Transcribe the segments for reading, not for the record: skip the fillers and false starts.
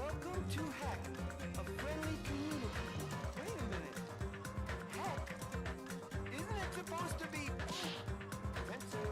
Welcome to Heck, a friendly community. Wait a minute. Heck? Isn't it supposed to be offensive?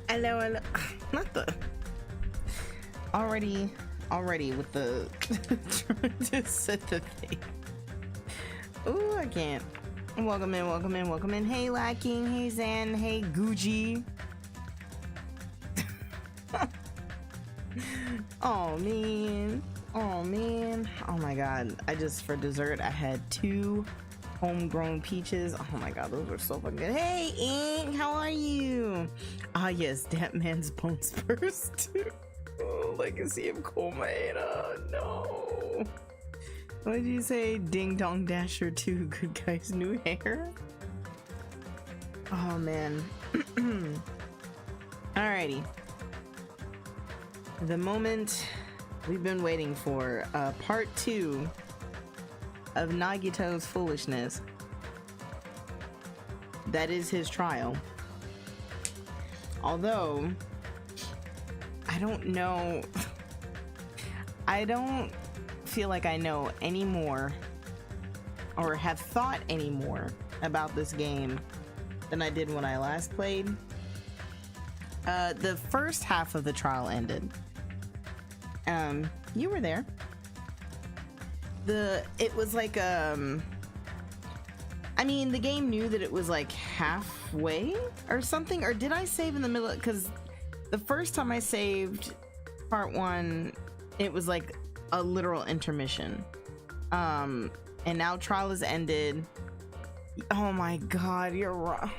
Hello. Not the already with the trying to set the thing. Ooh, I can't. Welcome in. Hey Lacking, hey Zan, hey Gucci. Oh man. Oh my god. For dessert I had 2 homegrown peaches. Oh my god, those were so fucking good. Hey Ink, how are you? Ah yes, that man's bones burst. Oh, Legacy of Coal Mine. Oh no. What did you say? Ding Dong Dasher 2, good guy's new hair? Oh man. Alrighty. The moment we've been waiting for, part 2 of Nagito's foolishness. That is his trial. Although, I don't know. I don't feel like I know any more or have thought any more about this game than I did when I last played. The first half of the trial ended. You were there. It was like I mean, the game knew that it was like halfway or something, or did I save in the middle? Because the first time I saved, part 1, it was like a literal intermission. And now trial has ended. Oh my god, you're right.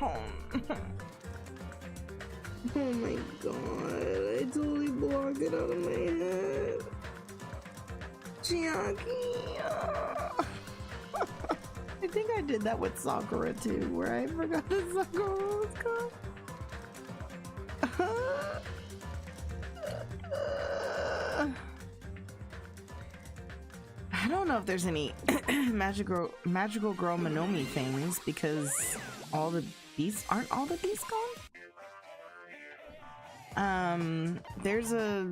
Oh my god, I totally blocked it out of my head. Chiaki. I think I did that with Sakura too, where I forgot that Sakura was gone. I don't know if there's any magical girl Monomi things, because all the beasts aren't all the beasts gone. There's a,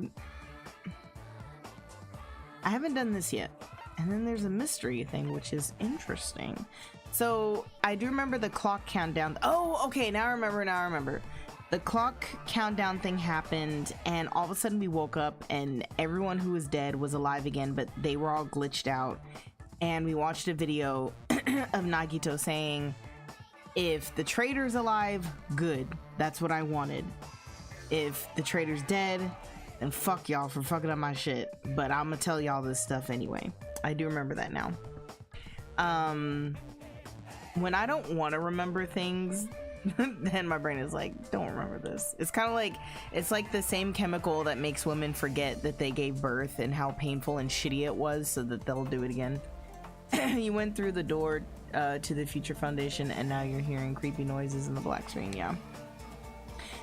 I haven't done this yet, and then there's a mystery thing, which is interesting. So I do remember the clock countdown. Oh, okay, now I remember. The clock countdown thing happened, and all of a sudden we woke up and everyone who was dead was alive again, but they were all glitched out. And we watched a video of Nagito saying, if the traitor's alive, good. That's what I wanted. If the traitor's dead, then fuck y'all for fucking up my shit. But I'm gonna tell y'all this stuff anyway. I do remember that now. When I don't want to remember things, then my brain is like, don't remember this. It's kind of like, it's like the same chemical that makes women forget that they gave birth and how painful and shitty it was, so that they'll do it again. You went through the door to the Future Foundation, and now you're hearing creepy noises in the black screen. Yeah,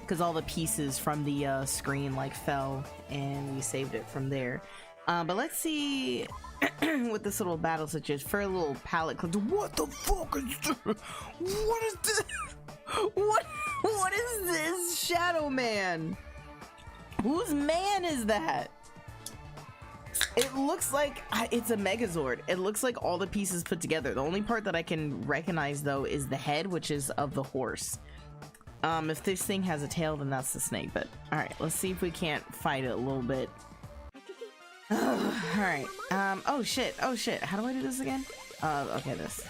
because all the pieces from the screen like fell, and we saved it from there. But let's see what this little battle such is for a little palette cleanser. What the fuck is this? What is this? What is this? Shadow Man? Whose man is that? It looks like it's a Megazord. It looks like all the pieces put together. The only part that I can recognize though is the head, which is of the horse. If this thing has a tail, then that's the snake. But all right, let's see if we can't fight it a little bit. All right. Oh shit. How do I do this again? Okay, this.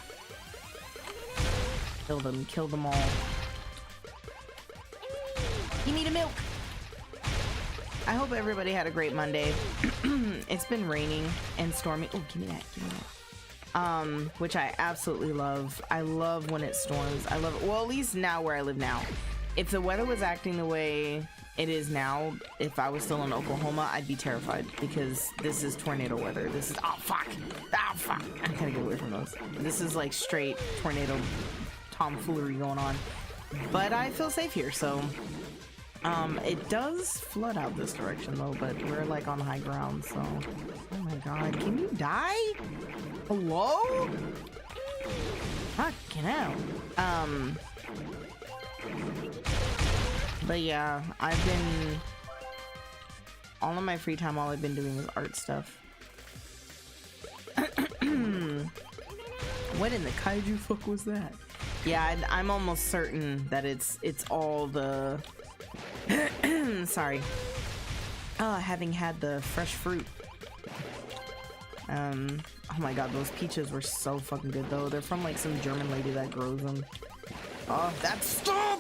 Kill them all. You need a milk. I hope everybody had a great Monday. It's been raining and stormy. Oh, give me that. Which I absolutely love. I love when it storms. I love it. Well, at least now where I live now. If the weather was acting the way it is now, if I was still in Oklahoma, I'd be terrified, because this is tornado weather. This is, oh fuck. I gotta get away from those. This is like straight tornado tomfoolery going on, but I feel safe here. So it does flood out this direction though, but we're like on high ground, so oh my god, can you die? Hello? Fucking hell. But yeah, I've been, all of my free time, all I've been doing is art stuff. What in the kaiju fuck was that? Yeah, I'm almost certain that it's all the sorry. Having had the fresh fruit. Oh my god, those peaches were so fucking good though. They're from like some German lady that grows them. Oh, stop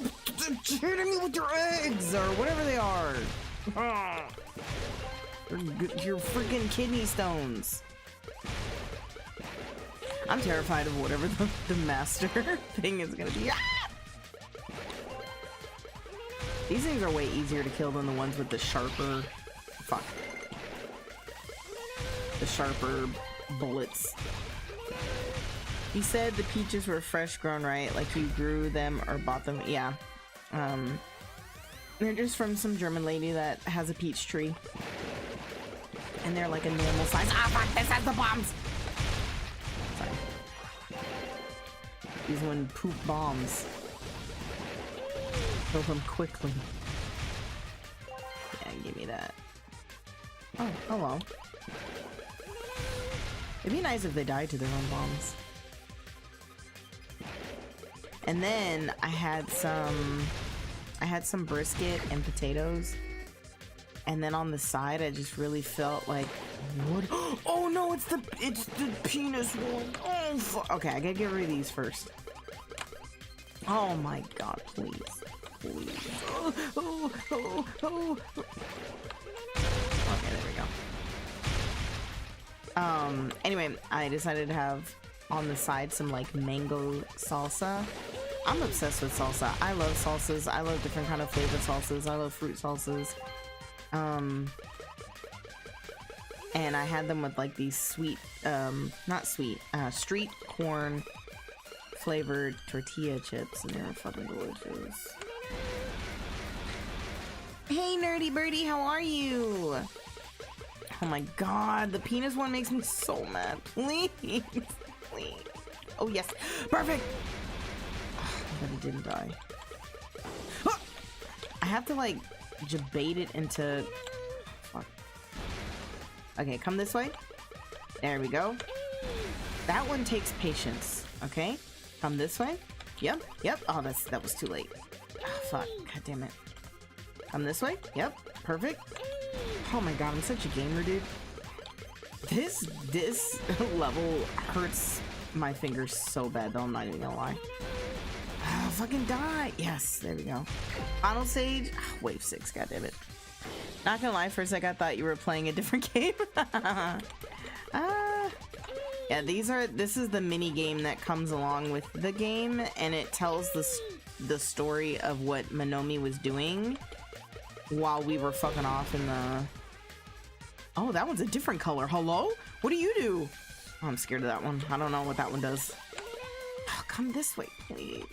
hitting me with your eggs or whatever they are. Your freaking kidney stones. I'm terrified of whatever the master thing is gonna be. Ah! These things are way easier to kill than the ones with the sharper, the sharper bullets. He said the peaches were fresh grown, right? Like you grew them or bought them. Yeah. They're just from some German lady that has a peach tree. And they're like a normal size. Ah, fuck, this has the bombs! Sorry. These one poop bombs. Kill them quickly. Yeah, give me that. Oh, hello. It'd be nice if they died to their own bombs. And then I had some brisket and potatoes. And then on the side, I just really felt like, what? Oh no, it's the penis one. Oh, fuck. Okay, I gotta get rid of these first. Oh my god, please. Please. Oh. Anyway, I decided to have on the side some like mango salsa. I'm obsessed with salsa. I love salsas. I love different kind of flavored salsas. I love fruit salsas. And I had them with like these sweet, not sweet, street corn flavored tortilla chips, and they're fucking delicious. Hey nerdy birdie, how are you? Oh my god, the penis one makes me so mad. Please, please. Oh yes, perfect. But it didn't die. Ah! I have to like bait it into. Fuck. Okay, come this way. There we go. That one takes patience. Okay, come this way. Yep, yep. Oh, that was too late. Oh, fuck. God damn it. Come this way. Yep, perfect. Oh my god, I'm such a gamer, dude. This level hurts my fingers so bad though, I'm not even gonna lie. Oh, fucking die! Yes, there we go. Final stage, wave 6, god damn it. Not gonna lie, for a sec I thought you were playing a different game. Yeah, this is the mini game that comes along with the game, and it tells the story of what Monomi was doing while we were fucking off in the... Oh, that one's a different color. Hello? What do you do? Oh, I'm scared of that one. I don't know what that one does. Oh, come this way, please.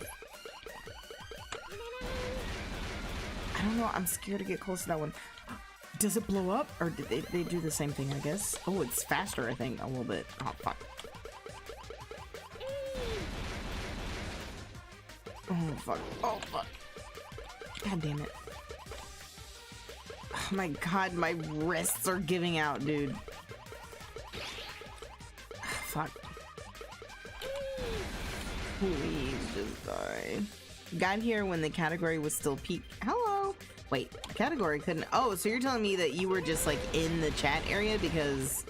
I don't know. I'm scared to get close to that one. Does it blow up? Or did they do the same thing, I guess? Oh, it's faster, I think, a little bit. Oh, fuck. Oh, fuck. Oh, fuck. God damn it. Oh my god, my wrists are giving out, dude. Fuck. Please just die. Got here when the category was still peak. Hello. Wait, the category couldn't. Oh, so you're telling me that you were just like in the chat area because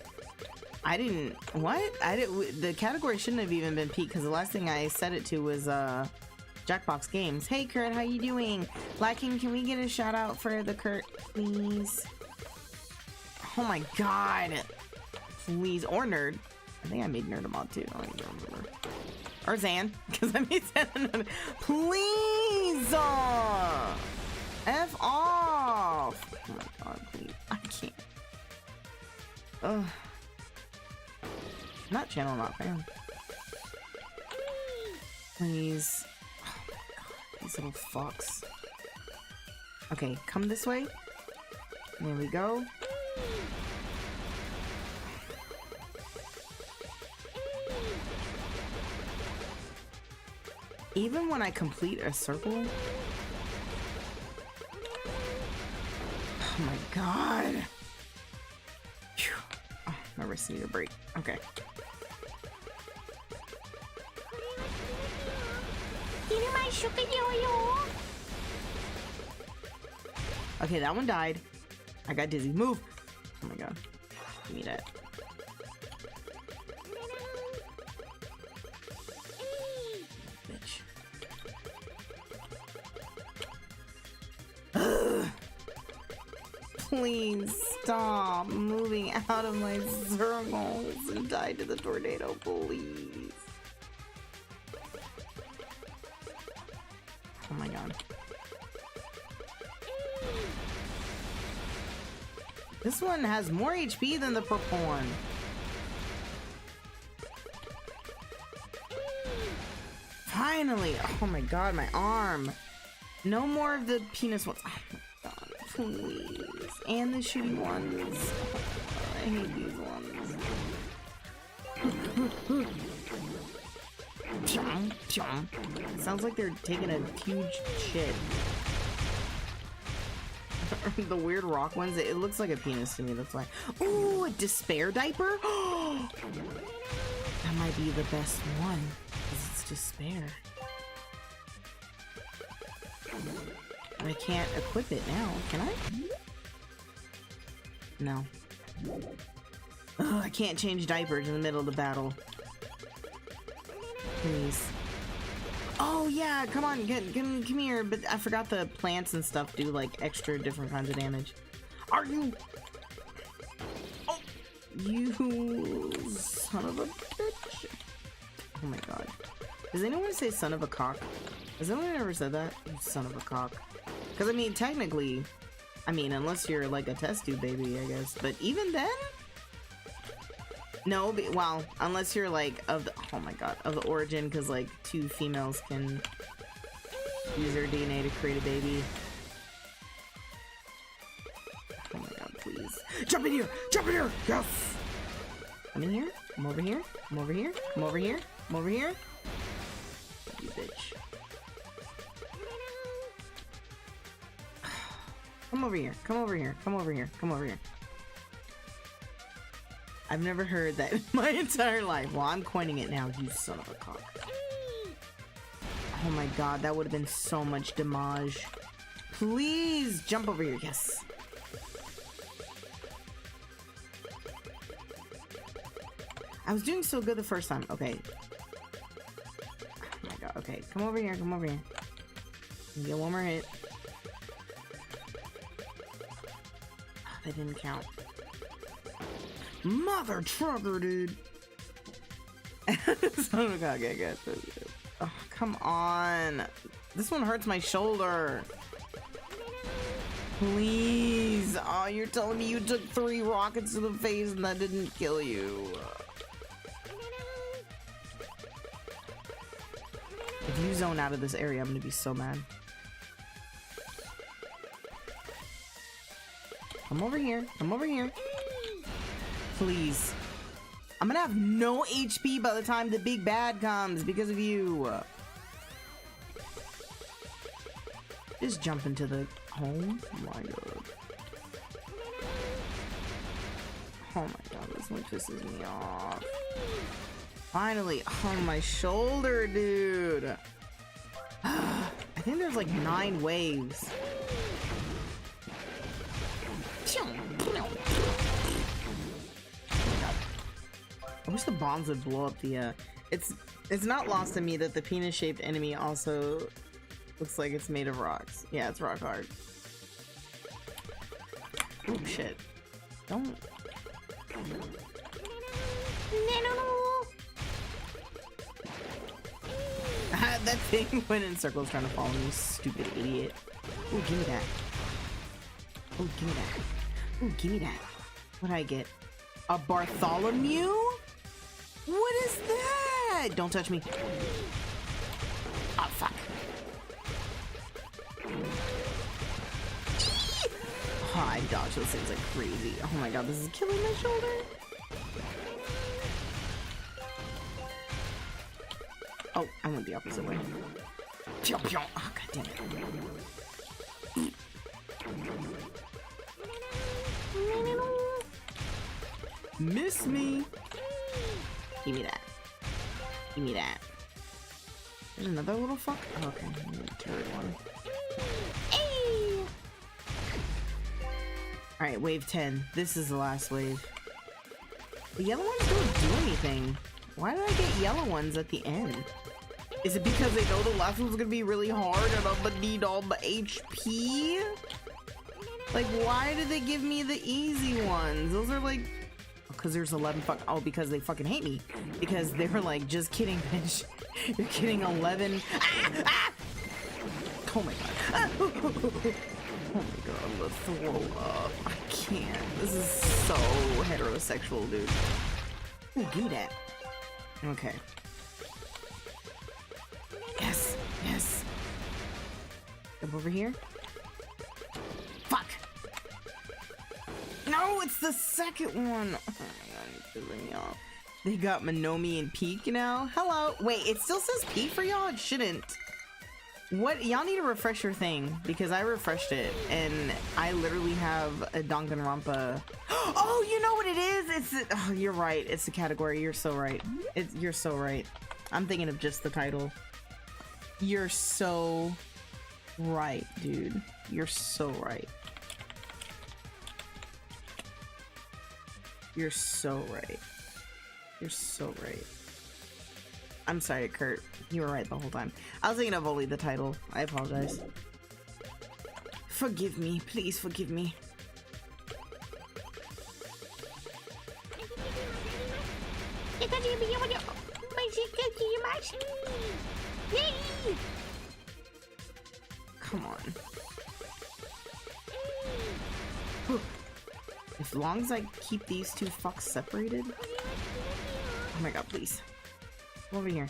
I didn't. What? I didn't. The category shouldn't have even been peak because the last thing I set it to was Jackbox Games. Hey Kurt, how you doing? Lacking, can we get a shout out for the Kurt, please? Oh my god. Please. Or Nerd. I think I made Nerd a mod too. I don't even remember. Or Zan, because I made Zan. Please! F off! Oh my god, please. I can't. Ugh. Not channel, not fam. Please. These little fucks. Okay, come this way. There we go. Even when I complete a circle. Oh my god. Phew. Oh, my wrists need a break. Okay. Okay, that one died. I got dizzy. Move! Oh my god. Give me that. Bitch. Ugh. Please stop moving out of my circles and die to the tornado, please. Oh my god. This one has more HP than the purple one. Finally! Oh my god, my arm. No more of the penis ones. Oh my god, please. And the shooting ones. Oh, I hate these ones. Sounds like they're taking a huge shit. The weird rock ones, it looks like a penis to me, that's why. Ooh, a despair diaper? That might be the best one, because it's despair. But I can't equip it now, can I? No. Ugh, I can't change diapers in the middle of the battle. Please. Oh yeah, come on, come here. But I forgot the plants and stuff do like extra different kinds of damage. Are you? Oh, You son of a bitch. Oh my god. Does anyone say son of a cock? Has anyone ever said that? You son of a cock. Because I mean, technically, I mean, unless you're like a test tube baby, I guess. But even then? No, well, unless you're like of the, oh my god, of the origin, because like 2 females can use their DNA to create a baby. Oh my god, please. Jump in here! Jump in here! Yes! I'm in here. I'm over here. I'm over here. I'm over here. I'm over here. You bitch. Come over here. Come over here. Come over here. Come over here. I've never heard that in my entire life. Well, I'm coining it now, you son of a cock. Oh my god, that would have been so much damage. Please jump over here. Yes. I was doing so good the first time. Okay. Oh my god. Okay, come over here. Come over here. Get one more hit. Oh, that didn't count. Mother trucker, dude. Son of a cock. I got this. Oh, come on. This one hurts my shoulder. Please. Oh, you're telling me you took 3 rockets to the face and that didn't kill you. If you zone out of this area, I'm gonna be so mad. Come over here. Come over here. Please. I'm gonna have no HP by the time the big bad comes because of you. Just jump into the home. Oh my god. Oh my god, this one pisses me off. Finally. Oh, my shoulder, dude. I think there's like 9 waves. I wish the bombs would blow up the, it's not lost on me that the penis-shaped enemy also looks like it's made of rocks. Yeah, it's rock hard. Oh, shit. Don't. That thing went in circles trying to follow me, stupid idiot. Oh, give me that. Oh, give me that. Oh, give me that. What did I get? A Bartholomew? What is that? Don't touch me. Oh, fuck. Oh, I dodged those things like crazy. Oh my god, this is killing my shoulder. Oh, I went the opposite way. Oh, god damn it. Miss me. Give me that. Give me that. There's another little fuck. Oh, okay, turret one. Hey! Alright, wave 10. This is the last wave. The yellow ones don't do anything. Why did I get yellow ones at the end? Is it because they know the last one's gonna be really hard and I'm gonna need all the HP? Like, why did they give me the easy ones? Those are like... Because there's 11 fuck... Oh, because they fucking hate me. Because they were like, just kidding, bitch. You're kidding, 11... Ah! Ah! Oh my god. Ah! Oh my god, I'm gonna throw up. I can't. This is so heterosexual, dude. Ooh, do that. Okay. Yes, yes. Come over here. Fuck. No, it's the second one. Oh my god, it's pissing me off. They got Manomi and Peak now. Hello. Wait, it still says Peak for y'all? It shouldn't. What? Y'all need to refresh your thing because I refreshed it and I literally have a DanganRonpa. Oh, you know what it is? It's oh, you're right. It's the category. You're so right. You're so right. I'm thinking of just the title. You're so right, dude. You're so right. You're so right. You're so right. I'm sorry, Kurt. You were right the whole time. I was thinking of only the title. I apologize. Forgive me. Please forgive me. Come on. As long as I keep these two fucks separated. Oh my god, please. Come over here.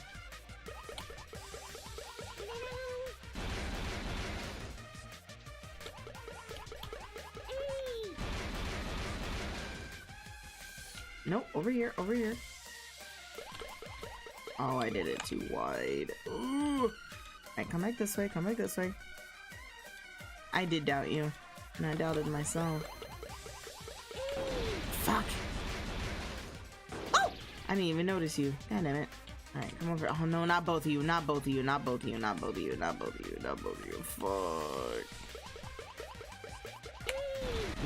Nope, over here, over here. Oh, I did it too wide. Ooh. Alright, come back this way, come back this way. I did doubt you, and I doubted myself. Fuck! Oh! I didn't even notice you. God damn it. Alright, come over. Oh no, not both of you, not both of you, not both of you, not both of you, not both of you, not both of you. Fuck.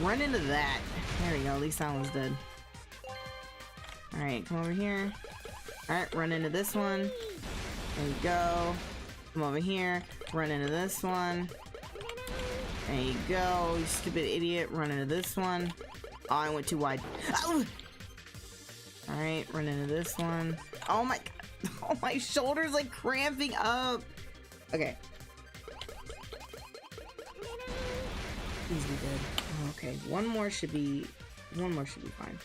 Run into that. There we go, at least that one's dead. Alright, come over here. Alright, run into this one. There you go. Come over here. Run into this one. There you go, you stupid idiot. Run into this one. Oh, I went too wide. Oh! Alright, run into this one. Oh my god. Oh, my shoulder's like cramping up. Okay. Please be good. Oh, okay, one more should be fine.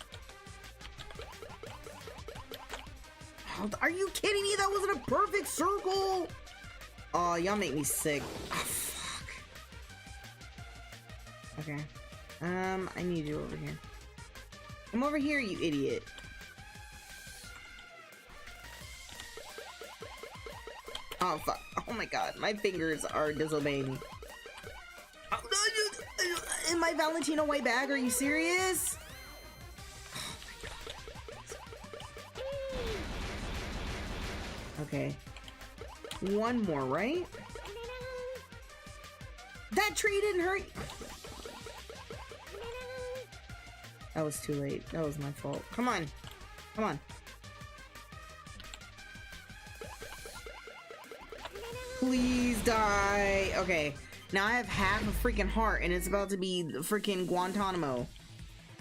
Oh, are you kidding me? That wasn't a perfect circle. Oh, y'all make me sick. Oh, fuck. Okay. I need you over here. Come over here, you idiot. Oh, fuck. Oh my god. My fingers are disobeying me. Oh, in my Valentino white bag? Are you serious? Oh my god. Okay. One more, right? That tree didn't hurt. That was too late. That was my fault. Come on. Come on. Please die. Okay. Now I have half a freaking heart and it's about to be the freaking Guantanamo.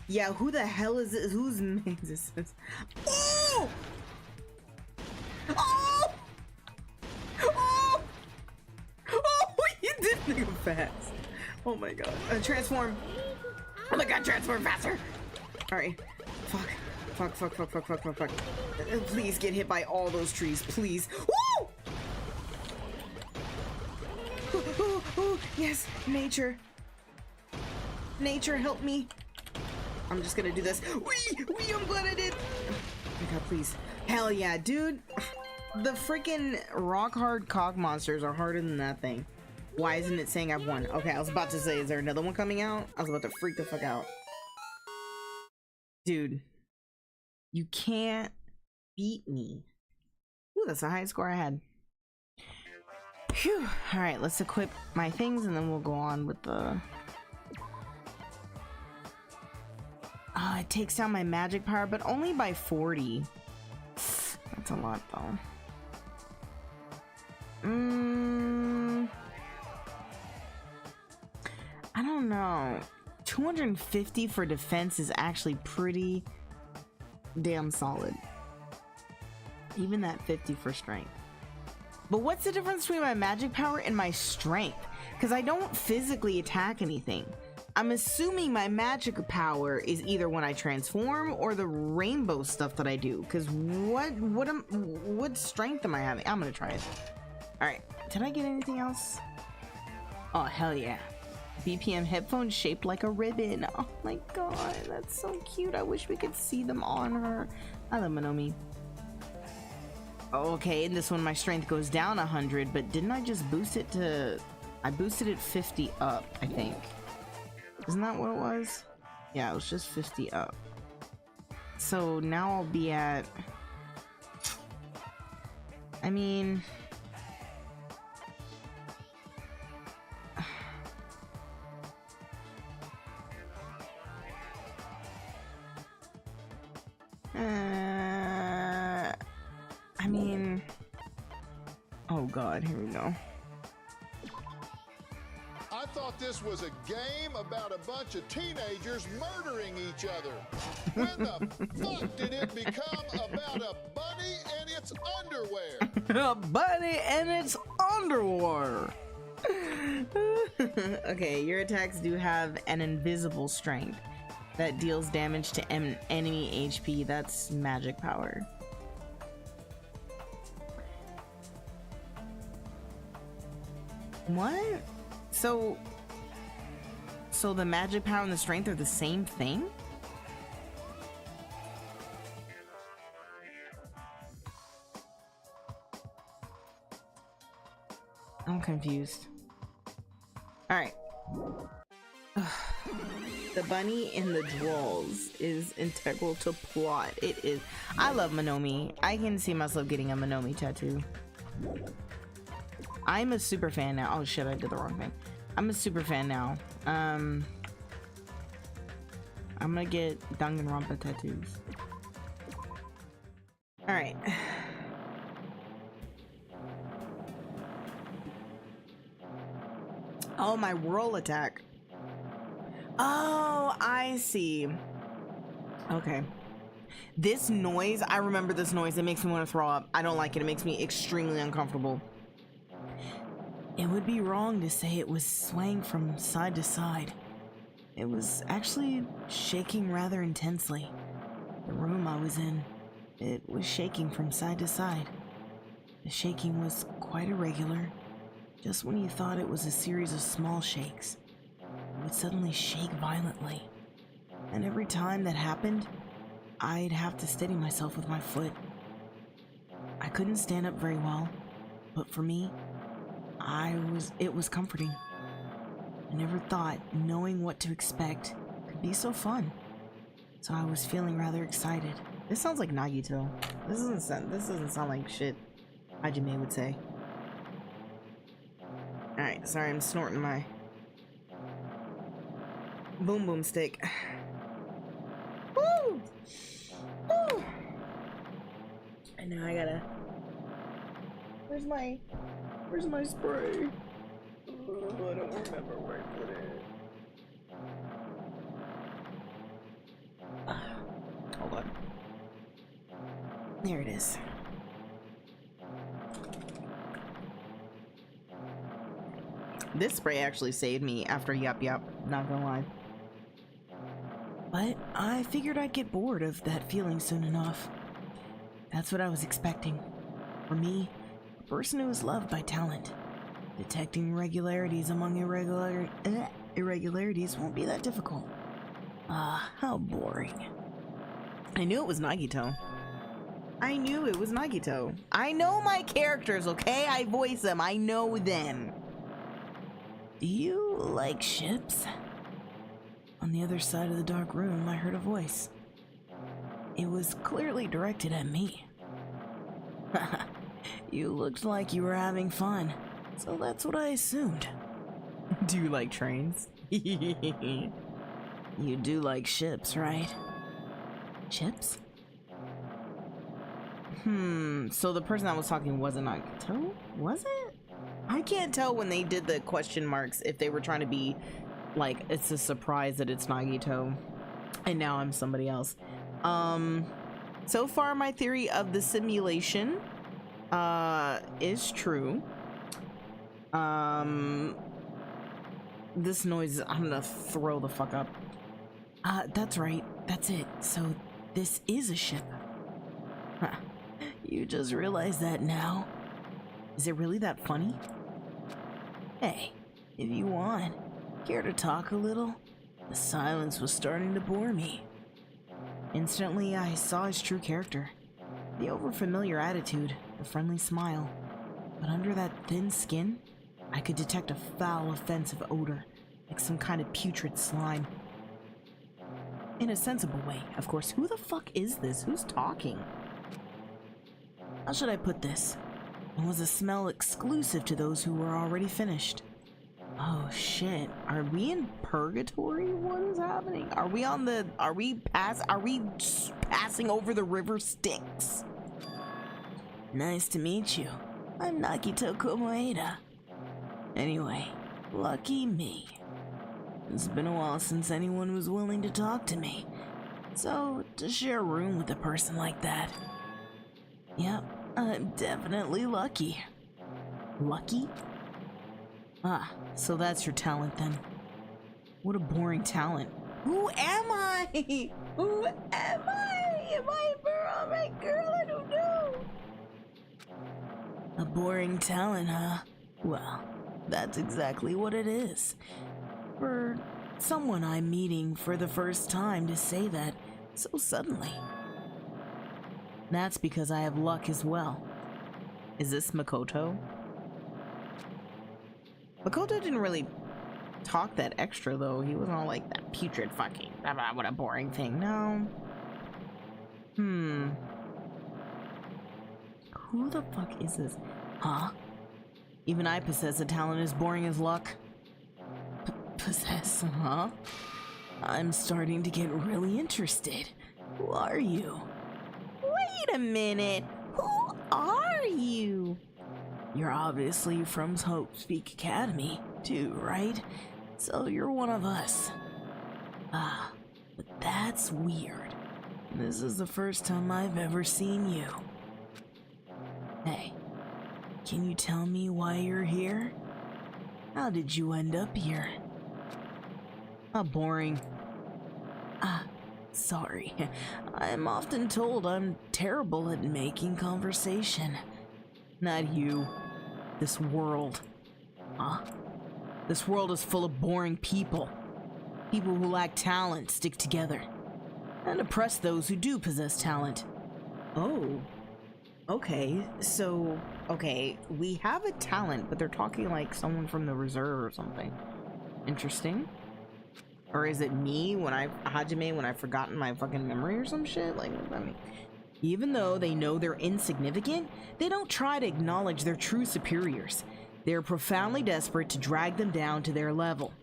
Yeah, who the hell is this? Whose man is this? Oh! Oh! Oh! Oh! You did think fast. Oh my god. Transform. Oh my god, transform faster. Alright. Fuck. Fuck, fuck, fuck, fuck, fuck, fuck, fuck. Please get hit by all those trees, please. Woo! Oh, yes, nature. Nature, help me. I'm just gonna do this. Wee, I'm glad I did. Oh my god, please. Hell yeah, dude. The freaking rock hard cock monsters are harder than that thing. Why isn't it saying I've won? Okay, I was about to say, is there another one coming out? I was about to freak the fuck out. Dude, you can't beat me. Ooh, that's the highest score I had. Phew. Alright, let's equip my things and then we'll go on with the... it takes down my magic power, but only by 40. That's a lot, though. I don't know. 250 for defense is actually pretty damn solid. Even that 50 for strength. But what's the difference between my magic power and my strength? Because I don't physically attack anything. I'm assuming my magic power is either when I transform or the rainbow stuff that I do. Because what strength am I having? I'm gonna try it. Alright, did I get anything else? Oh, hell yeah. BPM headphones shaped like a ribbon. Oh my god, that's so cute. I wish we could see them on her. I love Monomi. Okay, in this one my strength goes down 100, but didn't I just boost it to... I boosted it 50 up, I think. Isn't that what it was? Yeah, it was just 50 up. So now I'll be at... I mean... I mean... Oh god, here we go. I thought this was a game about a bunch of teenagers murdering each other. When the fuck did it become about a bunny and its underwear? A bunny and its underwear. Okay, your attacks do have an invisible strength that deals damage to enemy HP. That's magic power. What? So the magic power and the strength are the same thing? I'm confused. All right. The bunny in the drawers is integral to plot. It is. I love Monomi. I can see myself getting a Monomi tattoo. I'm a super fan now. Oh shit, I did the wrong thing. I'm a super fan now. I'm gonna get DanganRonpa tattoos. All right. Oh, my whirl attack. Oh, I see. Okay. This noise, I remember this noise. It makes me want to throw up. I don't like it. It makes me extremely uncomfortable. It would be wrong to say it was swaying from side to side. It was actually shaking rather intensely. The room I was in, it was shaking from side to side. The shaking was quite irregular. Just when you thought it was a series of small shakes, it would suddenly shake violently. And every time that happened, I'd have to steady myself with my foot. I couldn't stand up very well, but for me, it was comforting. I never thought knowing what to expect could be so fun. So I was feeling rather excited. This sounds like Nagito. This doesn't sound like shit Hajime would say. Alright, sorry, I'm snorting my boom boom stick. Woo! Woo! And now I gotta. Where's my spray? Oh, I don't remember where I put it. Hold on. There it is. This spray actually saved me after Yup Yup, not gonna lie. But I figured I'd get bored of that feeling soon enough. That's what I was expecting. For me, a person who is loved by talent, detecting irregularities among irregularities won't be that difficult. Ah, how boring. I knew it was Nagito. I knew it was Nagito. I know my characters, okay? I voice them. I know them. Do you like ships? On the other side of the dark room, I heard a voice. It was clearly directed at me. You looked like you were having fun, so that's what I assumed. Do you like trains? You do like ships, right? Ships? So the person that was talking wasn't Nagito? Was it? I can't tell when they did the question marks if they were trying to be like, it's a surprise that it's Nagito and now I'm somebody else. So far my theory of the simulation is true. This noise, I'm gonna throw the fuck up. That's right, that's it. So this is a ship. You just realized that now? Is it really that funny? Hey, if you want, care to talk a little? The silence was starting to bore me. Instantly, I saw his true character. The overfamiliar attitude, the friendly smile. But under that thin skin, I could detect a foul, offensive odor, like some kind of putrid slime. In a sensible way, of course. Who the fuck is this? Who's talking? How should I put this? It was a smell exclusive to those who were already finished. Oh shit. Are we in purgatory? What is happening? Are we passing over the river Styx? Nice to meet you. I'm Nagito Komoeda. Anyway, Lucky me. It's been a while since anyone was willing to talk to me. So, to share a room with a person like that. Yep, I'm definitely lucky. Lucky? Ah, so that's your talent then. What a boring talent. Who am I? Who am I? Am I a right girl? I don't know. A boring talent, huh? Well, that's exactly what it is. For someone I'm meeting for the first time to say that so suddenly. That's because I have luck as well. Is this Makoto? Makoto didn't really talk that extra though. He wasn't all like that putrid fucking what a boring thing. No. Who the fuck is this? Huh? Even I possess a talent as boring as luck. Possess, huh? I'm starting to get really interested. Who are you? Wait a minute. Who are you? You're obviously from Hope Speak Academy, too, right? So you're one of us. Ah, but that's weird. This is the first time I've ever seen you. Hey, can you tell me why you're here? How did you end up here? How boring. Ah, sorry. I'm often told I'm terrible at making conversation. Not you. This world. Huh? This world is full of boring people. People who lack talent stick together and oppress those who do possess talent. Oh. Okay, so, okay, we have a talent, but they're talking like someone from the reserve or something. Interesting. Or is it me when Hajime, when I've forgotten my fucking memory or some shit? Like, what does that mean? Even though they know they're insignificant, they don't try to acknowledge their true superiors. They're profoundly desperate to drag them down to their level.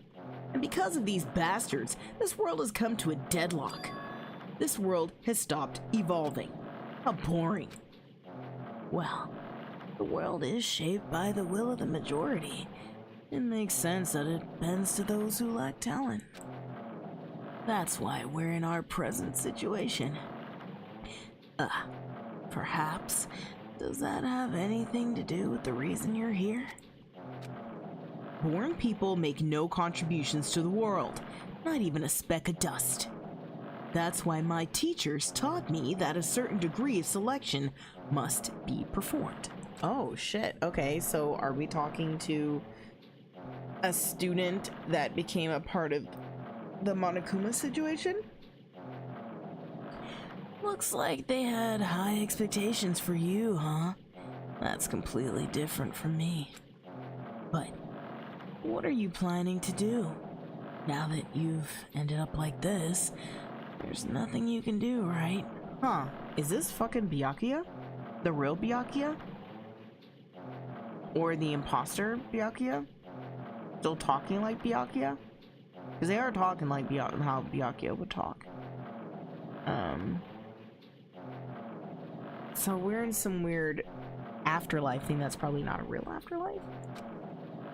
And because of these bastards, this world has come to a deadlock. This world has stopped evolving. How boring. Well, the world is shaped by the will of the majority. It makes sense that it bends to those who lack talent. That's why we're in our present situation. Perhaps. Does that have anything to do with the reason you're here? Born people make no contributions to the world, not even a speck of dust. That's why my teachers taught me that a certain degree of selection must be performed. Oh shit, okay, so are we talking to a student that became a part of the Monokuma situation? Looks like they had high expectations for you, huh? That's completely different from me. But what are you planning to do? Now that you've ended up like this, there's nothing you can do, right? Huh, is this fucking Byakuya? The real Byakuya? Or the imposter Byakuya? Still talking like Byakuya? Because they are talking like how Byakuya would talk. So we're in some weird afterlife thing that's probably not a real afterlife.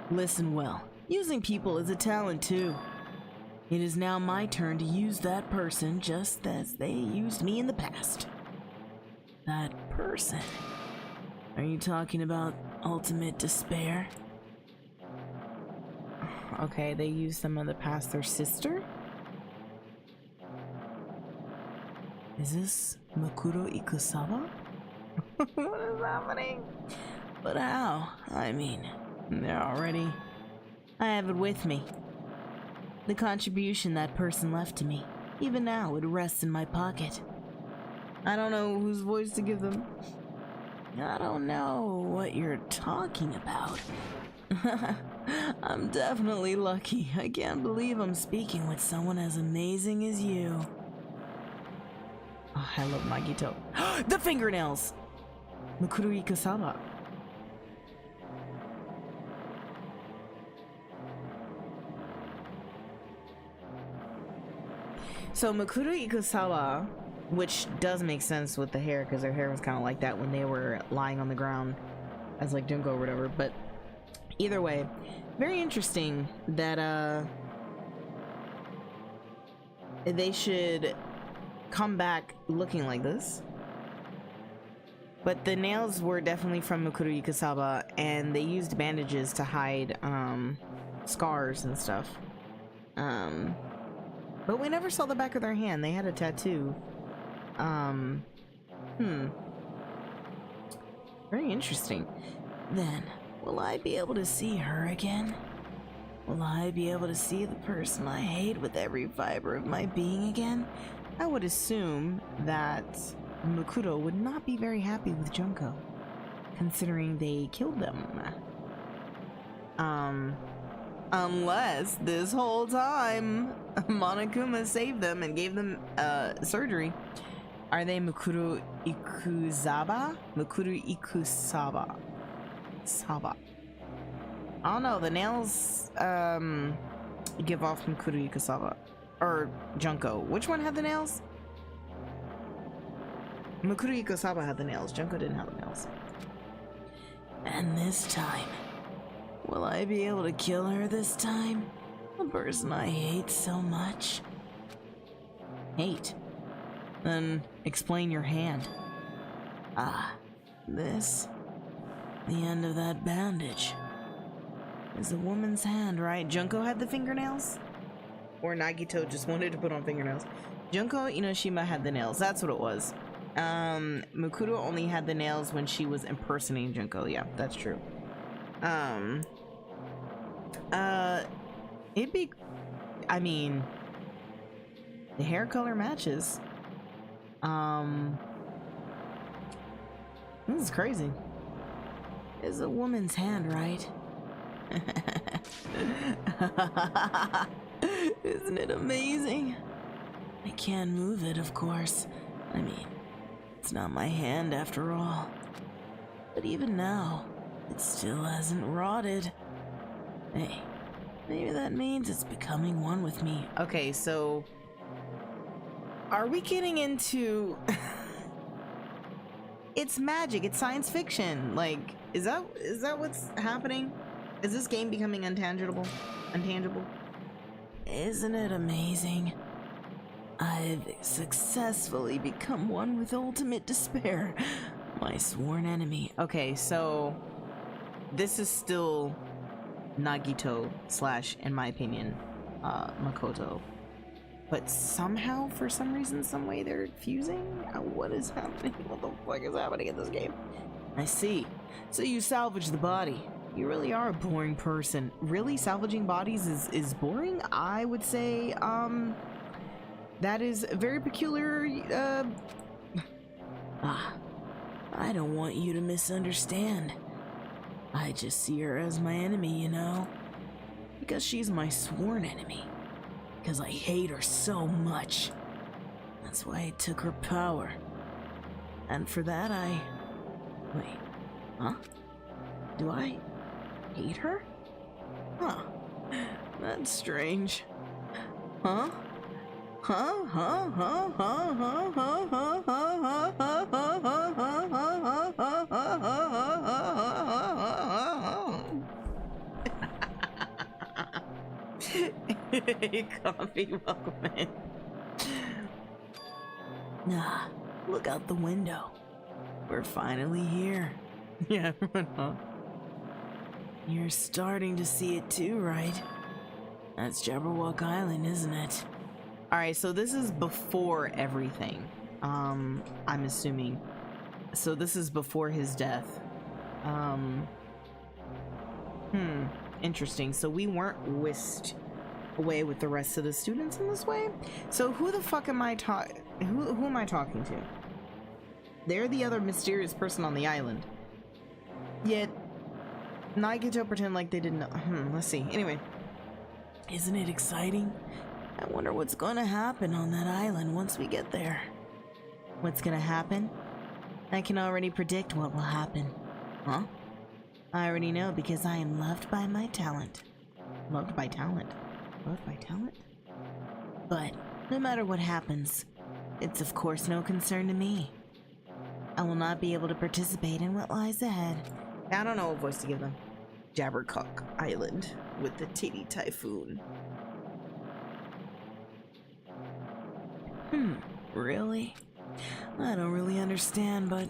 Listen well, using people is a talent too. It is now my turn to use that person just as they used me in the past. That person? Are you talking about ultimate despair? Okay, they used them in the past. Their sister? Is this Makuro Ikusawa? What is happening? But how? I mean, they're already... I have it with me. The contribution that person left to me. Even now, it rests in my pocket. I don't know whose voice to give them. I don't know what you're talking about. I'm definitely lucky. I can't believe I'm speaking with someone as amazing as you. Oh, I love Nagito. The fingernails! Makuro Ikusawa. So Makuro Ikusawa, which does make sense with the hair, because their hair was kind of like that when they were lying on the ground as like Junko or whatever, but Either way, very interesting that they should come back looking like this. But the nails were definitely from Mukuru Ikusaba, and they used bandages to hide scars and stuff. But we never saw the back of their hand. They had a tattoo. Very interesting. Then, will I be able to see her again? Will I be able to see the person I hate with every fiber of my being again? I would assume that Mukuro would not be very happy with Junko, considering they killed them. Unless this whole time Monokuma saved them and gave them surgery. Are they Mukuro Ikusaba? Mukuro Ikusaba. Saba. I don't know, the nails give off Mukuro Ikusaba. Or Junko. Which one had the nails? Mukuro Ikusaba had the nails. Junko didn't have the nails. And this time, will I be able to kill her this time? The person I hate so much. Hate? Then explain your hand. Ah, this. The end of that bandage. Is a woman's hand, right? Junko had the fingernails? Or Nagito just wanted to put on fingernails. Junko Inoshima had the nails. That's what it was. Mukuro only had the nails when she was impersonating Junko. Yeah, that's true. It'd be... I mean... The hair color matches. This is crazy. Is a woman's hand, right? Isn't it amazing? I can't move it, of course. I mean, it's not my hand after all. But even now, it still hasn't rotted. Hey, maybe that means it's becoming one with me. Okay, so... Are we getting into... It's magic, it's science fiction. Like, is that what's happening? Is this game becoming intangible? Isn't it amazing? I've successfully become one with ultimate despair, my sworn enemy. Okay, so this is still Nagito / in my opinion, Makoto. But somehow, for some reason, some way, they're fusing? What is happening? What the fuck is happening in this game? I see. So you salvage the body. You really are a boring person. Really? Salvaging bodies is boring? I would say, that is very peculiar, I don't want you to misunderstand. I just see her as my enemy, you know? Because she's my sworn enemy. Because I hate her so much. That's why I took her power. And for that Wait, huh? Do I hate her? Huh. That's strange. Huh? Huh? Huh? Huh? Huh? Huh? Huh? Huh? Huh? Hey, Coffee, welcome in. Nah, look out the window. We're finally here. Yeah, huh? You're starting to see it too, right? That's Jabberwock Island, isn't it? Alright, so this is before everything. I'm assuming. So this is before his death. Interesting. So we weren't whisked away with the rest of the students in this way? So who the fuck am I who am I talking to? They're the other mysterious person on the island. Yet Nagito pretend like they didn't know. Let's see. Anyway. Isn't it exciting? I wonder what's gonna happen on that island once we get there. What's gonna happen? I can already predict what will happen. Huh? I already know because I am loved by my talent. Loved by talent? Loved by talent? But no matter what happens, it's of course no concern to me. I will not be able to participate in what lies ahead. I don't know what voice to give them. Jabbercock Island with the titty typhoon. Really? I don't really understand, but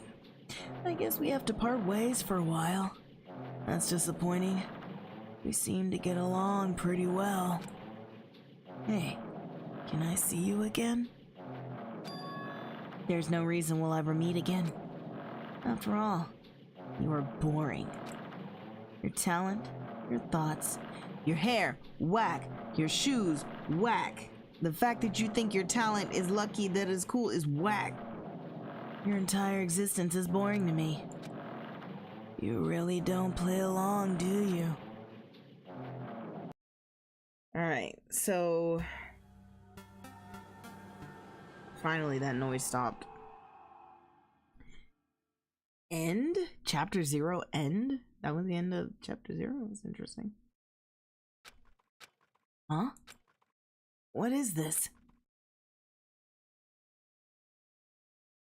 I guess we have to part ways for a while. That's disappointing. We seem to get along pretty well. Hey, can I see you again? There's no reason we'll ever meet again. After all, you are boring. Your talent, your thoughts, your hair, whack. Your shoes, whack. The fact that you think your talent is lucky that is cool is whack. Your entire existence is boring to me. You really don't play along, do you? Alright, so... finally that noise stopped. End? Chapter 0 end? That was the end of chapter 0? That's interesting. Huh? What is this?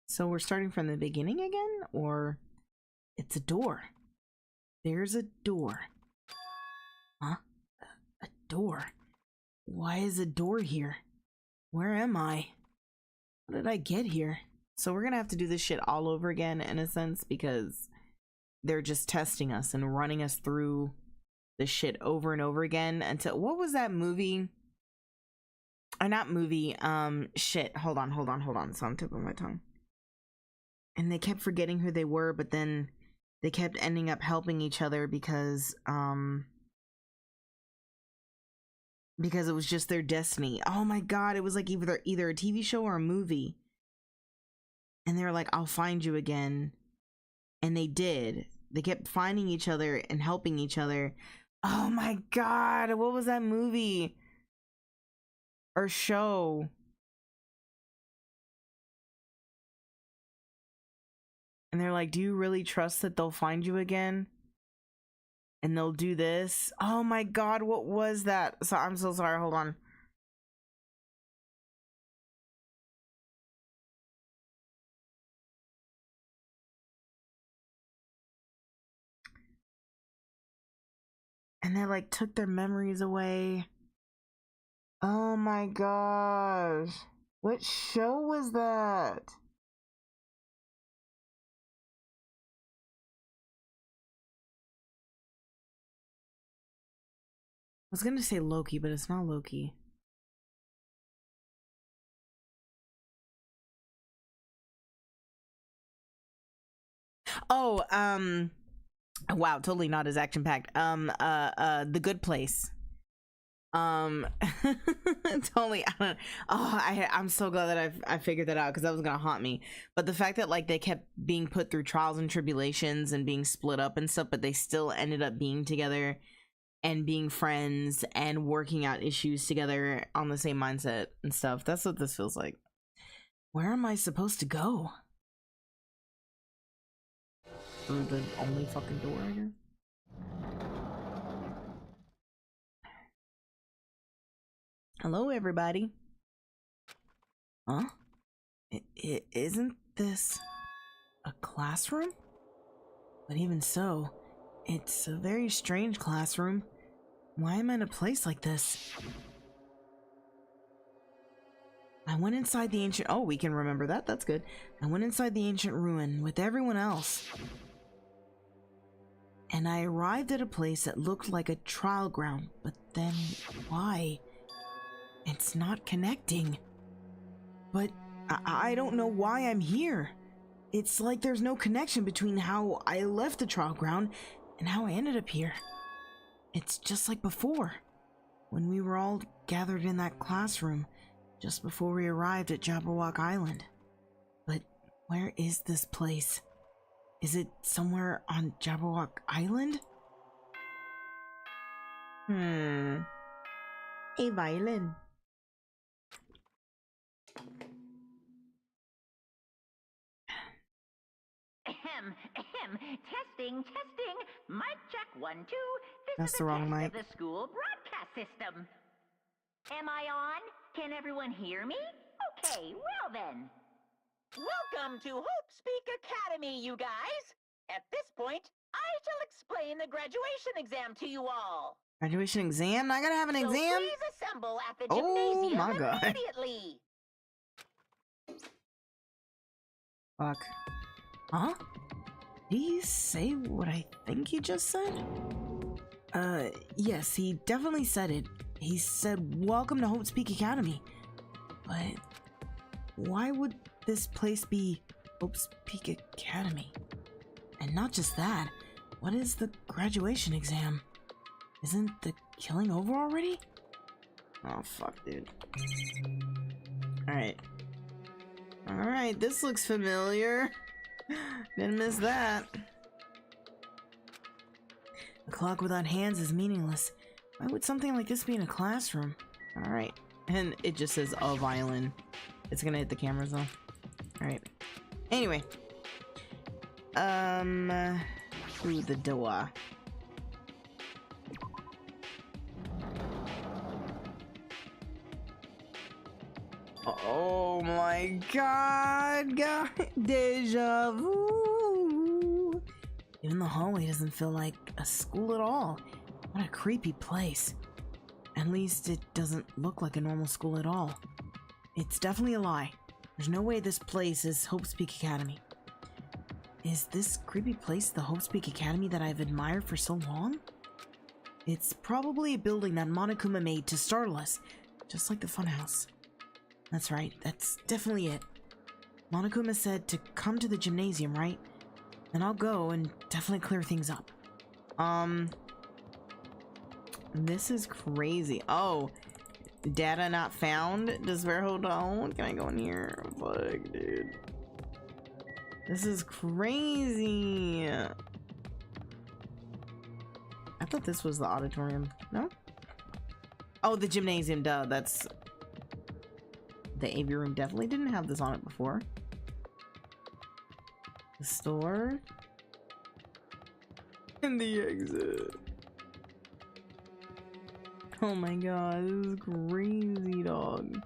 So we're starting from the beginning again? Or it's a door? There's a door. Huh? A door? Why is a door here? Where am I? How did I get here? So we're gonna have to do this shit all over again in a sense, because they're just testing us and running us through the shit over and over again until, what was that movie? Not movie, shit, hold on, so I'm tipping my tongue. And they kept forgetting who they were, but then they kept ending up helping each other because it was just their destiny. Oh my god, it was like either a TV show or a movie. And they were like, I'll find you again. And they did. They kept finding each other and helping each other. Oh my god, what was that movie? Or show? And they're like, do you really trust that they'll find you again? And they'll do this? Oh my god, what was that? So I'm so sorry, hold on. And they like took their memories away. Oh my gosh. What show was that? I was gonna say Loki, but it's not Loki. Oh, wow, totally not as action packed. The Good Place. Totally. I'm so glad that I figured that out, because that was gonna haunt me. But the fact that like they kept being put through trials and tribulations and being split up and stuff, but they still ended up being together and being friends and working out issues together on the same mindset and stuff. That's what this feels like. Where am I supposed to go? Through the only fucking door, I guess. Hello, everybody. Huh? Isn't this a classroom? But even so, it's a very strange classroom. Why am I in a place like this? I went inside the ancient... Oh, we can remember that. That's good. I went inside the ancient ruin with everyone else. And I arrived at a place that looked like a trial ground. But then, why? It's not connecting. But I don't know why I'm here. It's like there's no connection between how I left the trial ground and how I ended up here. It's just like before, when we were all gathered in that classroom just before we arrived at Jabberwock Island. But where is this place? Is it somewhere on Jabberwock Island? A violin. Testing. Mic check 1, 2. This That's is the a wrong test mic. of the school broadcast system. Am I on? Can everyone hear me? Okay, well then. Welcome to Hope Speak Academy, you guys. At this point, I shall explain the graduation exam to you all. Graduation exam? I gotta have an So exam? please assemble at the Oh gymnasium my God. immediately. Fuck. Huh? Did he say what I think he just said? Yes, he definitely said it. He said, "Welcome to Hope's Peak Academy." But why would this place be Hope's Peak Academy? And not just that, what is the graduation exam? Isn't the killing over already? Oh, fuck, dude. Alright. Alright, this looks familiar. Didn't miss that. A clock without hands is meaningless. Why would something like this be in a classroom? Alright. And it just says a violin. It's gonna hit the cameras though. Alright. Anyway. Through the door. Oh my god, deja vu. Even the hallway doesn't feel like a school at all. What a creepy place. At least it doesn't look like a normal school at all. It's definitely a lie. There's no way this place is Hope's Peak Academy. Is this creepy place the Hope's Peak Academy that I've admired for so long? It's probably a building that Monokuma made to startle us, just like the funhouse. That's right, that's definitely it. Monokuma said to come to the gymnasium, right? And I'll go and definitely clear things up. This is crazy. Oh, data not found. Does Bear hold on? Can I go in here? Fuck, dude. This is crazy. I thought this was the auditorium. No? Oh, the gymnasium, duh. That's... The AV room definitely didn't have this on it before. The store. And the exit. Oh my god, this is crazy, dog.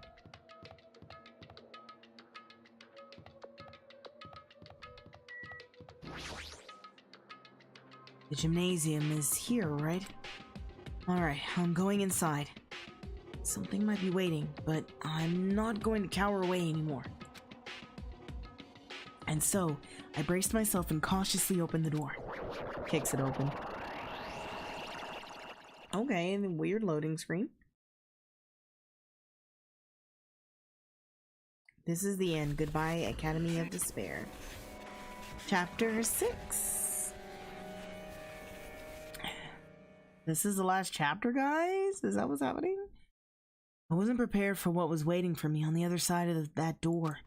The gymnasium is here, right? Alright, I'm going inside. Something might be waiting, but I'm not going to cower away anymore. And so, I braced myself and cautiously opened the door. Kicks it open. Okay, the weird loading screen. This is the end. Goodbye, Academy of Despair. Chapter 6. This is the last chapter, guys? Is that what's happening? I wasn't prepared for what was waiting for me on the other side of that door.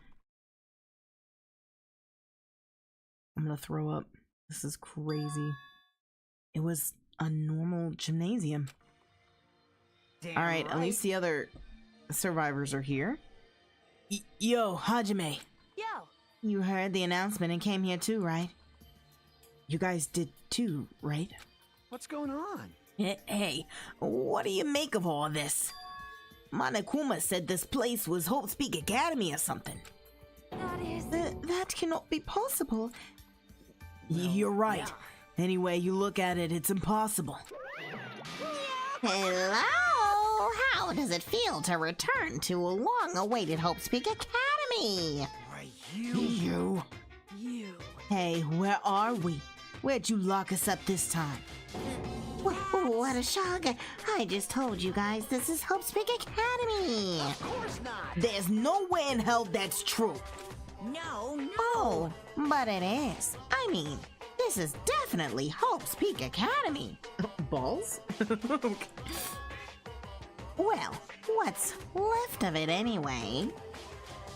I'm gonna throw up. This is crazy. It was a normal gymnasium. Alright, at least the other survivors are here. Yo, Hajime. Yo. You heard the announcement and came here too, right? You guys did too, right? What's going on? Hey, what do you make of all this? Monokuma said this place was Hope's Peak Academy or something. That is... That cannot be possible. You're right. Anyway you look at it, it's impossible. Hello! How does it feel to return to a long-awaited Hope's Peak Academy? Why, you. Hey, where are we? Where'd you lock us up this time? What a shock. I just told you guys this is Hope's Peak Academy. Of course not. There's no way in hell that's true. No. Oh, but it is. I mean, this is definitely Hope's Peak Academy. Balls? Well, what's left of it anyway?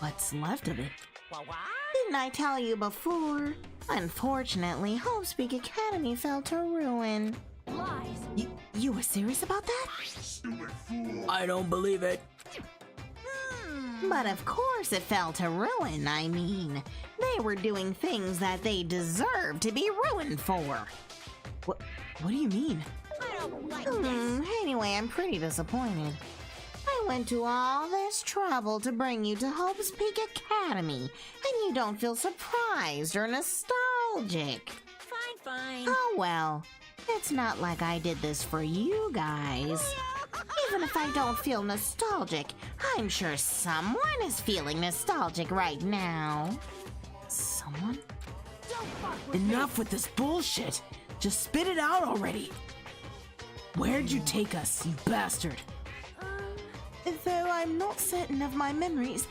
What's left of it? What? Didn't I tell you before? Unfortunately, Hope's Peak Academy fell to ruin. Lies. You were serious about that? I don't believe it. But of course it fell to ruin. I mean, they were doing things that they deserved to be ruined for. What do you mean? I don't like this. Anyway, I'm pretty disappointed. I went to all this trouble to bring you to Hope's Peak Academy, and you don't feel surprised or nostalgic. Fine. fine. Oh well, it's not like I did this for you guys. Even if I don't feel nostalgic, I'm sure someone is feeling nostalgic right now. Someone? Enough with this bullshit. Just spit it out already. Where'd you take us, you bastard? Though I'm not certain of my memories,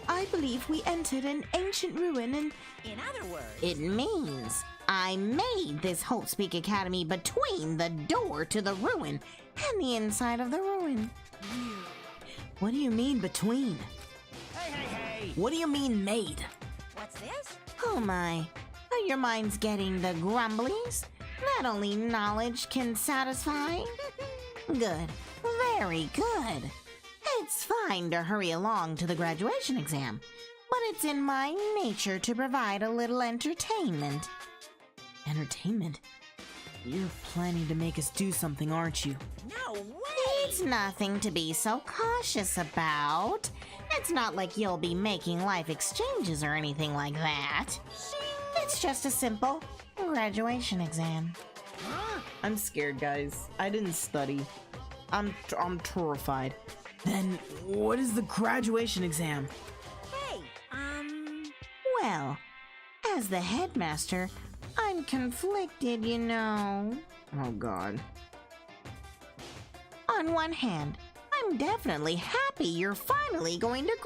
I believe we entered an ancient ruin and In other words, It means I made this Hope Speak Academy between the door to the ruin and the inside of the ruin. What do you mean between? What do you mean made? what's this? Oh my, are your minds getting the grumblies? Not only knowledge can satisfy. Good, very good. It's fine to hurry along to the graduation exam, but it's in my nature to provide a little entertainment. Entertainment? You're planning to make us do something, aren't you? No way! It's nothing to be so cautious about. It's not like you'll be making life exchanges or anything like that. It's just a simple graduation exam. I'm scared, guys. I didn't study. I'm terrified. Then what is the graduation exam? Hey, Well, as the headmaster, I'm conflicted, you know. Oh god. On one hand, I'm definitely happy you're finally going to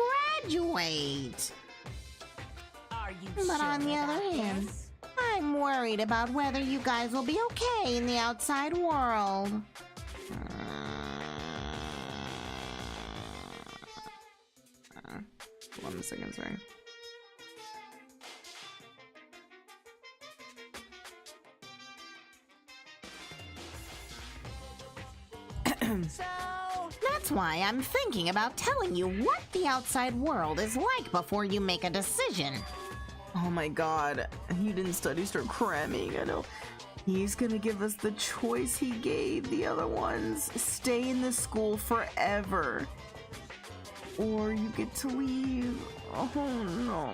graduate. are you But sure on the other about hand, this? I'm worried about whether you guys will be okay in the outside world. Hold on a second, sorry. So, That's why I'm thinking about telling you what the outside world is like before you make a decision. Oh my god. You didn't study, start cramming. I know. He's gonna give us the choice he gave the other ones. Stay in this school forever. Or you get to leave. Oh no.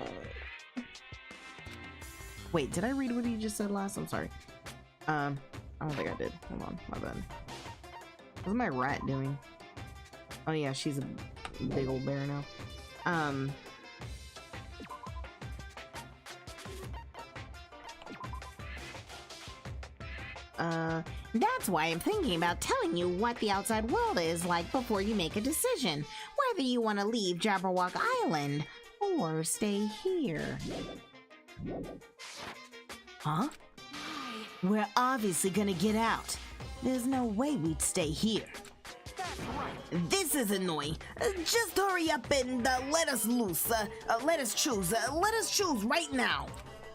Wait, did I read what he just said last? I'm sorry. I don't think I did. Hold on, my bad. What's my rat doing? Oh yeah, she's a big old bear now. That's why I'm thinking about telling you what the outside world is like before you make a decision. Whether you want to leave Jabberwock Island or stay here. Huh? We're obviously gonna get out. There's no way we'd stay here. This is annoying. Just hurry up and let us loose. Let us choose. Let us choose right now.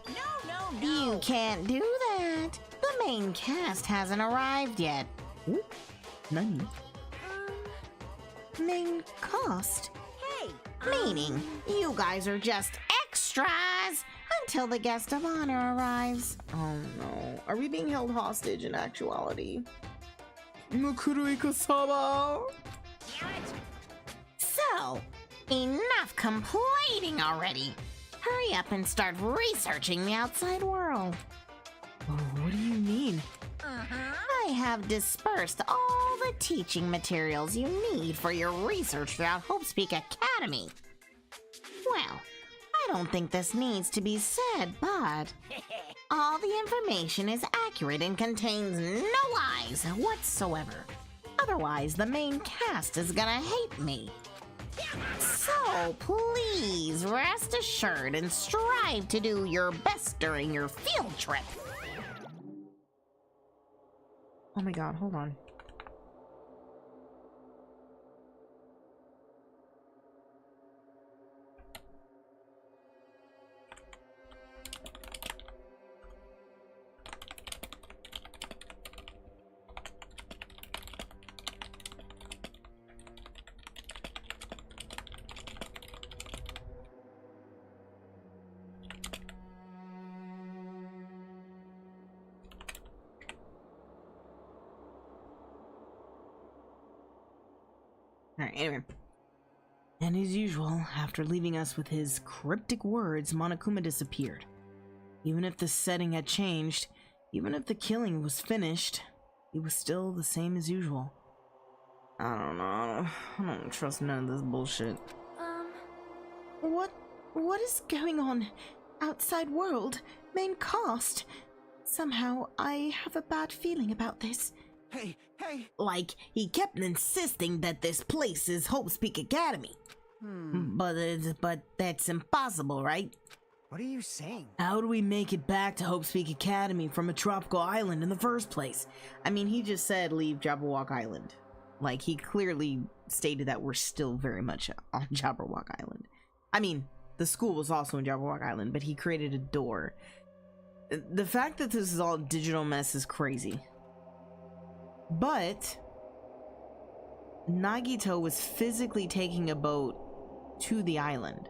no. You can't do that. The main cast hasn't arrived yet. Nani? Main cast? Hey, Meaning, you guys are just extras until the guest of honor arrives. Oh no. Are we being held hostage in actuality? Mukuruiko-sama! So, enough complaining already. Hurry up and start researching the outside world. What do you mean? I have dispersed all the teaching materials you need for your research throughout Hope Speak Academy. Well, I don't think this needs to be said, but all the information is accurate and contains no lies whatsoever. Otherwise, the main cast is gonna hate me. So please rest assured and strive to do your best during your field trip. Oh my god, hold on. Alright, anyway. And as usual, after leaving us with his cryptic words, Monokuma disappeared. Even if the setting had changed, Even if the killing was finished, he was still the same as usual. I don't know. I don't trust none of this bullshit. What is going on? Outside world, main cast. Somehow, I have a bad feeling about this. Hey, hey! Like, he kept insisting that this place is Hope's Peak Academy. But that's impossible, right? What are you saying? How do we make it back to Hope's Peak Academy from a tropical island in the first place? I mean, he just said leave Jabberwock Island. Like, he clearly stated that we're still very much on Jabberwock Island. I mean, the school was also in Jabberwock Island, but he created a door. The fact that this is all digital mess is crazy. But Nagito was physically taking a boat to the island.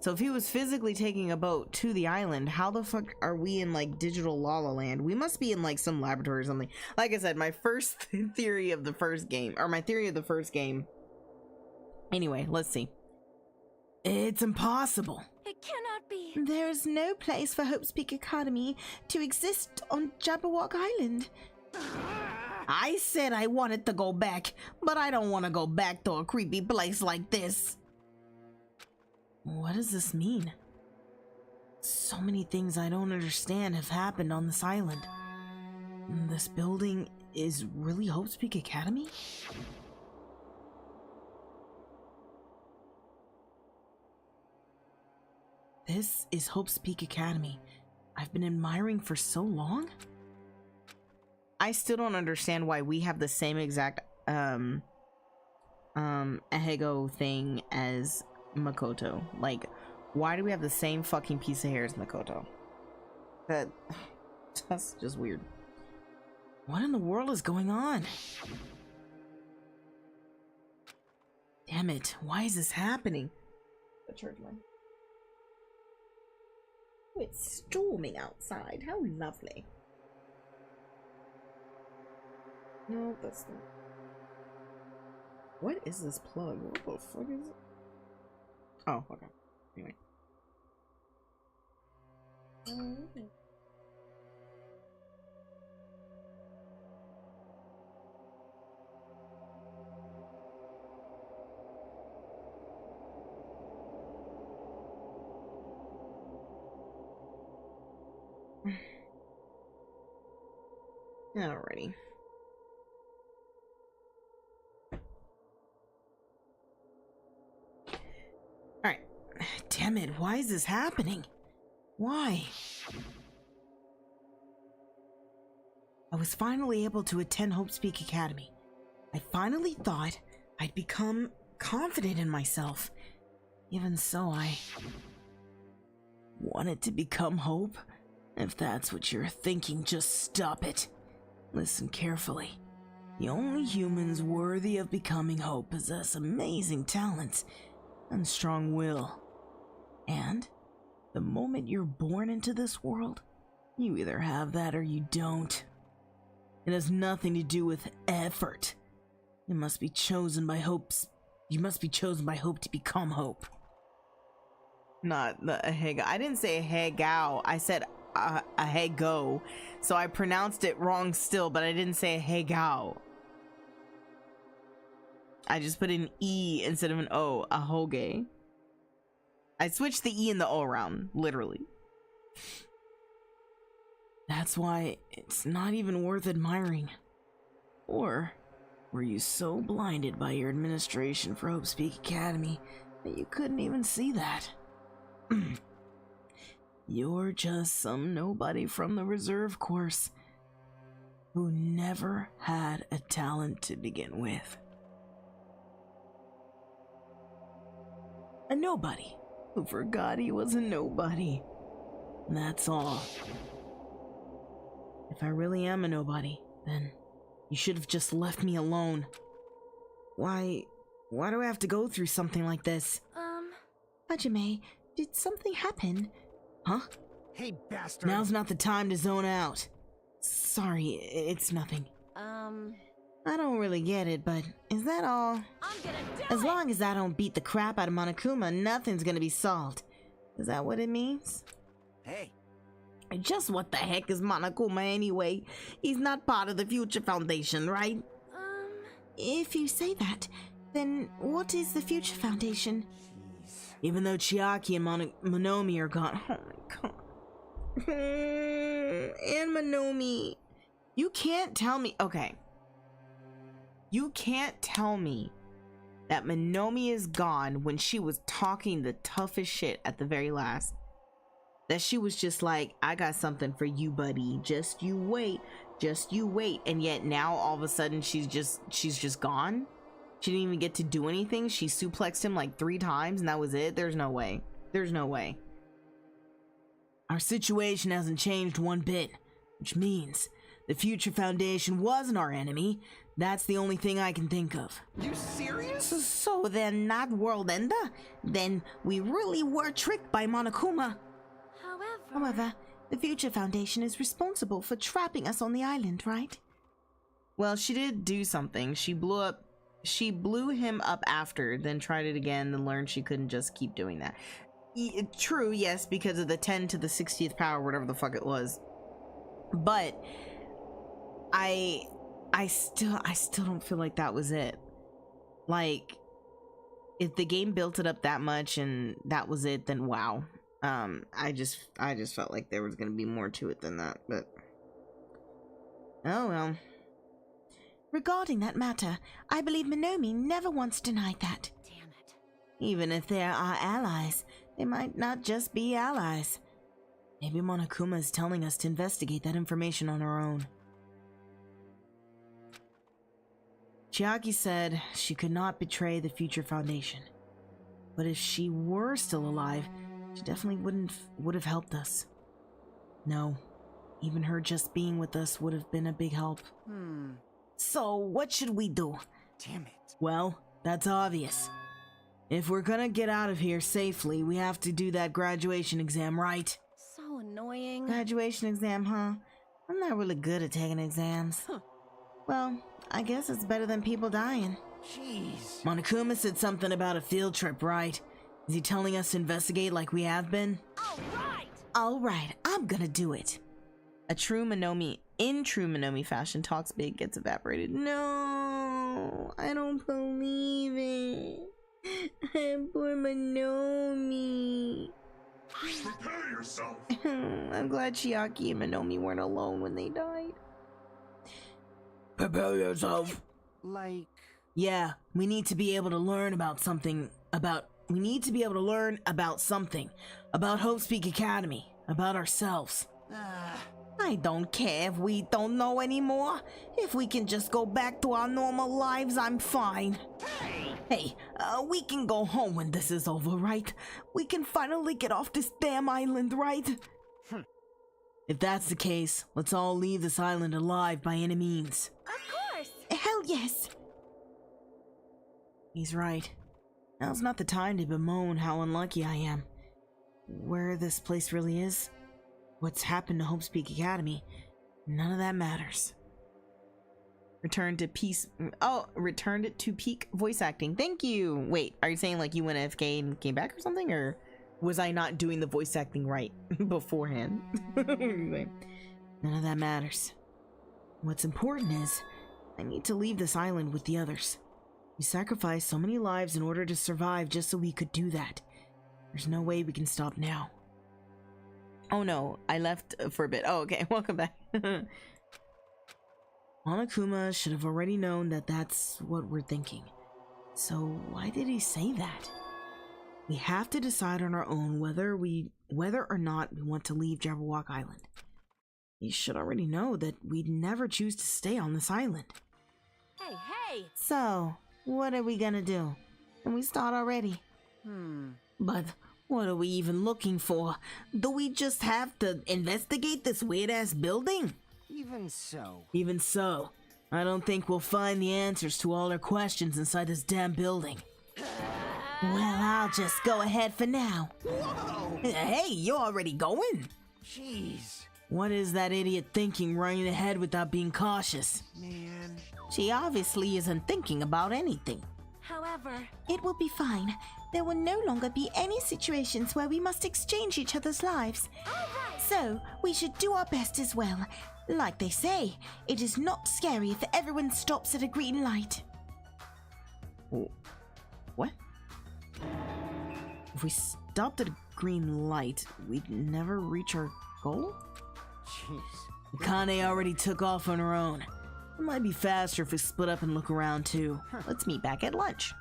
So if he was physically taking a boat to the island, how the fuck are we in like digital La La Land? We must be in like some laboratory or something. Like I said, my first theory of the first game, or my theory of the first game. Anyway, let's see. It's impossible. It cannot be. There is no place for Hope's Peak Academy to exist on Jabberwock Island. I said I wanted to go back, but I don't want to go back to a creepy place like this. What does this mean? So many things I don't understand have happened on this island. This building is really Hope's Peak Academy? This is Hope's Peak Academy. I've been admiring for so long? I still don't understand why we have the same exact Ehego thing as Makoto. Like, why do we have the same fucking piece of hair as Makoto? That's just weird. What in the world is going on? Damn it, why is this happening? The church one. Oh, it's storming outside. How lovely. No, that's not. What is this plug? What the fuck is it? Oh, okay. Anyway. Alrighty. Alright. Damn it, why is this happening? Why? I was finally able to attend Hope's Peak Academy. I finally thought I'd become confident in myself. Even so, I wanted to become Hope. If that's what you're thinking, just stop it. Listen carefully. The only humans worthy of becoming Hope possess amazing talents and strong will. And the moment you're born into this world, you either have that or you don't. It has nothing to do with effort. You must be chosen by Hope to become Hope. Not the Ahego. I didn't say Ahegao. I said Ahego. So I pronounced it wrong still, but I didn't say Ahegao. I just put an E instead of an O. Ahoge. I switched the E and the O around, literally. That's why it's not even worth admiring. Or were you so blinded by your administration for Hope's Peak Academy that you couldn't even see that? You're just some nobody from the reserve course who never had a talent to begin with. A nobody who forgot he was a nobody. That's all. If I really am a nobody, then you should have just left me alone. Why do I have to go through something like this? Hajime, did something happen? Huh? Hey, bastard! Now's not the time to zone out. Sorry, it's nothing. I don't really get it, but is that all? I'm gonna do As it. long as I don't beat the crap out of Monokuma, nothing's gonna be solved. Is that what it means? Hey, Just what the heck is Monokuma anyway? He's not part of the Future Foundation, right? If you say that, then what is the Future Foundation? Even though Chiaki and Monomi are gone. Oh my god. And Monomi. You can't tell me. Okay. You can't tell me that Monomi is gone when she was talking the toughest shit at the very last. That she was just like, I got something for you, buddy. Just you wait. Just you wait. And yet now all of a sudden she's just gone. She didn't even get to do anything. She suplexed him like 3 times and that was it. There's no way. There's no way. Our situation hasn't changed one bit, which means the Future Foundation wasn't our enemy. That's the only thing I can think of. You serious? So they're not world ender? Then we really were tricked by Monokuma. However, the Future Foundation is responsible for trapping us on the island, right? Well, she did do something. She blew him up after, then tried it again, then learned she couldn't just keep doing that. True, yes, because of the 10 to the 60th power, whatever the fuck it was. But I still don't feel like that was it. Like, if the game built it up that much and that was it, then wow. I just felt like there was gonna be more to it than that, but oh well. Regarding that matter, I believe Monomi never once denied that. Damn it. Even if they are our allies, they might not just be allies. Maybe Monokuma is telling us to investigate that information on our own. Chiaki said she could not betray the Future Foundation. But if she were still alive, she definitely would have helped us. No, even her just being with us would have been a big help. So what should we do? Damn it. Well, that's obvious. If we're gonna get out of here safely, we have to do that graduation exam, right? So annoying. Graduation exam, huh? I'm not really good at taking exams. Well, I guess it's better than people dying. Jeez. Monokuma said something about a field trip, right? Is he telling us to investigate like we have been? Alright, I'm gonna do it. In true Monomi fashion, talks big, gets evaporated. No, I don't believe it. Poor Monomi. Prepare yourself. I'm glad Chiaki and Monomi weren't alone when they died. Prepare yourself. Like... Yeah, we need to be able to learn about something about Hope's Peak Academy, about ourselves. I don't care if we don't know anymore. If we can just go back to our normal lives, I'm fine. Hey, we can go home when this is over, right? We can finally get off this damn island, right? If that's the case, let's all leave this island alive by any means. Of course. Hell yes! He's right. Now's not the time to bemoan how unlucky I am. Where this place really is, what's happened to Hope's Peak Academy, none of that matters. Returned it to peak voice acting. Thank you! Wait, are you saying like you went AFK and came back or something? Or was I not doing the voice acting right beforehand? None of that matters. What's important is, I need to leave this island with the others. We sacrificed so many lives in order to survive just so we could do that. There's no way we can stop now. Oh no, I left for a bit. Oh, okay, welcome back. Monokuma should have already known that that's what we're thinking. So why did he say that? We have to decide on our own whether or not we want to leave Jabberwock Island. He should already know that we'd never choose to stay on this island. Hey! So, what are we gonna do? Can we start already? But what are we even looking for? Do we just have to investigate this weird-ass building? Even so, I don't think we'll find the answers to all our questions inside this damn building. Well, I'll just go ahead for now. Whoa! Hey, you're already going? Jeez. What is that idiot thinking running ahead without being cautious? Man. She obviously isn't thinking about anything. However, ever. It will be fine. There will no longer be any situations where we must exchange each other's lives. Alright! So, we should do our best as well. Like they say, it is not scary if everyone stops at a green light. Oh, what? If we stopped at a green light, we'd never reach our goal? Jeez. Kane already took off on her own. It might be faster if we split up and look around too. Let's meet back at lunch.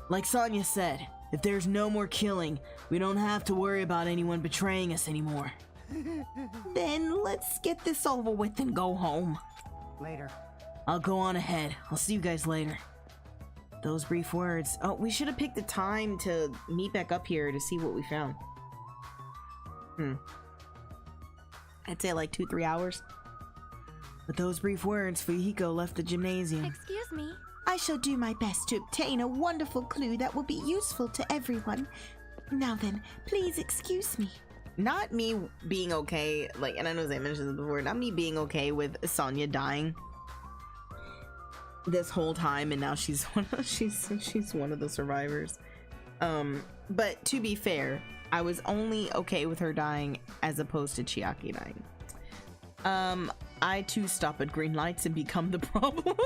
Like Sonya said, if there's no more killing, we don't have to worry about anyone betraying us anymore. Then let's get this over with and go home. Later. I'll go on ahead. I'll see you guys later. Those brief words. Oh, we should have picked the time to meet back up here to see what we found. I'd say like 2-3 hours. With those brief words, Fuyiko left the gymnasium. Excuse me. I shall do my best to obtain a wonderful clue that will be useful to everyone. Now then, please excuse me. Not me being okay, like, and I know I mentioned this before, not me being okay with Sonya dying this whole time, and now she's one of the survivors. But to be fair, I was only okay with her dying as opposed to Chiaki dying. I too stop at green lights and become the problem.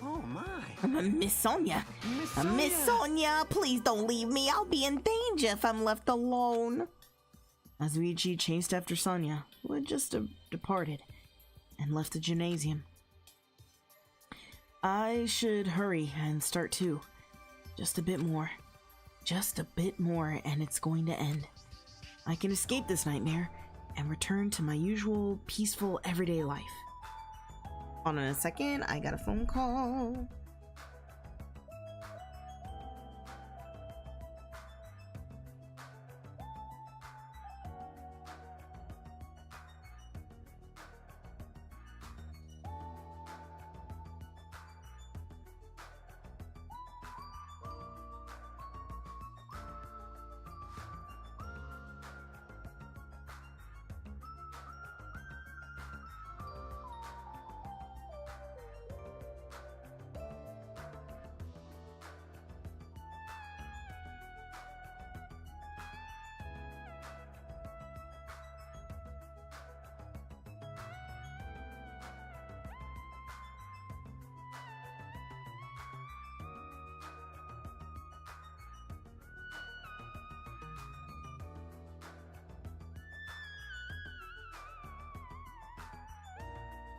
Oh my. Miss Sonia. Miss Sonia, please don't leave me. I'll be in danger if I'm left alone. As Luigi chased after Sonya, who had just departed and left the gymnasium. I should hurry and start too. Just a bit more. Just a bit more and it's going to end. I can escape this nightmare and return to my usual peaceful everyday life. Hold on a second, I got a phone call.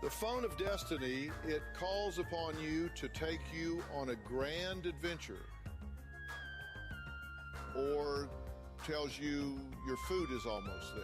The phone of destiny, it calls upon you to take you on a grand adventure. Or tells you your food is almost there.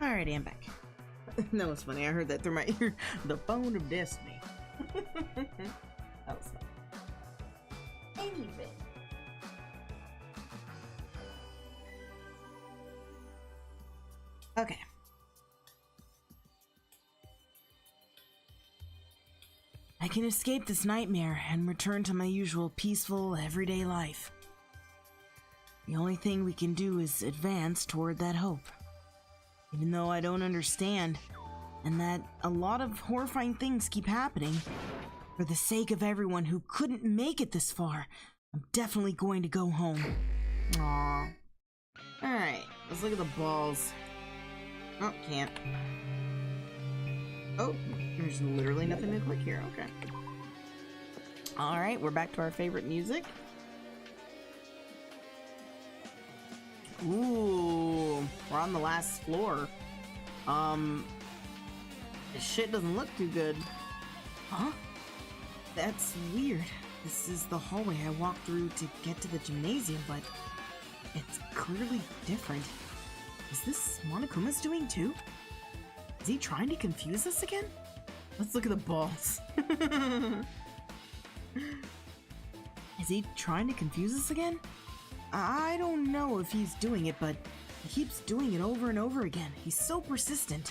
Alright, I'm back. That was funny. I heard that through my ear. The phone of destiny. That was funny. Anyway. Okay. I can escape this nightmare and return to my usual peaceful, everyday life. The only thing we can do is advance toward that hope. Even though I don't understand, and that a lot of horrifying things keep happening, for the sake of everyone who couldn't make it this far, I'm definitely going to go home. Aww. Alright, let's look at the balls. Oh, can't. Oh, there's literally nothing to click here. Okay. Alright, we're back to our favorite music. Ooh, we're on the last floor. This shit doesn't look too good. Huh? That's weird. This is the hallway I walked through to get to the gymnasium, but it's clearly different. Is this Monokuma's doing too? Is he trying to confuse us again? Let's look at the balls. Is he trying to confuse us again? I don't know if he's doing it, but he keeps doing it over and over again. He's so persistent.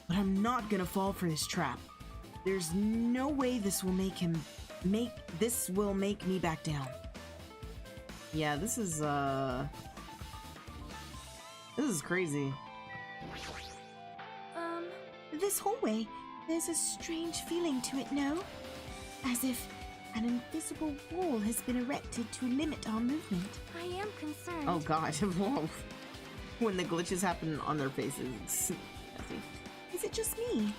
But I'm not gonna fall for his trap. There's no way this will make me back down. Yeah, this is crazy. This hallway, there's a strange feeling to it, no? As if an invisible wall has been erected to limit our movement. I am concerned. Oh god, whoa. When the glitches happen on their faces, it's messy. Is it just me?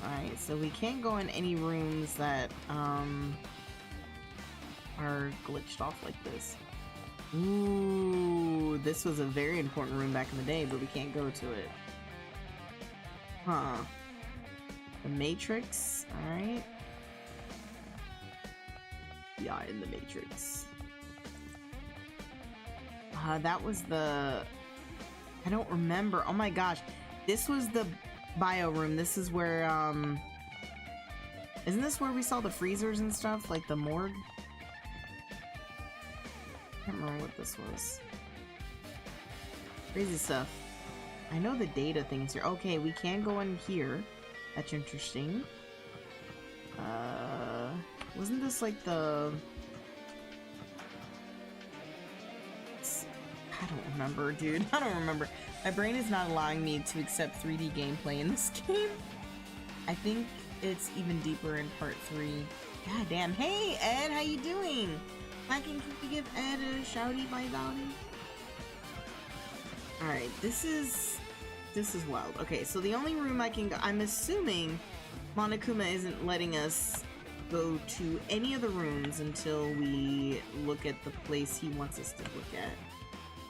Alright, so we can't go in any rooms that are glitched off like this. Ooh, this was a very important room back in the day, but we can't go to it. Huh. The Matrix, alright. Yeah, in the Matrix. That was the... I don't remember. Oh my gosh. This was the bio room. This is where, isn't this where we saw the freezers and stuff? Like the morgue? I can't remember what this was. Crazy stuff. I know the data things here. Okay, we can go in here. That's interesting. Wasn't this like the... I don't remember, dude. I don't remember. My brain is not allowing me to accept 3D gameplay in this game. I think it's even deeper in part 3. God damn. Hey, Ed, how you doing? Can you give Ed a shouty by Dowdy? Alright, this is wild. Okay, so the only room I can go... I'm assuming Monokuma isn't letting us go to any of the rooms until we look at the place he wants us to look at.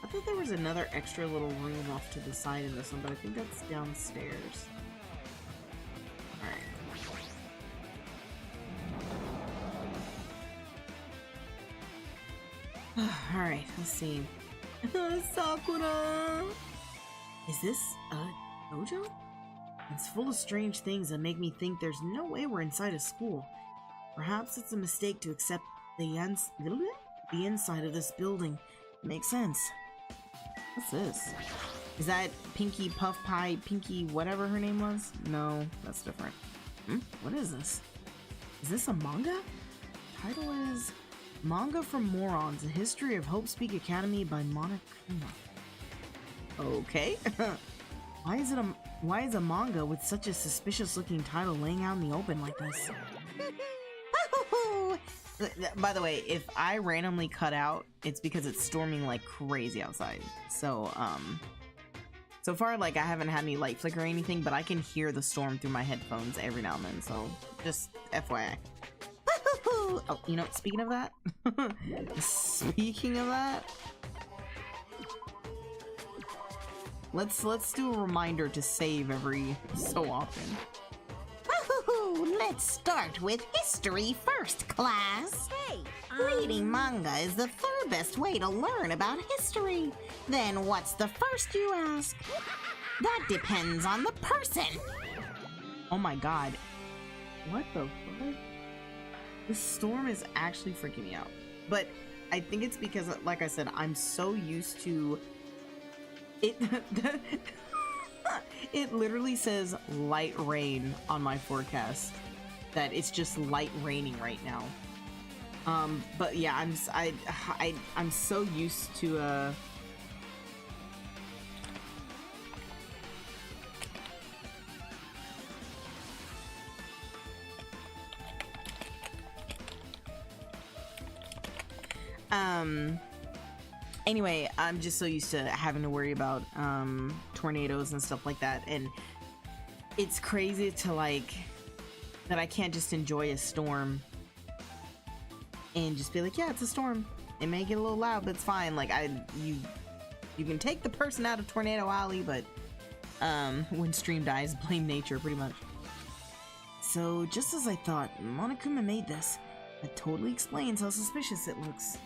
I thought there was another extra little room off to the side in this one, but I think that's downstairs. Alright. Alright, let's see. Sakura! Is this a dojo? It's full of strange things that make me think there's no way we're inside a school. Perhaps it's a mistake to accept the inside of this building. Makes sense. What's this? Is that Pinky Puff Pie, Pinky whatever her name was? No, that's different. What is this? Is this a manga? The title is Manga for Morons, A History of Hope Speak Academy by Monokuma. Okay. Why is a manga with such a suspicious looking title laying out in the open like this? By the way, if I randomly cut out, it's because it's storming like crazy outside. So, so far, like, I haven't had any light flicker or anything, but I can hear the storm through my headphones every now and then, so just FYI. Oh, you know, speaking of that, let's do a reminder to save every so often. Let's start with history first, class. Hey, Reading manga is the third best way to learn about history. Then what's the first, you ask? That depends on the person. Oh my god. What the fuck? This storm is actually freaking me out. But I think it's because, like I said, I'm so used to it. It literally says light rain on my forecast. That it's just light raining right now. But yeah, I'm so used to anyway, I'm just so used to having to worry about tornadoes and stuff like that, and it's crazy to like that I can't just enjoy a storm and just be like, yeah, it's a storm. It may get a little loud, but it's fine. Like you can take the person out of Tornado Alley, but when stream dies, blame nature, pretty much. So just as I thought, Monokuma made this. It totally explains how suspicious it looks.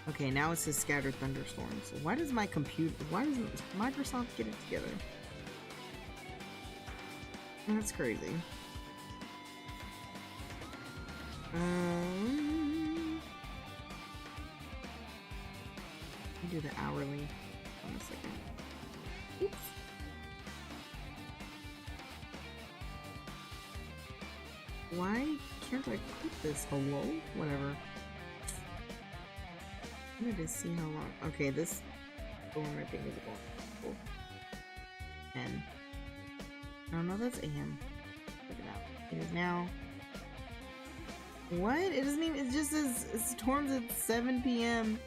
Okay, now it says scattered thunderstorms. So why does my computer, why doesn't Microsoft get it together? That's crazy. Let me do the hourly. Hold on a second. Oops. Why can't I click this? Hello? Whatever. I wanted to see how long. Okay, this storm I think is going. Cool. 10. Oh no, that's AM. Look it out. It is now. What? It doesn't even. It just says it storms at 7 p.m.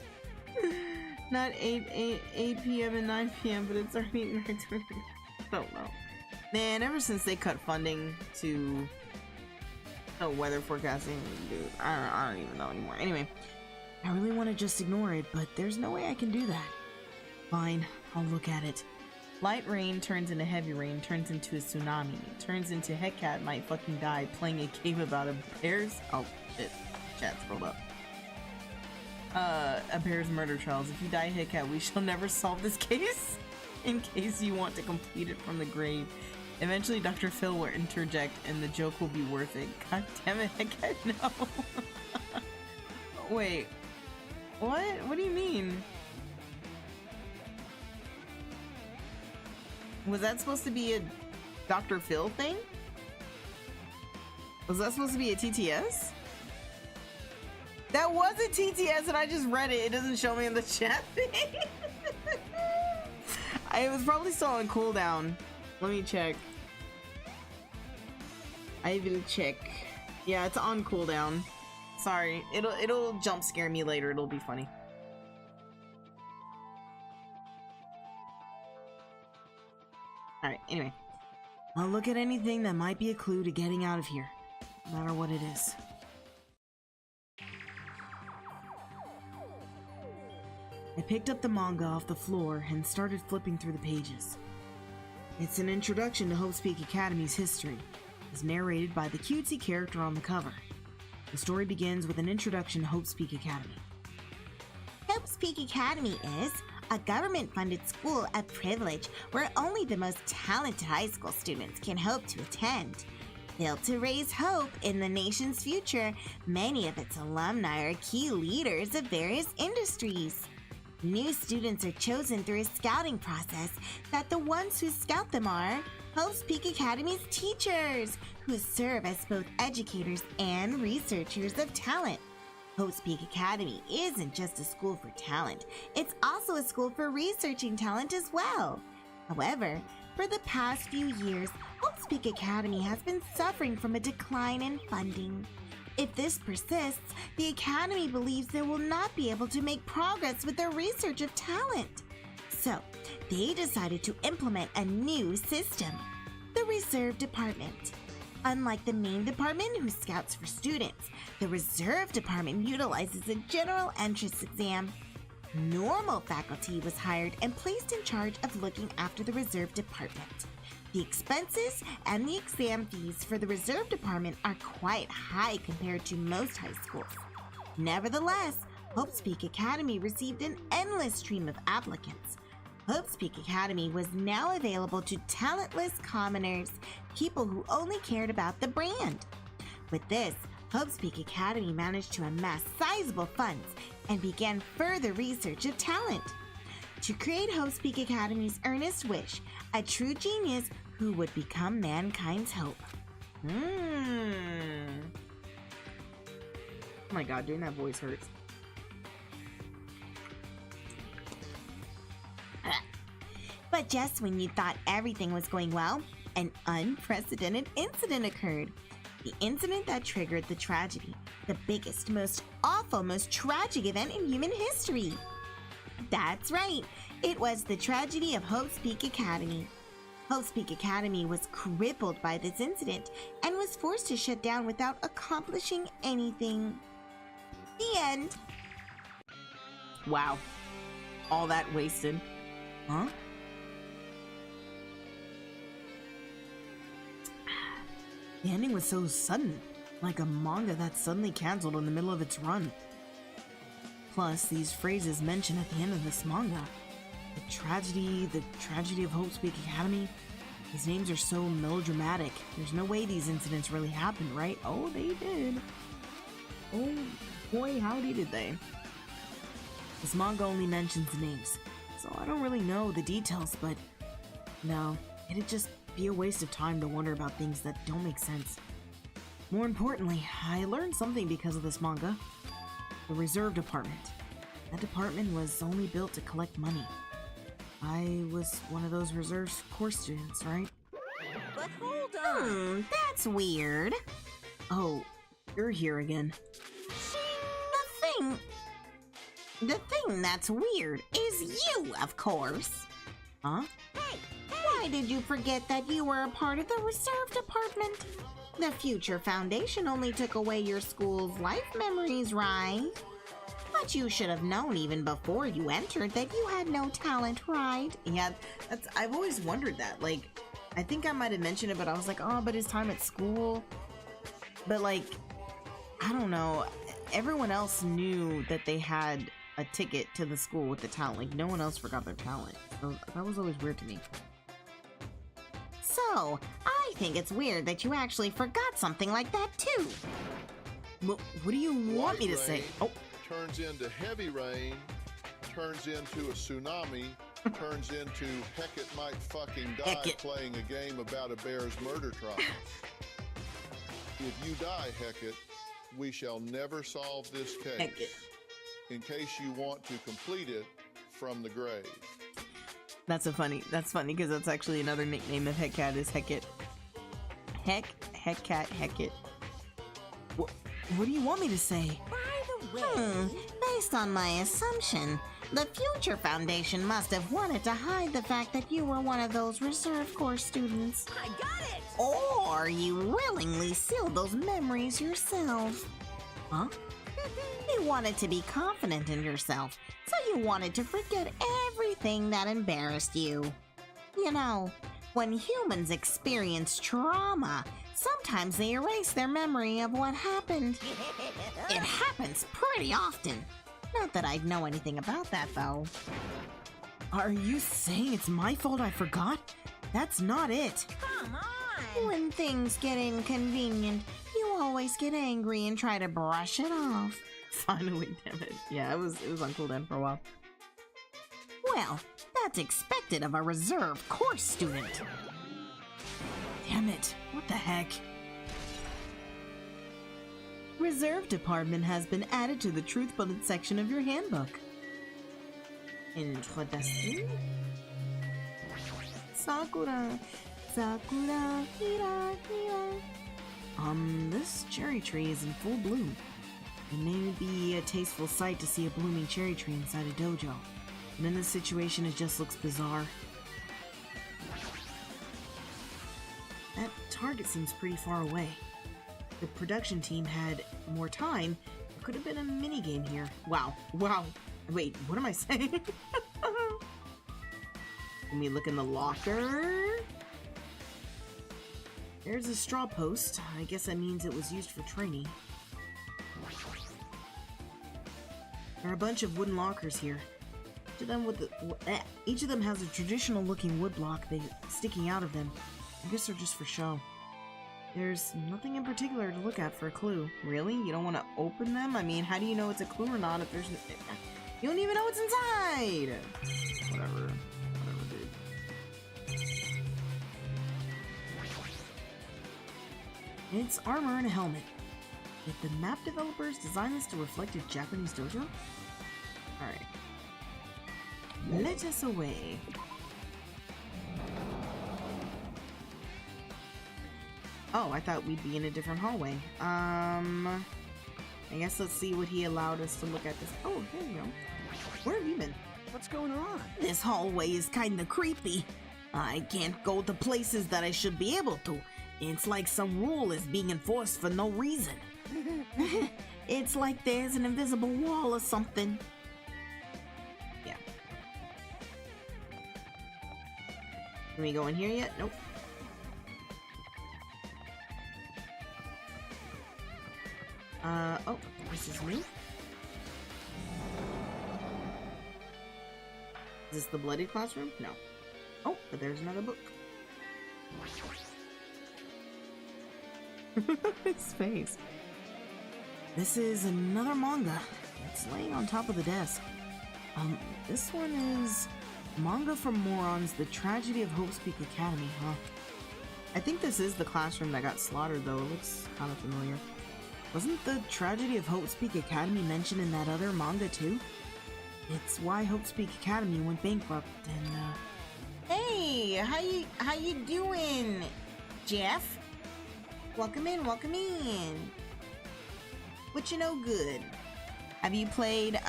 Not 8 p.m. and 9 p.m. But it's already 9:20. I don't know. Man, ever since they cut funding to weather forecasting, dude, I don't even know anymore. Anyway, I really want to just ignore it, but there's no way I can do that. Fine, I'll look at it. Light rain turns into heavy rain, turns into a tsunami, turns into Heccat might fucking die playing a game about a bear's— oh shit, chat scrolled up. A bear's murder trials. If you die Heccat, we shall never solve this case. In case you want to complete it from the grave. Eventually Dr. Phil will interject and the joke will be worth it. God damn it, Heccat, no. Wait, what? What do you mean? Was that supposed to be a Dr. Phil thing? Was that supposed to be a TTS? That was a TTS and I just read it. It doesn't show me in the chat thing. It was probably still on cooldown. Let me check. I will check. Yeah, it's on cooldown. Sorry. It'll jump scare me later. It'll be funny. Alright, anyway. I'll look at anything that might be a clue to getting out of here. No matter what it is. I picked up the manga off the floor and started flipping through the pages. It's an introduction to Hope's Peak Academy's history. It's narrated by the cutesy character on the cover. The story begins with an introduction to Hope's Peak Academy. Hope's Peak Academy is a government-funded school of privilege where only the most talented high school students can hope to attend. Built to raise hope in the nation's future, many of its alumni are key leaders of various industries. New students are chosen through a scouting process that the ones who scout them are Hope's Peak Academy's teachers, who serve as both educators and researchers of talent. Hope's Peak Academy isn't just a school for talent, it's also a school for researching talent as well. However, for the past few years, Hope's Peak Academy has been suffering from a decline in funding. If this persists, the Academy believes they will not be able to make progress with their research of talent. So, they decided to implement a new system, the Reserve Department. Unlike the main department, who scouts for students, the Reserve Department utilizes a general entrance exam. Normal faculty was hired and placed in charge of looking after the Reserve Department. The expenses and the exam fees for the reserve department are quite high compared to most high schools. Nevertheless, Hope's Peak Academy received an endless stream of applicants. Hope's Peak Academy was now available to talentless commoners, people who only cared about the brand. With this, Hope's Peak Academy managed to amass sizable funds and began further research of talent. To create Hope's Peak Academy's earnest wish, a true genius who would become mankind's hope. Oh my god, doing that voice hurts. But just when you thought everything was going well, an unprecedented incident occurred. The incident that triggered the tragedy. The biggest, most awful, most tragic event in human history. That's right. It was the tragedy of Hope's Peak Academy. Hope's Peak Academy was crippled by this incident and was forced to shut down without accomplishing anything. The end. Wow. All that wasted. Huh? The ending was so sudden, like a manga that's suddenly canceled in the middle of its run. Plus, these phrases mentioned at the end of this manga, the tragedy of Hope's Peak Academy, these names are so melodramatic. There's no way these incidents really happened, right? Oh, they did. Oh boy, howdy did they. This manga only mentions names, so I don't really know the details, but no, it'd just be a waste of time to wonder about things that don't make sense. More importantly, I learned something because of this manga. The reserve department. That department was only built to collect money. I was one of those reserve course students, right? But hold on. That's weird. Oh, you're here again. The thing that's weird is you, of course. Huh? Why did you forget that you were a part of the reserve department? The Future Foundation only took away your school's life memories, right? But you should have known even before you entered that you had no talent, right? Yeah, I've always wondered that. Like, I think I might have mentioned it, but I was like, oh, but his time at school. But like, I don't know. Everyone else knew that they had a ticket to the school with the talent. Like, no one else forgot their talent. So that was always weird to me. So, I think it's weird that you actually forgot something like that too. What do you want me to say? Rain Oh, turns into heavy rain, turns into a tsunami, turns into Heckett might fucking die Heckett. playing a game about a bear's murder trial. If you die, Heckett, we shall never solve this case. Heckett. In case you want to complete it from the grave. That's funny because that's actually another nickname of Heckcat is Heckett. Heckcat, Heckett. What do you want me to say? By the way, Based on my assumption, the Future Foundation must have wanted to hide the fact that you were one of those reserve course students. I got it. Or you willingly sealed those memories yourself. Huh? You wanted to be confident in yourself, so you wanted to forget everything that embarrassed you. You know, when humans experience trauma, sometimes they erase their memory of what happened. It happens pretty often. Not that I'd know anything about that, though. Are you saying it's my fault I forgot? That's not it. Come on. When things get inconvenient, you always get angry and try to brush it off. Finally, damn it. Yeah, it was on cooldown for a while. Well, that's expected of a reserve course student. Damn it. What the heck? Reserve department has been added to the truth bullet section of your handbook. Introduction. Sakura. Sakura. Hira, hira. This cherry tree is in full bloom. It may be a tasteful sight to see a blooming cherry tree inside a dojo, and in this situation it just looks bizarre. That target seems pretty far away. If the production team had more time, there could have been a minigame here. Wow. Wait, what am I saying? Let me look in the locker. There's a straw post. I guess that means it was used for training. There are a bunch of wooden lockers here. Each of them has a traditional looking wood block sticking out of them. I guess they're just for show. There's nothing in particular to look at for a clue. Really? You don't want to open them? I mean, how do you know it's a clue or not if there's... You don't even know what's inside! Whatever, dude. It's armor and a helmet. Did the map developers design this to reflect a Japanese dojo? Alright. Let us away. Oh, I thought we'd be in a different hallway. I guess let's see what he allowed us to look at this. Oh, here you go. Where have you been? What's going on? This hallway is kinda creepy. I can't go to places that I should be able to. It's like some rule is being enforced for no reason. It's like there's an invisible wall or something. Yeah. Can we go in here yet? Nope. Oh, this is me. Is this the bloody classroom? No. Oh, but there's another book. His face. This is another manga. It's laying on top of the desk. This one is Manga for Morons, The Tragedy of Hope's Peak Academy, huh? I think this is the classroom that got slaughtered, though. It looks kind of familiar. Wasn't the Tragedy of Hope's Peak Academy mentioned in that other manga, too? It's why Hope's Peak Academy went bankrupt, and, Hey! How you doing, Jeff? Welcome in, welcome in. What you know good? Have you played,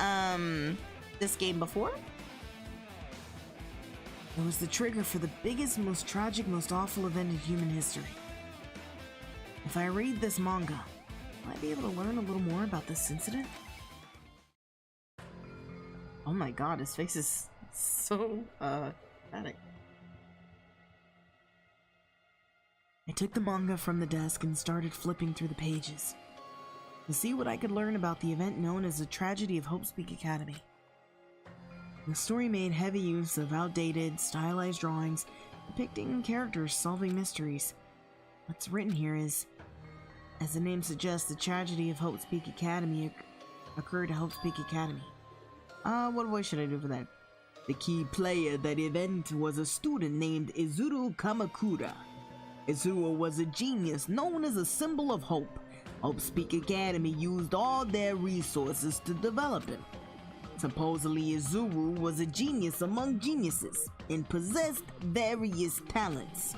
this game before? It was the trigger for the biggest, most tragic, most awful event in human history. If I read this manga, will I be able to learn a little more about this incident? Oh my god, his face is so, pathetic. I took the manga from the desk and started flipping through the pages to see what I could learn about the event known as the Tragedy of Hope's Peak Academy. The story made heavy use of outdated, stylized drawings depicting characters solving mysteries. What's written here is, as the name suggests, the tragedy of Hope's Peak Academy occurred at Hope's Peak Academy. What voice should I do for that? The key player at that event was a student named Izuru Kamakura. Izuru was a genius known as a symbol of hope. Hope's Peak Academy used all their resources to develop him. Supposedly, Izuru was a genius among geniuses and possessed various talents.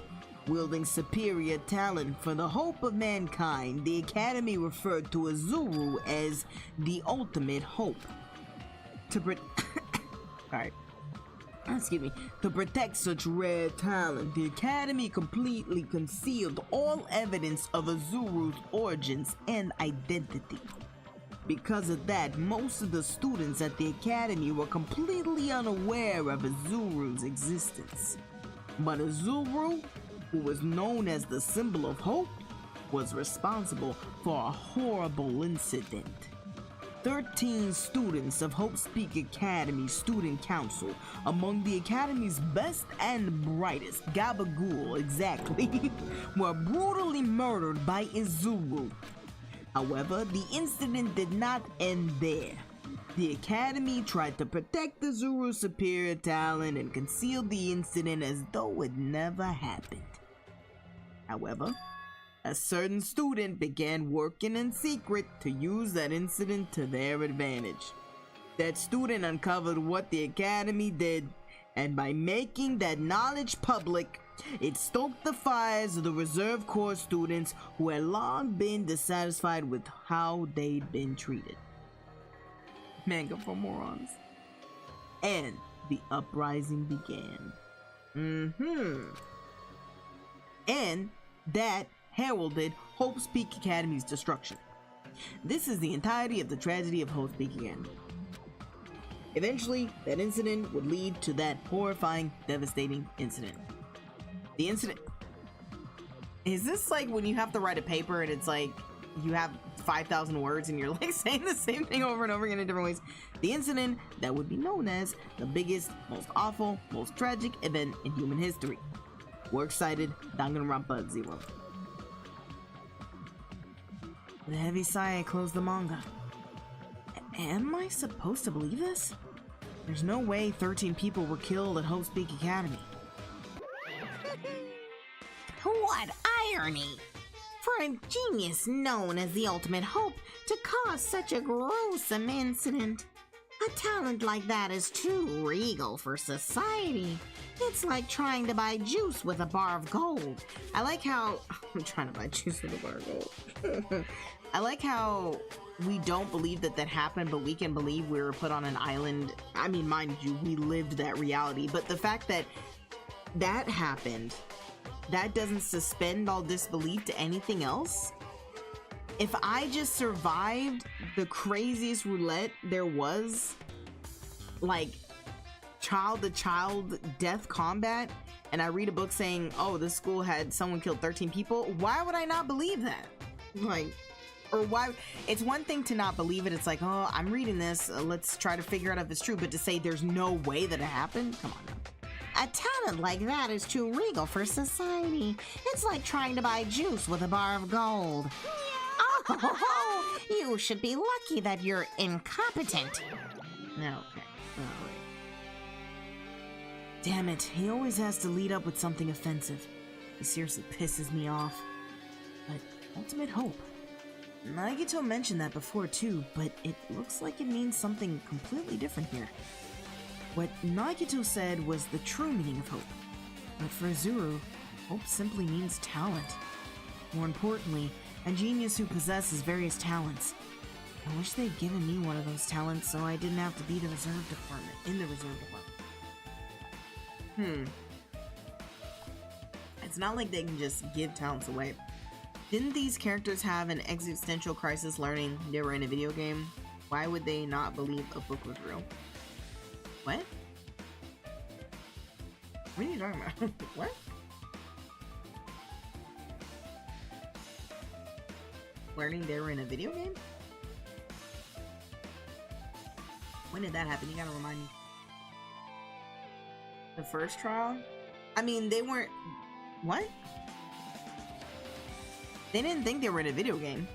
Wielding superior talent for the hope of mankind, the Academy referred to Izuru as the ultimate hope. To protect such rare talent, the Academy completely concealed all evidence of Izuru's origins and identity. Because of that, most of the students at the Academy were completely unaware of Izuru's existence. But Izuru, who was known as the symbol of hope, was responsible for a horrible incident. 13 students of Hope's Peak Academy Student Council, among the Academy's best and brightest, Gabagool exactly, were brutally murdered by Izuru. However, the incident did not end there. The Academy tried to protect Izuru's superior talent and concealed the incident as though it never happened. However, a certain student began working in secret to use that incident to their advantage. That student uncovered what the Academy did, and by making that knowledge public, it stoked the fires of the reserve corps students who had long been dissatisfied with how they'd been treated. Manga for morons. And the uprising began. And that heralded Hope's Peak Academy's destruction. This is the entirety of the tragedy of Hope's Peak Academy. Eventually, that incident would lead to that horrifying, devastating incident. The incident Is this like when you have to write a paper and it's like you have 5,000 words and you're like saying the same thing over and over again in different ways? The incident that would be known as the biggest, most awful, most tragic event in human history. We're excited. DanganRonpa 0. With a heavy sigh, I closed the manga. Am I supposed to believe this? There's no way 13 people were killed at Hope Speak Academy. What irony! For a genius known as the ultimate hope to cause such a gruesome incident. A talent like that is too regal for society. It's like trying to buy juice with a bar of gold. I like how... I'm trying to buy juice with a bar of gold. I like how we don't believe that that happened, but we can believe we were put on an island. I mean, mind you, we lived that reality. But the fact that that happened, that doesn't suspend all disbelief to anything else. If I just survived the craziest roulette there was, like child-to-child death combat, and I read a book saying, oh, this school had someone killed 13 people, why would I not believe that? Like, or why? It's one thing to not believe it. It's like, oh, I'm reading this, let's try to figure out if it's true, but to say there's no way that it happened? Come on now. A talent like that is too regal for society. It's like trying to buy juice with a bar of gold. Oh, you should be lucky that you're incompetent. No, okay. Oh, wait. Damn it, he always has to lead up with something offensive. He seriously pisses me off. But ultimate hope. Nagito mentioned that before too, but it looks like it means something completely different here. What Nagito said was the true meaning of hope. But for Azuru, hope simply means talent. More importantly, a genius who possesses various talents. I wish they'd given me one of those talents so I didn't have to be the reserve department, in the reserve department. It's not like they can just give talents away. Didn't these characters have an existential crisis learning they were in a video game? Why would they not believe a book was real? What? What are you talking about? What? Learning they were in a video game? When did that happen? You gotta remind me. The first trial? I mean, they weren't... What? They didn't think they were in a video game.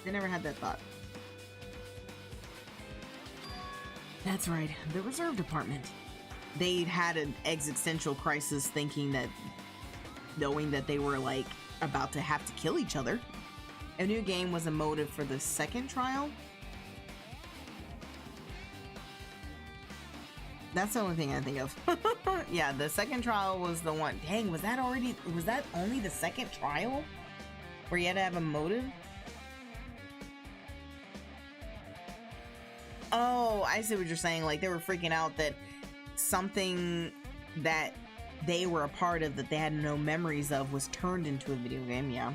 They never had that thought. That's right, the reserve department. They'd had an existential crisis thinking that... knowing that they were, like, about to have to kill each other. A new game was a motive for the second trial. That's the only thing I think of. Yeah, the second trial was the one. Dang, was that only the second trial? Where you had to have a motive? Oh, I see what you're saying. Like, they were freaking out that something that they were a part of that they had no memories of was turned into a video game, yeah.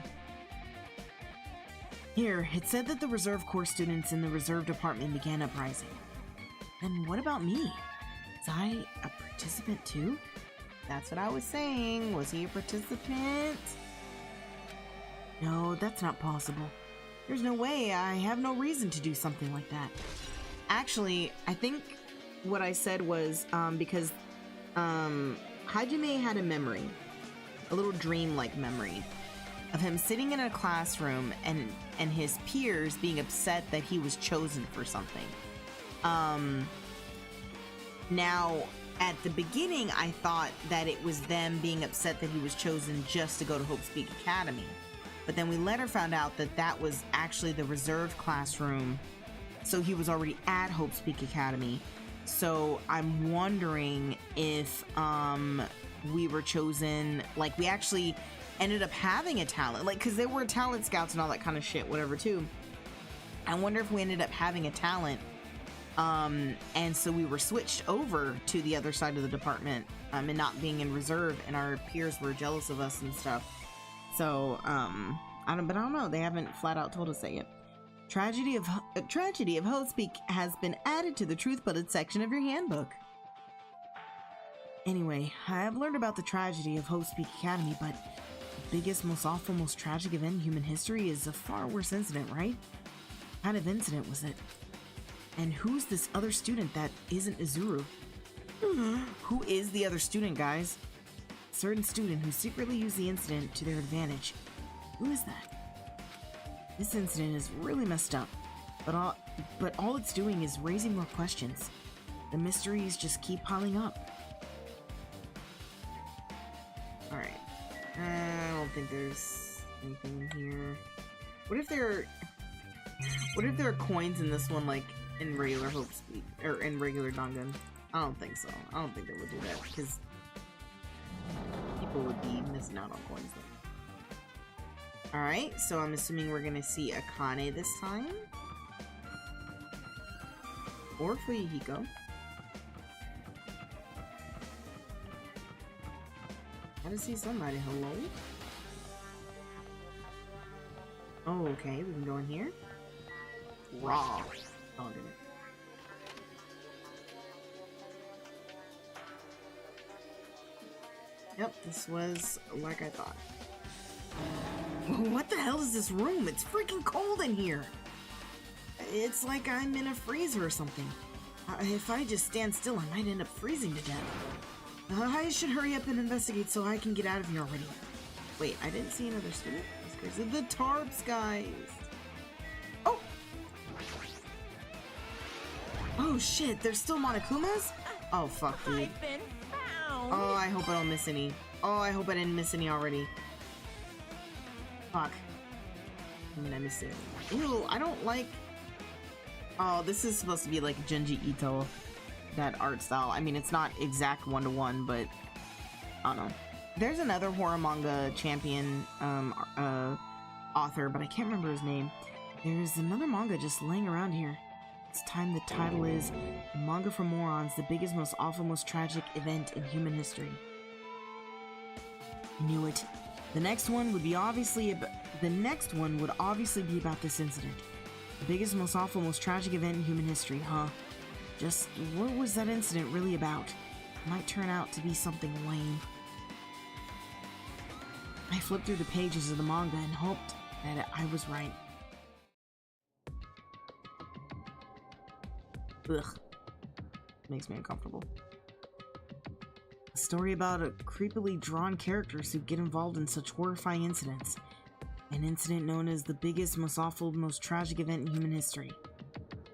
Here, it said that the Reserve Corps students in the Reserve Department began uprising. Then what about me? Was I a participant too? That's what I was saying. Was he a participant? No, that's not possible. There's no way. I have no reason to do something like that. Actually, I think what I said was because Hajime had a memory, a little dream-like memory, of him sitting in a classroom and his peers being upset that he was chosen for something. Now, at the beginning, I thought that it was them being upset that he was chosen just to go to Hope Speak Academy. But then we later found out that that was actually the reserved classroom, so he was already at Hope Speak Academy. So I'm wondering if we were chosen, like we actually ended up having a talent, like because there were talent scouts and all that kind of shit, whatever too. I wonder if we ended up having a talent, and so we were switched over to the other side of the department, and not being in reserve, and our peers were jealous of us and stuff. So I don't know. They haven't flat out told us that yet. Tragedy of Hope Speak has been added to the Truth Bullet section of your handbook. Anyway, I have learned about the tragedy of Hope Speak Academy, but the biggest, most awful, most tragic event in human history is a far worse incident, right? What kind of incident was it? And who's this other student that isn't Izuru? Who is the other student, guys? A certain student who secretly used the incident to their advantage. Who is that? This incident is really messed up, but all it's doing is raising more questions. The mysteries just keep piling up. Alright. I don't think there's anything in here. What if there are coins in this one, like in regular Hope Speak or in regular Dangan? I don't think so. I don't think they would do that because people would be missing out on coins then. Alright, so I'm assuming we're gonna see Akane this time. Or Fuyuhiko. Gotta see somebody. Hello? Oh, okay. We can go in here. Raw. Oh, didn't it? Yep, this was like I thought. What the hell is this room? It's freaking cold in here. It's like I'm in a freezer or something. If I just stand still, I might end up freezing to death. I should hurry up and investigate so I can get out of here already. Wait, I didn't see another student? That's crazy. The tarps, guys. Oh! Oh shit, there's still Monokumas? Oh fuck, dude. I've been found. Oh, I hope I don't miss any. Oh, I hope I didn't miss any already. Fuck. I mean, I missed it. Ew, I don't like... Oh, this is supposed to be like Junji Ito. That art style. I mean, it's not exact one-to-one, but... I don't know. There's another horror manga champion author, but I can't remember his name. There's another manga just laying around here. This time the title is Manga for Morons, the biggest, most awful, most tragic event in human history. I knew it. The next one would obviously be about this incident. The biggest, most awful, most tragic event in human history, huh? Just what was that incident really about? It might turn out to be something lame. I flipped through the pages of the manga and hoped that I was right. Ugh. Makes me uncomfortable. A story about creepily drawn characters who get involved in such horrifying incidents. An incident known as the biggest, most awful, most tragic event in human history.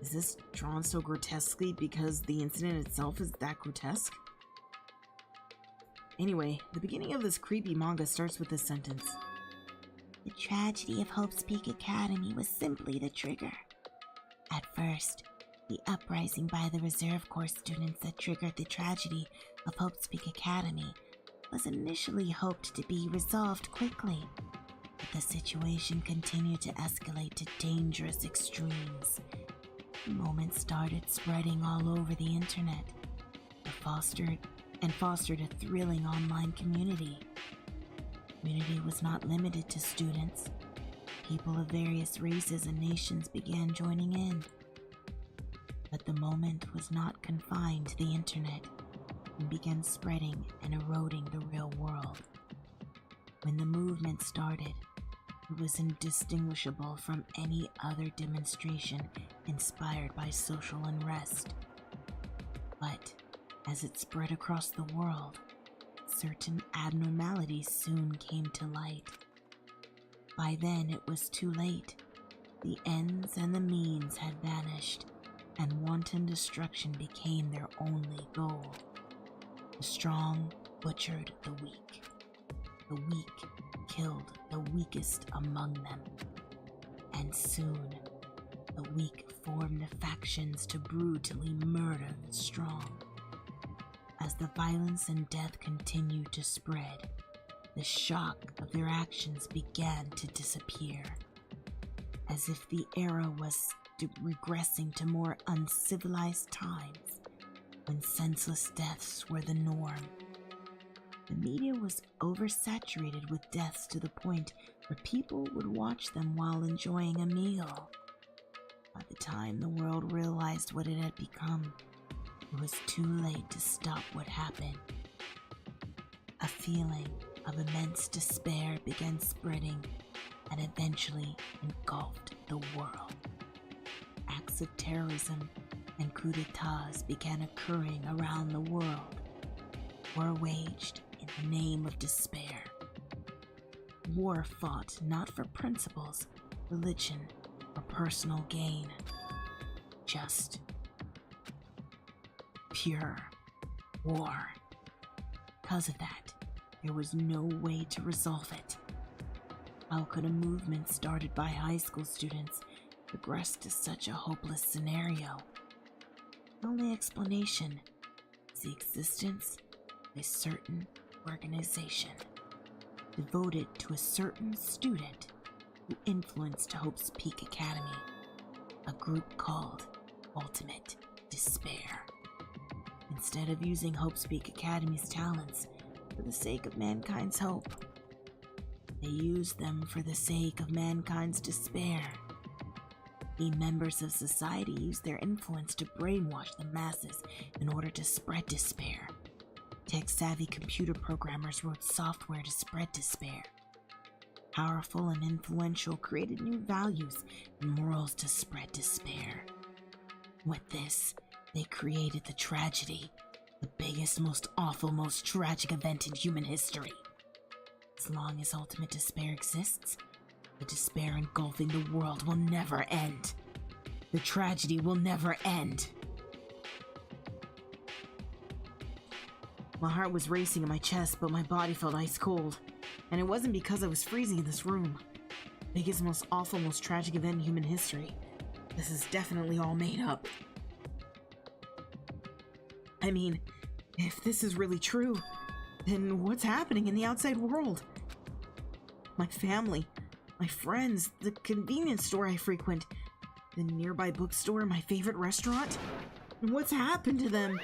Is this drawn so grotesquely because the incident itself is that grotesque? Anyway, the beginning of this creepy manga starts with this sentence. The tragedy of Hope's Peak Academy was simply the trigger. At first, the uprising by the Reserve Corps students that triggered the tragedy of Hope's Peak Academy was initially hoped to be resolved quickly, but the situation continued to escalate to dangerous extremes. The moment started spreading all over the internet, fostered a thrilling online community. The community was not limited to students. People of various races and nations began joining in. But the moment was not confined to the internet and began spreading and eroding the real world. When the movement started, it was indistinguishable from any other demonstration inspired by social unrest. But as it spread across the world, certain abnormalities soon came to light. By then it was too late. The ends and the means had vanished, and wanton destruction became their only goal. The strong butchered the weak. The weak killed the weakest among them. And soon, the weak formed factions to brutally murder the strong. As the violence and death continued to spread, the shock of their actions began to disappear. As if the era was regressing to more uncivilized times, when senseless deaths were the norm. The media was oversaturated with deaths to the point where people would watch them while enjoying a meal. By the time the world realized what it had become, it was too late to stop what happened. A feeling of immense despair began spreading and eventually engulfed the world. Acts of terrorism and coups d'etats began occurring around the world, war waged in the name of despair. War fought not for principles, religion, or personal gain, just pure war. Because of that, there was no way to resolve it. How could a movement started by high school students progress to such a hopeless scenario? The only explanation is the existence of a certain organization devoted to a certain student who influenced Hope's Peak Academy, a group called Ultimate Despair. Instead of using Hope's Peak Academy's talents for the sake of mankind's hope, they used them for the sake of mankind's despair. The members of society used their influence to brainwash the masses in order to spread despair. Tech-savvy computer programmers wrote software to spread despair. Powerful and influential created new values and morals to spread despair. With this, they created the tragedy, the biggest, most awful, most tragic event in human history. As long as ultimate despair exists, the despair engulfing the world will never end. The tragedy will never end. My heart was racing in my chest, but my body felt ice cold. And it wasn't because I was freezing in this room. Biggest, most awful, most tragic event in human history. This is definitely all made up. I mean, if this is really true, then what's happening in the outside world? My family, my friends, the convenience store I frequent, the nearby bookstore, my favorite restaurant? What's happened to them?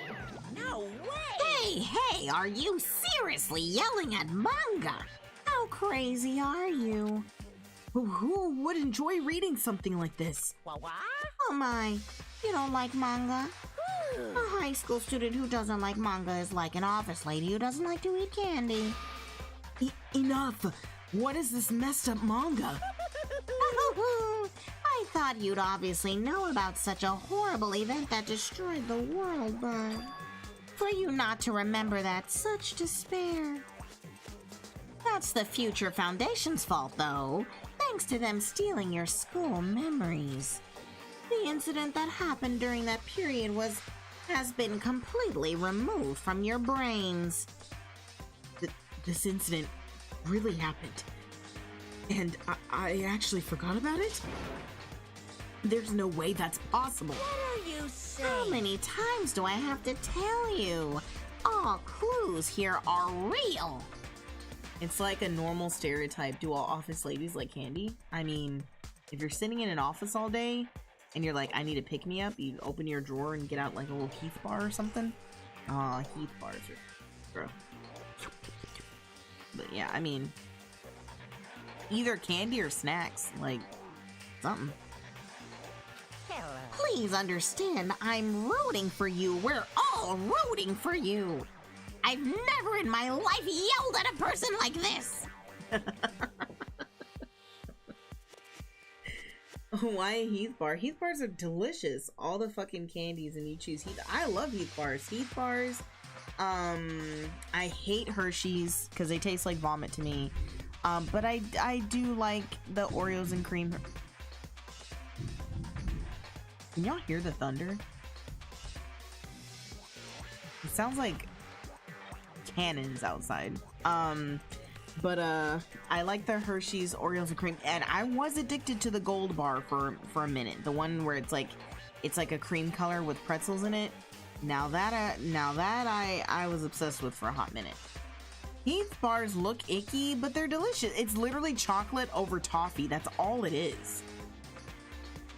No way! Hey, are you seriously yelling at manga? How crazy are you? Who would enjoy reading something like this? What? Oh my, you don't like manga? A high school student who doesn't like manga is like an office lady who doesn't like to eat candy. Enough! What is this messed up manga? I thought you'd obviously know about such a horrible event that destroyed the world, but for you not to remember that, such despair. That's the Future Foundation's fault, though, thanks to them stealing your school memories. The incident that happened during that period has been completely removed from your brains. This incident really happened. And I actually forgot about it? There's no way that's possible. What are you saying? How many times do I have to tell you? All clues here are real. It's like a normal stereotype. Do all office ladies like candy? I mean, if you're sitting in an office all day and you're like, I need a pick-me-up, you open your drawer and get out like a little Heath bar or something. Heath bars are gross. But yeah, I mean, either candy or snacks, like something. Hello. Please understand, I'm rooting for you. We're all rooting for you. I've never in my life yelled at a person like this. Why a Heath bar? Heath bars are delicious. All the fucking candies, and you choose Heath. I love Heath bars. Heath bars. I hate Hershey's because they taste like vomit to me. But I do like the Oreos and cream. Can y'all hear the thunder? It sounds like cannons outside. But I like the Hershey's Oreos and cream, and I was addicted to the gold bar for a minute. The one where it's like a cream color with pretzels in it. Now that I was obsessed with for a hot minute. Heath bars look icky, but they're delicious. It's literally chocolate over toffee. That's all it is.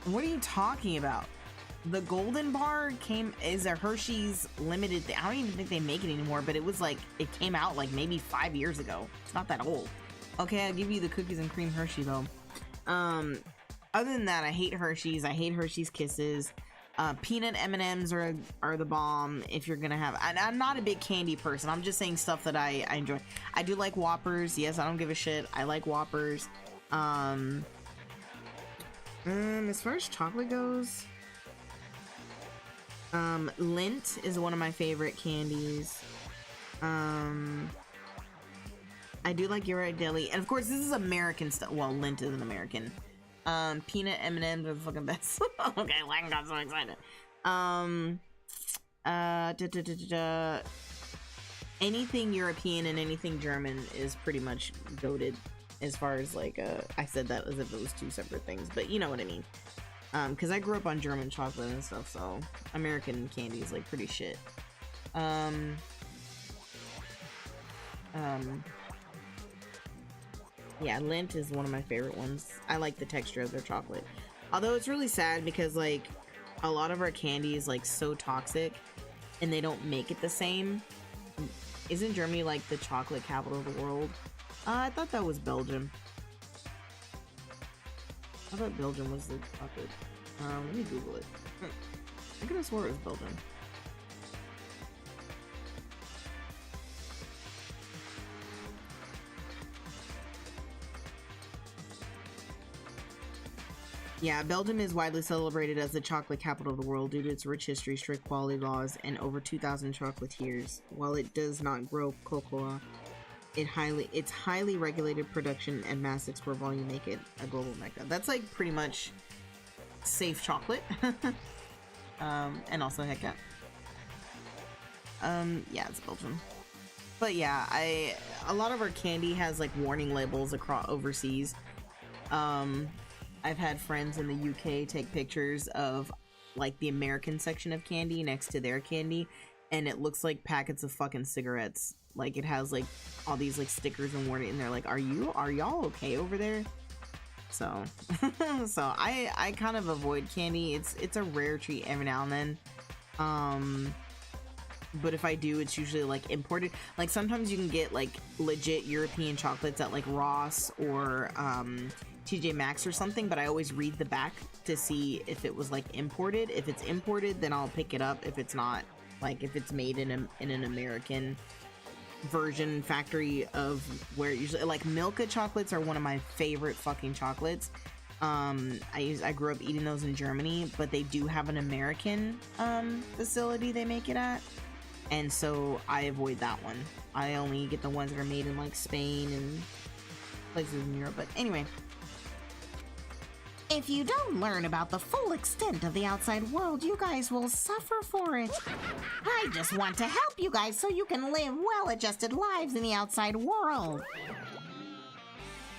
What are you talking about? The golden bar is a Hershey's limited thing. I don't even think they make it anymore, but it was like, it came out like maybe 5 years ago. It's not that old. Okay, I'll give you the cookies and cream Hershey though. Other than that, I hate Hershey's. I hate Hershey's Kisses. Peanut M&Ms are the bomb if you're gonna have. And I'm not a big candy person. I'm just saying stuff that I enjoy. I do like Whoppers. Yes, I don't give a shit. I like Whoppers. As far as chocolate goes, Lindt is one of my favorite candies. I do like Ghirardelli, and of course this is American stuff. Well, Lindt isn't American. Peanut M&Ms are the fucking best. Okay, I got so excited. Anything European and anything German is pretty much goated. As far as like, I said that as if it was two separate things, but you know what I mean. Because I grew up on German chocolate and stuff, so American candy is like pretty shit. Yeah, Lindt is one of my favorite ones. I like the texture of their chocolate. Although it's really sad because like a lot of our candy is like so toxic and they don't make it the same. Isn't Germany like the chocolate capital of the world? I thought that was Belgium. I thought Belgium was the chocolate. Let me Google it. I could have swore it was Belgium. Yeah, Belgium is widely celebrated as the chocolate capital of the world due to its rich history, strict quality laws, and over 2,000 chocolatiers. While it does not grow cocoa, its highly regulated production and mass export volume make it a global mecca. That's like pretty much safe chocolate. And also heck yeah. Yeah, it's Belgium. But yeah, a lot of our candy has like warning labels across overseas. I've had friends in the UK take pictures of like the American section of candy next to their candy, and it looks like packets of fucking cigarettes. Like it has like all these like stickers and warning, and they're like, are y'all okay over there? So so I kind of avoid candy. It's a rare treat every now and then. But if I do, it's usually like imported. Like sometimes you can get like legit European chocolates at like Ross or TJ Maxx or something, but I always read the back to see if it was like imported. If it's imported, then I'll pick it up. If it's not, like if it's made in an American version factory of where it usually, like Milka chocolates are one of my favorite fucking chocolates. I grew up eating those in Germany, but they do have an American facility they make it at, and so I avoid that one. I only get the ones that are made in like Spain and places in Europe. But anyway, If you don't learn about the full extent of the outside world, you guys will suffer for it. I just want to help you guys so you can live well-adjusted lives in the outside world.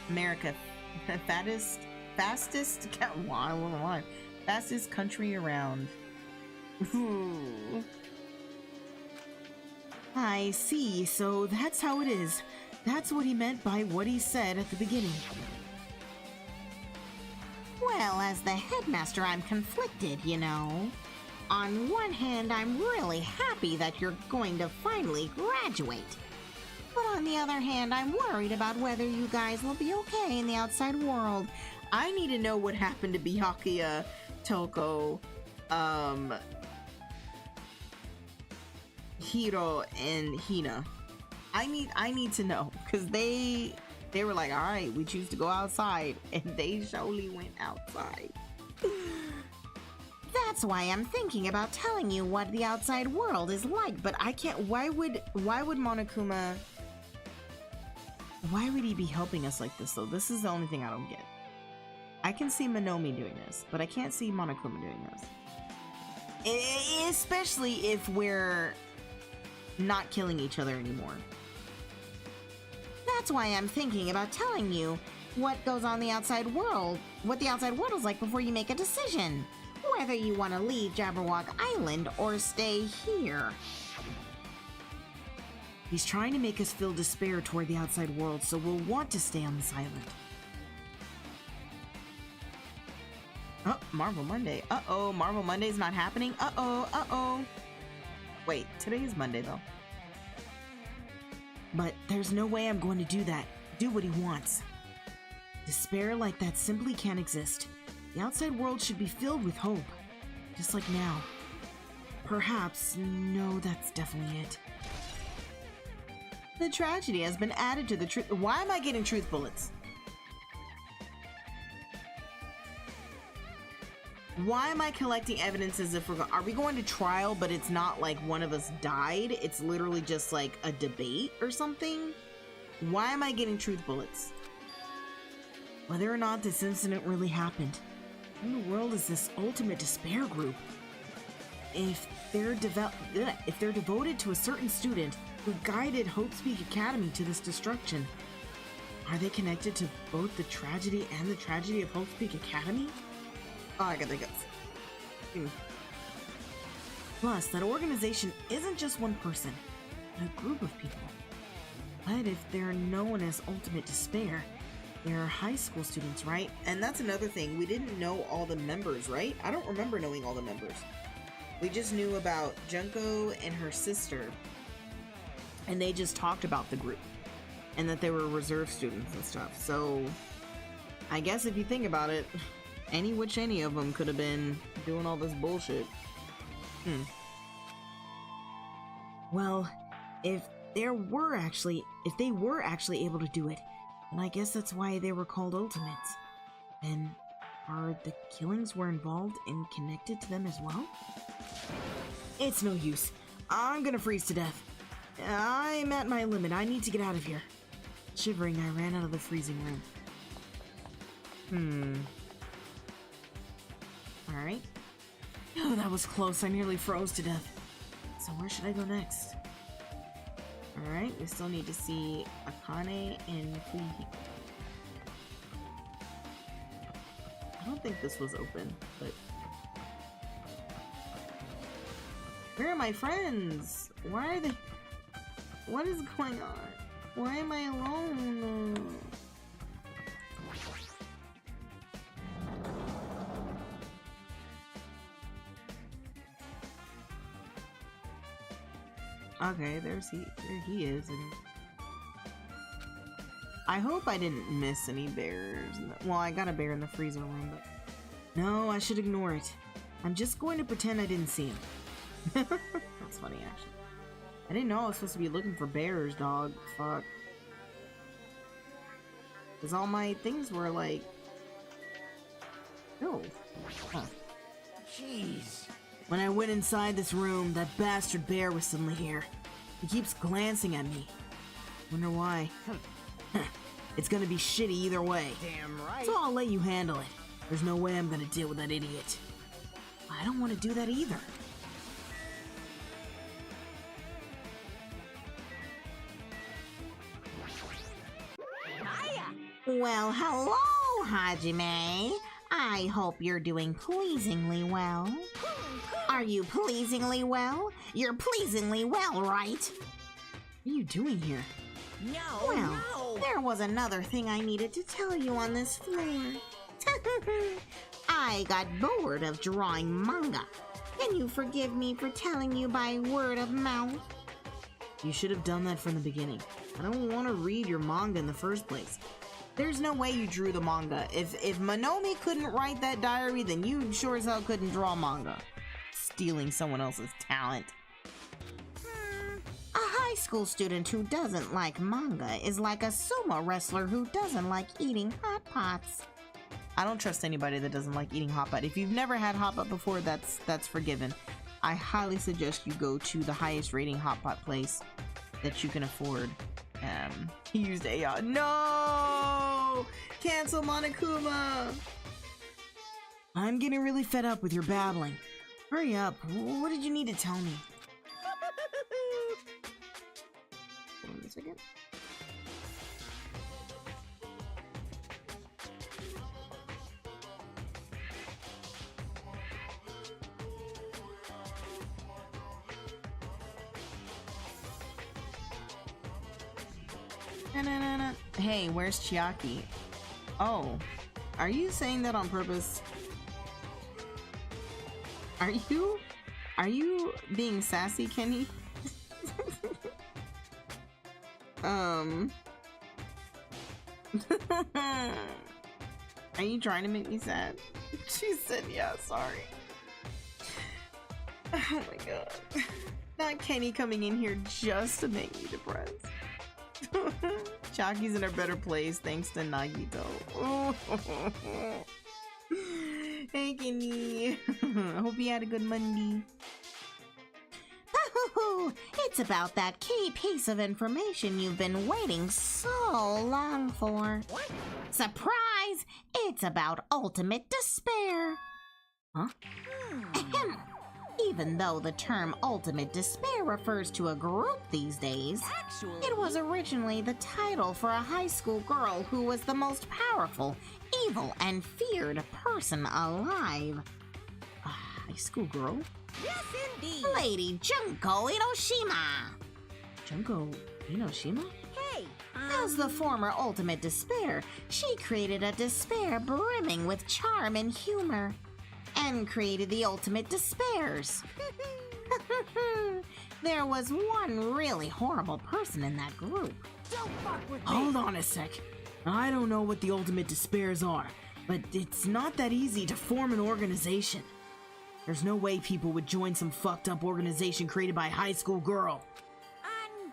America, fastest country around. Ooh. I see, so that's how it is. That's what he meant by what he said at the beginning. Well, as the headmaster, I'm conflicted, you know. On one hand, I'm really happy that you're going to finally graduate. But on the other hand, I'm worried about whether you guys will be okay in the outside world. I need to know what happened to Byakuya, Toko, Hiro, and Hina. I need to know, because they were like, all right, we choose to go outside, and they surely went outside. That's why I'm thinking about telling you what the outside world is like, but I can't. Why would Monokuma? Why would he be helping us like this though? This is the only thing I don't get. I can see Monomi doing this, but I can't see Monokuma doing this. Especially if we're not killing each other anymore. that's why I'm thinking about telling you what goes on the outside world, what the outside world is like before you make a decision. Whether you want to leave Jabberwock Island or stay here. He's trying to make us feel despair toward the outside world, so we'll want to stay on this island. Oh, Marvel Monday. Uh-oh, Marvel Monday's not happening. Uh-oh, uh-oh. Wait, today is Monday, though. But there's no way I'm going to do that. Do what he wants. Despair like that simply can't exist. The outside world should be filled with hope. just like now. Perhaps, no, that's definitely it. The tragedy has been added to the truth. Why am I getting truth bullets? Why am I collecting evidence as if are we going to trial, but it's not like one of us died? It's literally just like a debate or something? Why am I getting truth bullets? Whether or not this incident really happened, what in the world is this ultimate despair group? If they're devoted to a certain student who guided Hope Speak Academy to this destruction, are they connected to both the tragedy and the tragedy of Hope Speak Academy? Oh, I got the guts. Plus, that organization isn't just one person, but a group of people. But if they're known as Ultimate Despair, they're high school students, right? And that's another thing. We didn't know all the members, right? I don't remember knowing all the members. We just knew about Junko and her sister. And they just talked about the group. And that they were reserve students and stuff. So, I guess if you think about it, any of them could have been doing all this bullshit. Well, if they were actually able to do it, then I guess that's why they were called Ultimates. And are the killings were involved and connected to them as well? It's no use. I'm gonna freeze to death. I'm at my limit. I need to get out of here. Shivering, I ran out of the freezing room. Alright. Oh, that was close. I nearly froze to death. So where should I go next? Alright, we still need to see Akane and Kui. I don't think this was open, but... Where are my friends? Why are they... What is going on? Why am I alone? Okay, there he is, and I hope I didn't miss any bears. Well, I got a bear in the freezer room, but no, I should ignore it. I'm just going to pretend I didn't see him. That's funny, actually. I didn't know I was supposed to be looking for bears, dog. Fuck. Because all my things were like... Oh. Huh. Jeez. When I went inside this room, that bastard bear was suddenly here. He keeps glancing at me. Wonder why. It's gonna be shitty either way. Damn right. So I'll let you handle it. There's no way I'm gonna deal with that idiot. I don't want to do that either. Well, hello, Hajime. I hope you're doing pleasingly well. Are you pleasingly well? You're pleasingly well, right? What are you doing here? No, Well, no. there was another thing I needed to tell you on this floor. I got bored of drawing manga. Can you forgive me for telling you by word of mouth? You should have done that from the beginning. I don't want to read your manga in the first place. There's no way you drew the manga. If Monomi couldn't write that diary, then you sure as hell couldn't draw manga. Stealing someone else's talent. A high school student who doesn't like manga is like a sumo wrestler who doesn't like eating hot pots. I don't trust anybody that doesn't like eating hot pot. If you've never had hot pot before, that's forgiven. I highly suggest you go to the highest rating hot pot place that you can afford. He used AI. No! Cancel Monokuma! I'm getting really fed up with your babbling. Hurry up. What did you need to tell me? Hold on a second. Hey, where's Chiaki? Oh, are you saying that on purpose? Are you being sassy, Kenny? Are you trying to make me sad? She said, yeah, sorry. Oh my god. Not Kenny coming in here just to make me depressed. Chaki's in a better place thanks to Nagito. Hey Kenny. I hope you had a good Monday. It's about that key piece of information you've been waiting so long for. What? Surprise! It's about ultimate despair. Huh? Ahem. Even though the term ultimate despair refers to a group these days, it was originally the title for a high school girl who was the most powerful, evil, and feared person alive. A high school girl? Yes, indeed. Lady Junko Inoshima. Junko Inoshima? Hey, As the former ultimate despair, she created a despair brimming with charm and humor, and created the ultimate despairs. There was one really horrible person in that group. don't fuck with me. Hold on a sec. I don't know what the ultimate despairs are, but it's not that easy to form an organization. There's no way people would join some fucked up organization created by a high school girl.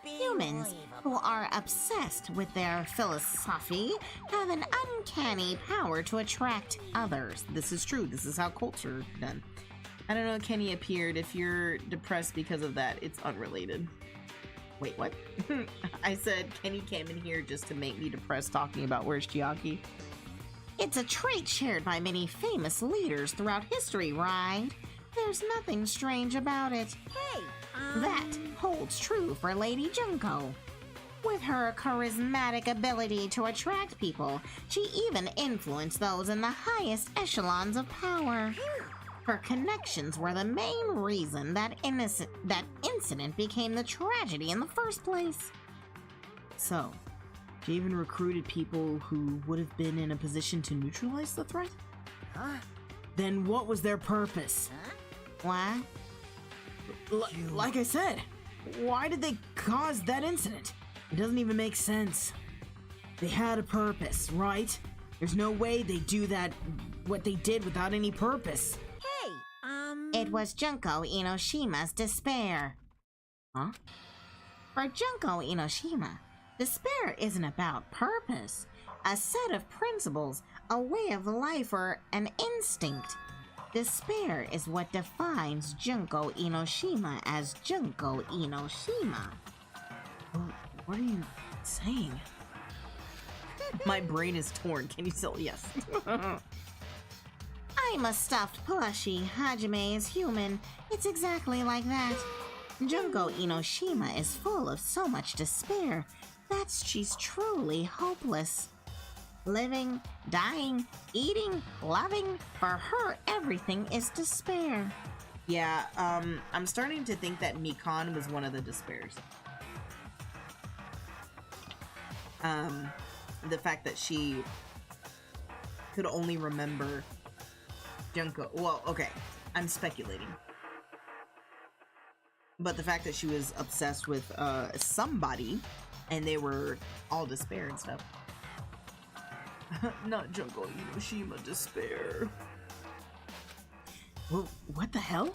Humans who are obsessed with their philosophy have an uncanny power to attract others. This is true. This is how culture is done. I don't know, Kenny appeared. If you're depressed because of that, it's unrelated. Wait, what? I said Kenny came in here just to make me depressed talking about where's Chiaki. It's a trait shared by many famous leaders throughout history, right? There's nothing strange about it. Hey, That holds true for Lady Junko. With her charismatic ability to attract people, she even influenced those in the highest echelons of power. Her connections were the main reason that incident became the tragedy in the first place. So, she even recruited people who would have been in a position to neutralize the threat? Huh? Then what was their purpose? What? Like I said, why did they cause that incident? It doesn't even make sense. They had a purpose, right? There's no way they do that, what they did without any purpose. Hey, It was Junko Inoshima's despair. Huh? For Junko Inoshima, despair isn't about purpose, a set of principles, a way of life, or an instinct. Despair is what defines Junko Inoshima as Junko Inoshima. What are you saying? My brain is torn. Can you still? Yes. I'm a stuffed plushie. Hajime is human. It's exactly like that. Junko Inoshima is full of so much despair that she's truly hopeless. Living, dying, eating, loving, for her everything is despair. Yeah, I'm starting to think that Mikan was one of the despairs. The fact that she could only remember Junko. Well, okay, I'm speculating. But the fact that she was obsessed with somebody and they were all despair and stuff. Not Junko Inoshima despair. Well, what the hell?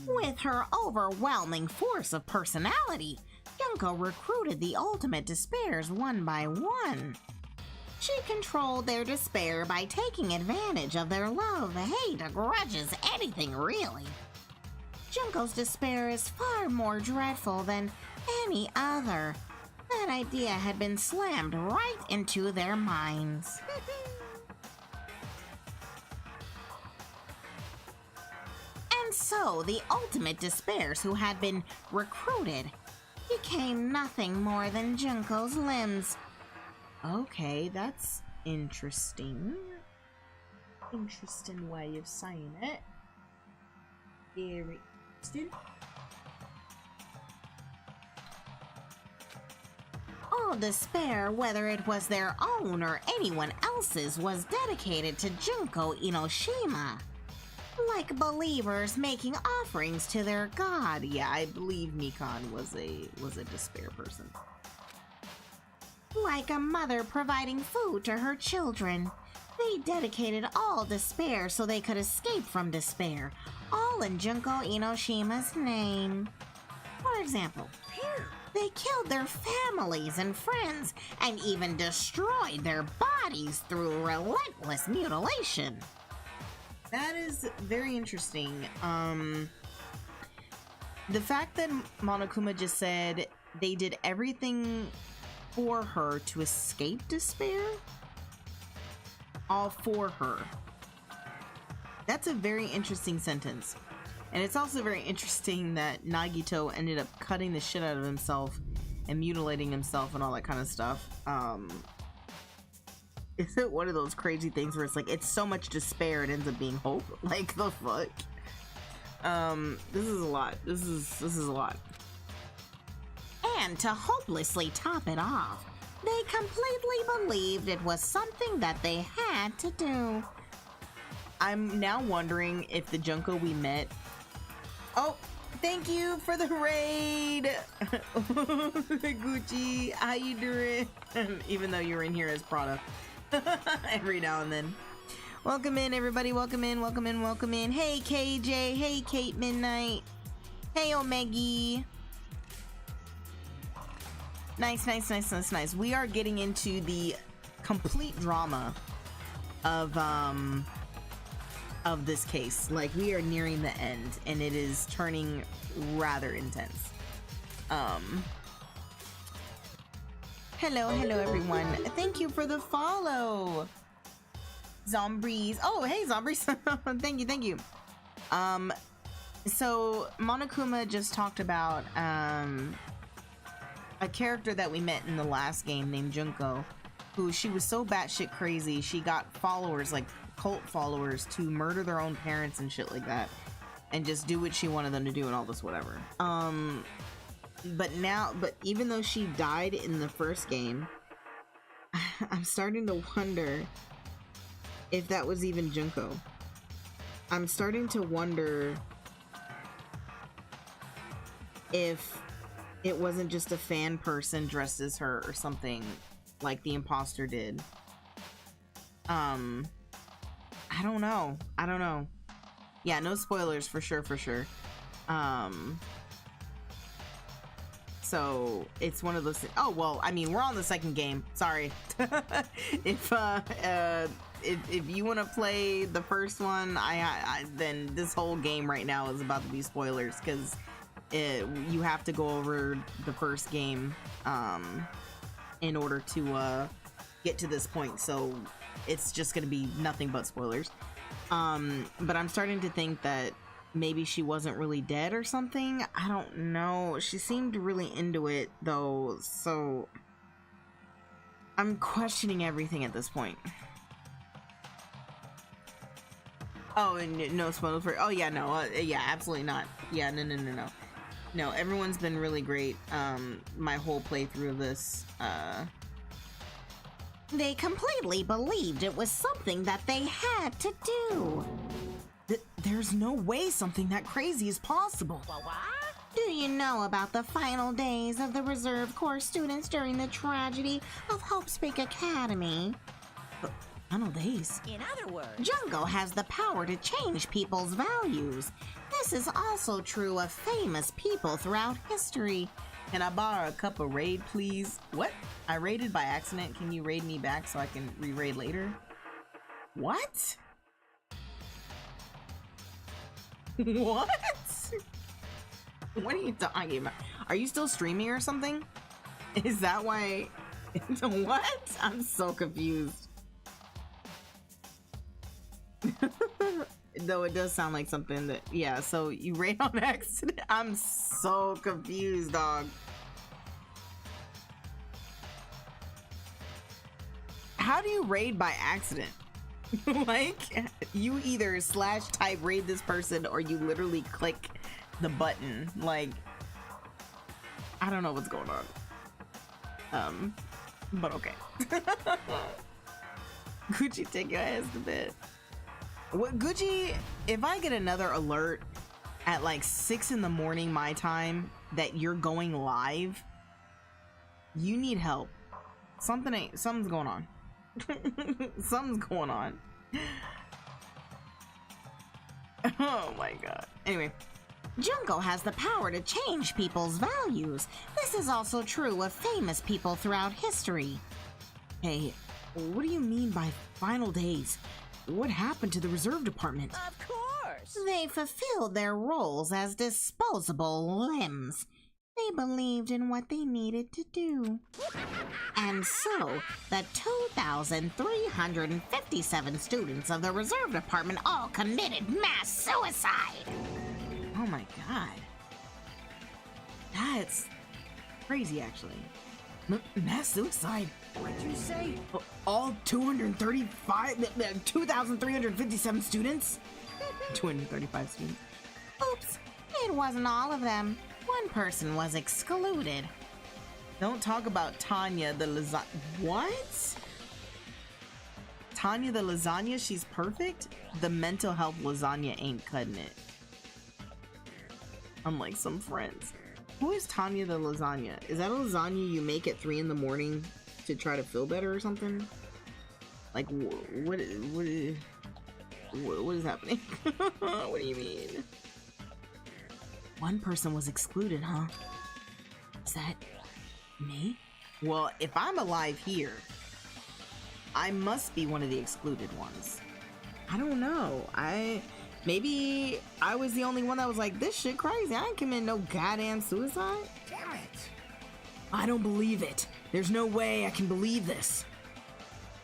With her overwhelming force of personality, Junko recruited the ultimate despairs one by one. She controlled their despair by taking advantage of their love, hate, grudges, anything really. Junko's despair is far more dreadful than any other. That idea had been slammed right into their minds. And so the ultimate despairs who had been recruited became nothing more than Junko's limbs. Okay, that's interesting. Interesting way of saying it. Very interesting. All despair, whether it was their own or anyone else's, was dedicated to Junko Inoshima. Like believers making offerings to their god. Yeah, I believe Mikan was a despair person. Like a mother providing food to her children. They dedicated all despair so they could escape from despair. all in Junko Inoshima's name. For example, they killed their families and friends and even destroyed their bodies through relentless mutilation. That is very interesting. The fact that Monokuma just said they did everything for her to escape despair, all for her. That's a very interesting sentence. And it's also very interesting that Nagito ended up cutting the shit out of himself and mutilating himself and all that kind of stuff. Is it one of those crazy things where it's like, it's so much despair it ends up being hope? Like, the fuck? This is a lot. This is a lot. And to hopelessly top it off, they completely believed it was something that they had to do. I'm now wondering if the Junko we met... Oh, thank you for the raid! Gucci, how you doing? Even though you're in here as Prada. Every now and then. Welcome in, everybody. Welcome in, welcome in, welcome in. Hey, KJ. Hey, Kate Midnight. Hey, Omegi. Nice, nice, nice, nice, nice. We are getting into the complete drama of this case. Like, we are nearing the end, and it is turning rather intense. Hello, hello, everyone. Thank you for the follow. Zombies. Oh, hey, Zombies. Thank you, thank you. So Monokuma just talked about a character that we met in the last game named Junko, who she was so batshit crazy she got followers, like cult followers, to murder their own parents and shit like that, and just do what she wanted them to do and all this whatever. But even though she died in the first game, I'm starting to wonder if that was even Junko. I'm starting to wonder if it wasn't just a fan person dressed as her or something like the imposter did. I don't know. Yeah, no spoilers for sure. So it's one of those. Oh well, I mean, we're on the second game. Sorry. If you want to play the first one, then this whole game right now is about to be spoilers, because you have to go over the first game in order to get to this point. So it's just gonna be nothing but spoilers. But I'm starting to think that maybe she wasn't really dead or something. I don't know. She seemed really into it though, so I'm questioning everything at this point. Oh, and no spoilers for. Oh yeah, no, yeah, absolutely not. Yeah, no. No, everyone's been really great. My whole playthrough of this. They completely believed it was something that they had to do. There's no way something that crazy is possible. Do you know about the final days of the reserve corps students during the tragedy of Hope's Peak Academy? Final days? In other words, Junko has the power to change people's values. This is also true of famous people throughout history. Can I borrow a cup of raid, please? What? I raided by accident. Can you raid me back so I can re-raid later? What? What? What are you talking about? Are you still streaming or something? Is that why? What? I'm so confused. Though it does sound like something that, yeah, so you raid on accident? I'm so confused, dog. How do you raid by accident? Like, you either /type raid this person or you literally click the button. Like, I don't know what's going on. But okay. Gucci, take your ass to bed. What, Gucci, if I get another alert at like 6 in the morning my time that you're going live, you need help. Something's going on. Something's going on. Oh my god. Anyway. Junko has the power to change people's values. This is also true of famous people throughout history. Hey, what do you mean by final days? What happened to the reserve department? Of course. They fulfilled their roles as disposable limbs. They believed in what they needed to do. And so, the 2,357 students of the reserve department all committed mass suicide. Oh my god. That's crazy, actually. Mass suicide. What'd you say? All 2,357 students? 235 students. Oops, it wasn't all of them. One person was excluded. Don't talk about Tanya the lasagna. What? Tanya the lasagna? She's perfect? The mental health lasagna ain't cutting it. Unlike some friends. Who is Tanya the lasagna? Is that a lasagna you make at 3 in the morning to try to feel better or something? Like, what is happening? What do you mean? One person was excluded, huh? Is that me? Well, if I'm alive here, I must be one of the excluded ones. I don't know. Maybe I was the only one that was like, this shit crazy. I ain't committing no goddamn suicide. Damn it. I don't believe it. There's no way I can believe this.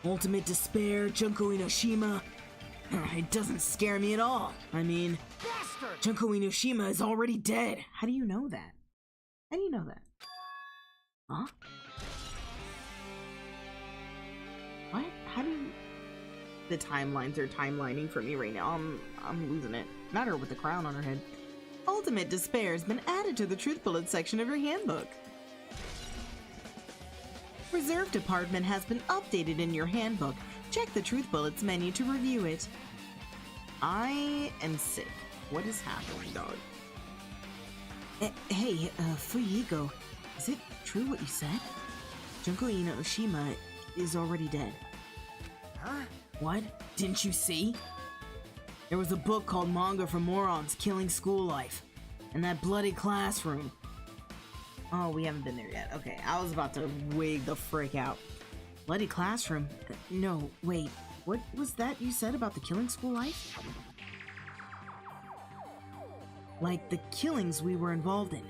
Ultimate despair, Junko Inoshima. It doesn't scare me at all. I mean, Bastard. Junko Inoshima is already dead. How do you know that? How do you know that? Huh? What? How do you... The timelines are timelining for me right now. I'm losing it. Not her with the crown on her head. Ultimate despair has been added to the truth bullet section of your handbook. Reserve department has been updated in your handbook. Check the truth bullets menu to review it. I am sick. What is happening, dog? Hey, Fuyiko, is it true what you said? Junko Inoshima is already dead. Huh? What? Didn't you see? There was a book called Manga for Morons, Killing School Life. And that bloody classroom. Oh, we haven't been there yet. Okay, I was about to wig the frick out. Bloody classroom? No, wait. What was that you said about the Killing School Life? Like the killings we were involved in.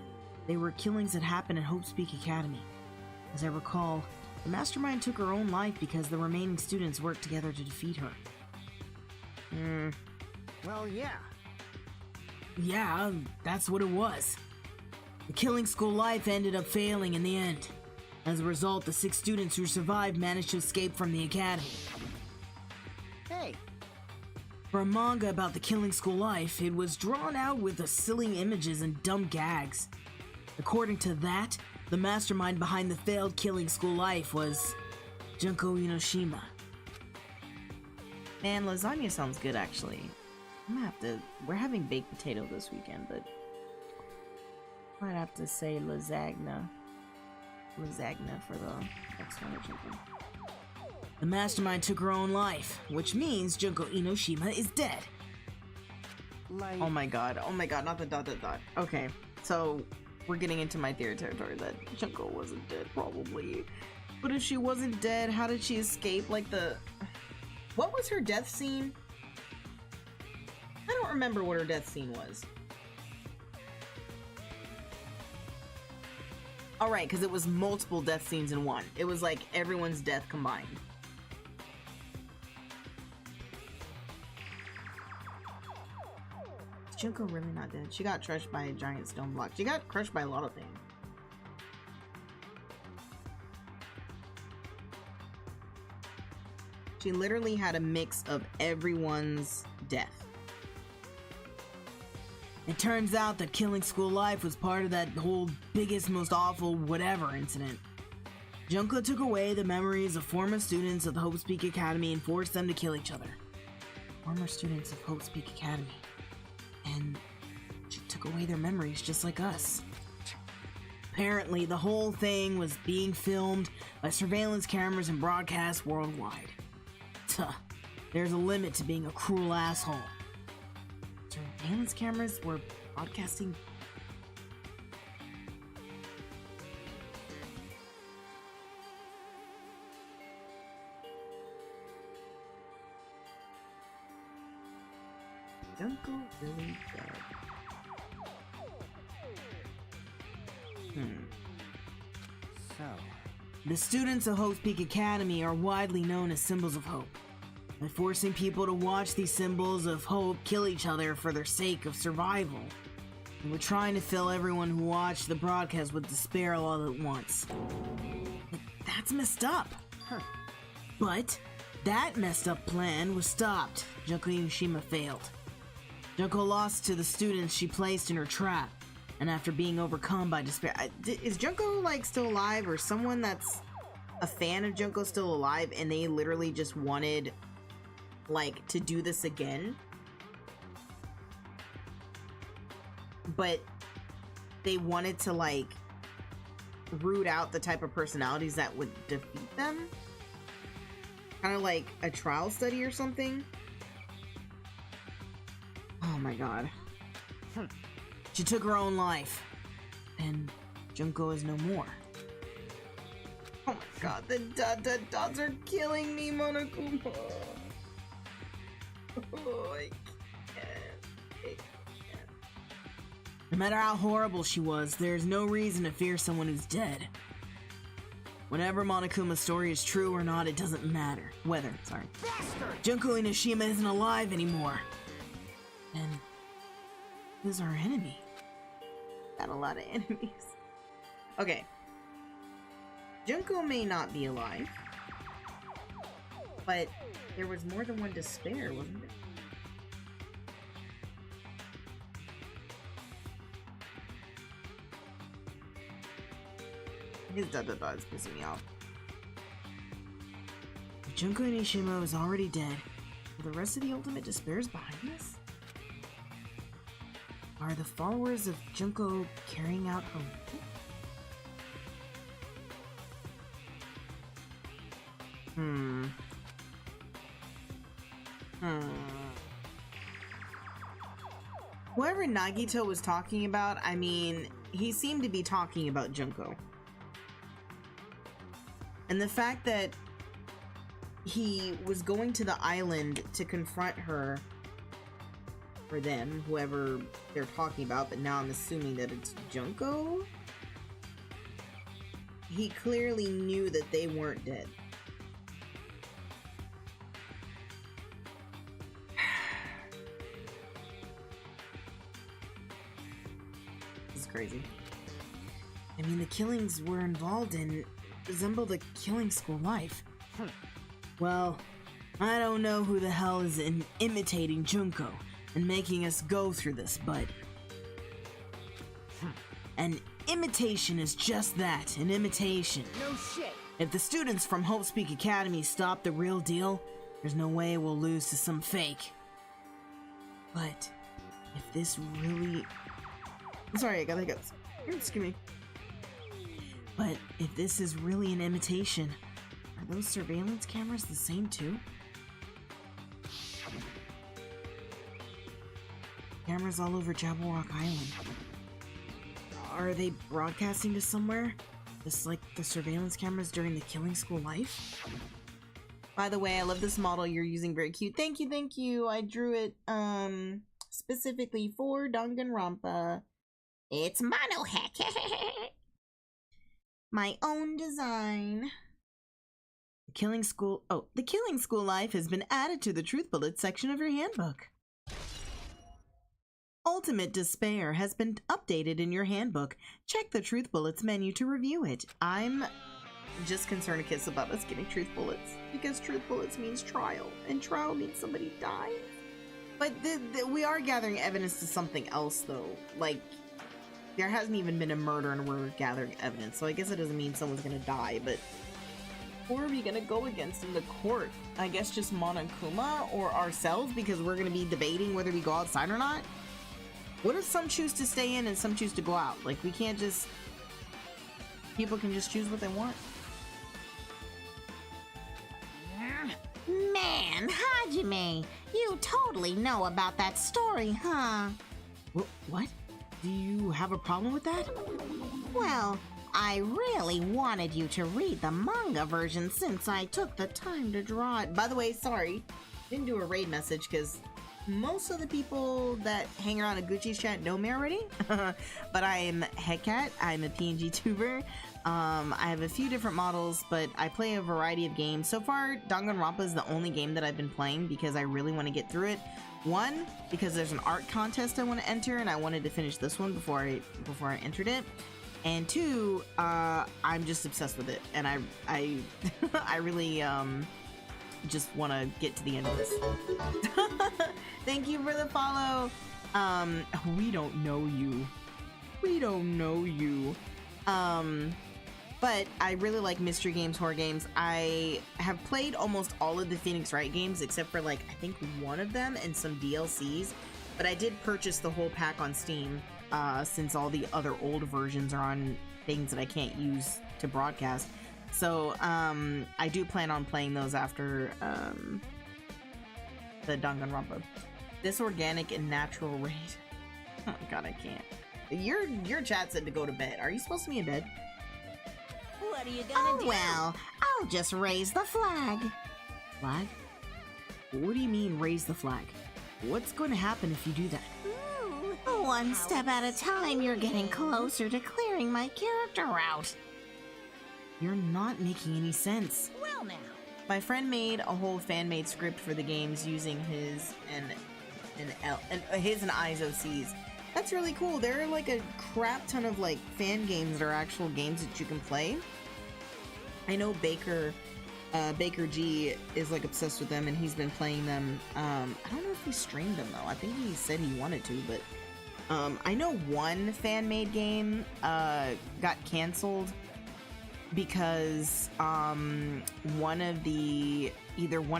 They were killings that happened at Hope's Peak Academy. As I recall, the mastermind took her own life because the remaining students worked together to defeat her. Well, yeah. Yeah, that's what it was. The Killing School Life ended up failing in the end. As a result, the 6 students who survived managed to escape from the academy. Hey. For a manga about the Killing School Life, it was drawn out with the silly images and dumb gags. According to that, the mastermind behind the failed Killing School Life was Junko Inoshima. Man, lasagna sounds good, actually. I'm gonna have to... We're having baked potato this weekend, but... I might have to say lasagna. Lasagna for the next one or something. The mastermind took her own life, which means Junko Inoshima is dead. Like... Oh my god, not the ... Okay, so we're getting into my theory territory that Junko wasn't dead, probably. But if she wasn't dead, how did she escape? Like the... What was her death scene? I don't remember what her death scene was. Alright, because it was multiple death scenes in one. It was like everyone's death combined. Is Junko really not dead? She got crushed by a giant stone block. She got crushed by a lot of things. She literally had a mix of everyone's death. It turns out that Killing School Life was part of that whole biggest, most awful whatever incident. Junko took away the memories of former students of the Hope's Peak Academy and forced them to kill each other. Former students of Hope's Peak Academy. And she took away their memories just like us. Apparently, the whole thing was being filmed by surveillance cameras and broadcast worldwide. Tuh, there's a limit to being a cruel asshole. surveillance cameras were broadcasting. Junko really dead? So, The students of Hope's Peak Academy are widely known as symbols of hope. By forcing people to watch these symbols of hope kill each other for their sake of survival, and we're trying to fill everyone who watched the broadcast with despair all at once. That's messed up. But that messed up plan was stopped. Junko Yoshima failed. Junko lost to the students she placed in her trap, and after being overcome by despair, is Junko like still alive, or someone that's a fan of Junko still alive and they literally just wanted like to do this again, but they wanted to like root out the type of personalities that would defeat them, kind of like a trial study or something. Oh my god. She took her own life, and Junko is no more. Oh my god, the dots are killing me, Monokuma. Oh, I can't. No matter how horrible she was, there's no reason to fear someone who's dead. Whenever Monokuma's story is true or not, it doesn't matter. Junko Inoshima isn't alive anymore. And who's our enemy? Got a lot of enemies. Okay. Junko may not be alive, but there was more than one despair, wasn't there? His is pissing me off. If Junko Inoshima is already dead, are the rest of the ultimate despairs behind us? Are the followers of Junko carrying out her will? Whoever Nagito was talking about, I mean, he seemed to be talking about Junko. And the fact that he was going to the island to confront her, or them, whoever they're talking about, but now I'm assuming that it's Junko? He clearly knew that they weren't dead. This is crazy. I mean, the killings we're involved in resemble the killing school life. Well, I don't know who the hell is imitating Junko and making us go through this, but an imitation is just that, an imitation. no shit. If the students from Hope's Peak Academy stop the real deal, there's no way we'll lose to some fake. But if this really... I'm sorry, I got hiccups. Excuse me. But if this is really an imitation, are those surveillance cameras the same too? Cameras all over Jabberwock Island. Are they broadcasting to somewhere? Just like the surveillance cameras during the killing school life? By the way, I love this model you're using, very cute. Thank you, thank you. I drew it specifically for Danganronpa. It's Monohack. My own design. The killing school life has been added to the Truth Bullets section of your handbook. Ultimate Despair has been updated in your handbook. Check the Truth Bullets menu to review it. I'm just concerned, Kiss, about us getting Truth Bullets, because Truth Bullets means trial, and trial means somebody dies. But we are gathering evidence to something else, though. Like, there hasn't even been a murder and we're gathering evidence, so I guess it doesn't mean someone's gonna die, but who are we gonna go against in the court? I guess just Monokuma or ourselves, because we're gonna be debating whether we go outside or not? What if some choose to stay in and some choose to go out? Like, we can't just... People can just choose what they want. Man, Hajime, you totally know about that story, huh? What? Do you have a problem with that? Well, I really wanted you to read the manga version since I took the time to draw it. By the way, sorry, didn't do a raid message because most of the people that hang around in Gucci's chat know me already. But I am Heckcat. I'm a PNG tuber. I have a few different models, but I play a variety of games. So far, DanganRonpa is the only game that I've been playing because I really want to get through it. One, because there's an art contest I want to enter, and I wanted to finish this one before I entered it. And two, I'm just obsessed with it, and I I really just want to get to the end of this. Thank you for the follow. We don't know you. We don't know you. But I really like mystery games, horror games. I have played almost all of the Phoenix Wright games except for like I think one of them and some DLCs. But I did purchase the whole pack on Steam since all the other old versions are on things that I can't use to broadcast. So I do plan on playing those after the Danganronpa. This organic and natural raid. Oh god, I can't. Your chat said to go to bed. Are you supposed to be in bed? What are you gonna do? Well, I'll just raise the flag. Flag? What do you mean, raise the flag? What's going to happen if you do that? One step at a time, you're getting closer to clearing my character out. You're not making any sense. Well now. My friend made a whole fan-made script for the games using his and ISOCs. That's really cool. There are like a crap ton of like fan games that are actual games that you can play. I know Baker G is like obsessed with them and he's been playing them. I don't know if he streamed them though. I think he said he wanted to, but I know one fan-made game got canceled because either one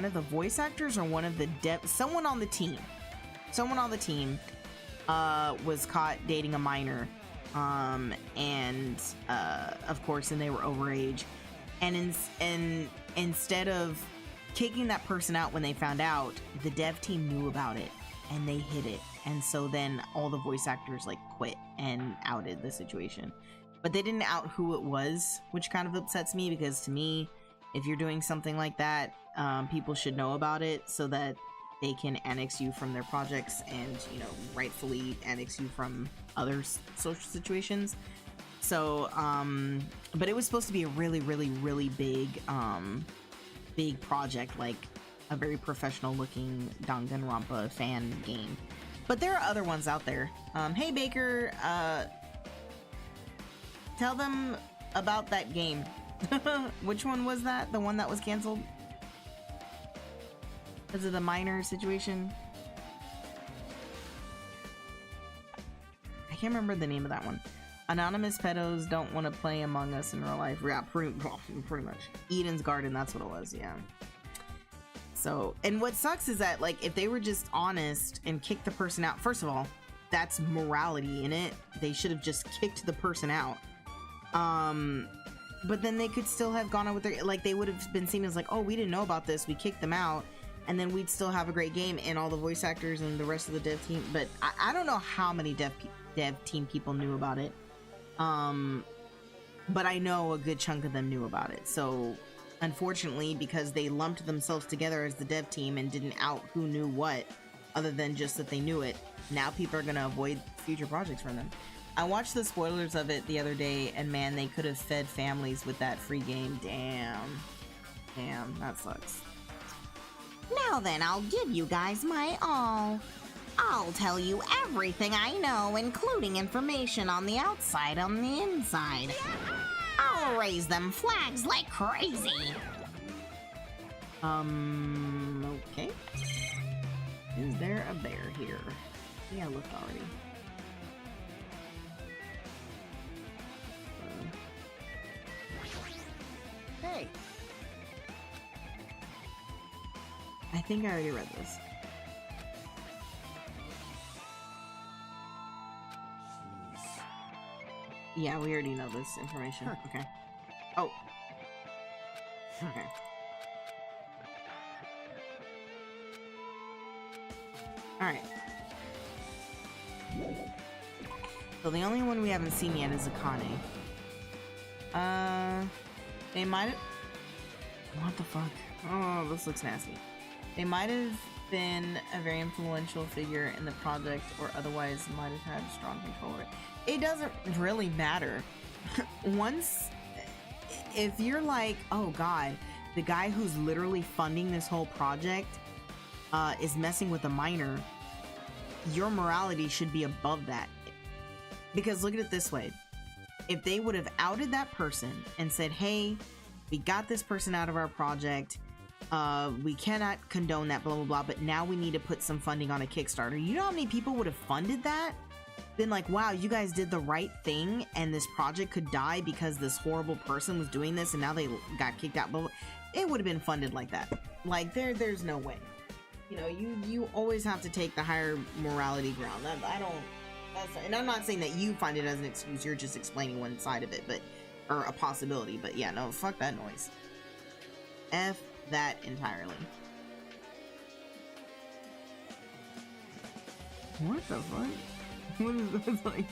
of the voice actors or one of the someone on the team was caught dating a minor, and of course, and they were overage, and instead of kicking that person out when they found out, the dev team knew about it and they hid it, and so then all the voice actors like quit and outed the situation, but they didn't out who it was, which kind of upsets me because to me, if you're doing something like that, people should know about it so that they can annex you from their projects and, you know, rightfully annex you from other social situations. So, but it was supposed to be a really, really, really big, big project, like a very professional looking Danganronpa fan game. But there are other ones out there. Hey Baker, tell them about that game. Which one was that? The one that was canceled? Because of the minor situation? I can't remember the name of that one. Anonymous pedos don't want to play Among Us in real life. Yeah, pretty much. Eden's Garden, that's what it was, yeah. So, and what sucks is that, like, if they were just honest and kicked the person out, first of all, that's morality in it. They should have just kicked the person out. But then they could still have gone on with their, like, they would have been seen as like, oh, we didn't know about this, we kicked them out. And then we'd still have a great game and all the voice actors and the rest of the dev team. But I don't know how many dev team people knew about it. But I know a good chunk of them knew about it. So unfortunately, because they lumped themselves together as the dev team and didn't out who knew what, other than just that they knew it, now people are going to avoid future projects from them. I watched the spoilers of it the other day, and man, they could have fed families with that free game. Damn, that sucks. Now then, I'll give you guys my all. I'll tell you everything I know, including information on the outside, on the inside. I'll raise them flags like crazy. Okay. Is there a bear here? Yeah, I looked already. Hey! I think I already read this. Yeah, we already know this information. Okay. Oh. Okay. Alright. So the only one we haven't seen yet is Akane. They might have... What the fuck? Oh, this looks nasty. They might have been a very influential figure in the project or otherwise might have had strong control over it. It doesn't really matter. Once... If you're like, oh god, the guy who's literally funding this whole project is messing with a minor, your morality should be above that. Because look at it this way. If they would have outed that person and said, hey, we got this person out of our project, we cannot condone that, blah, blah, blah, but now we need to put some funding on a Kickstarter. You know how many people would have funded that? Been like, wow, you guys did the right thing and this project could die because this horrible person was doing this and now they got kicked out. But it would have been funded like that. Like, there's no way. You know, you always have to take the higher morality ground. And I'm not saying that you find it as an excuse, you're just explaining one side of it, but, or a possibility, but yeah, no, fuck that noise. F that entirely. What the fuck? What is this like?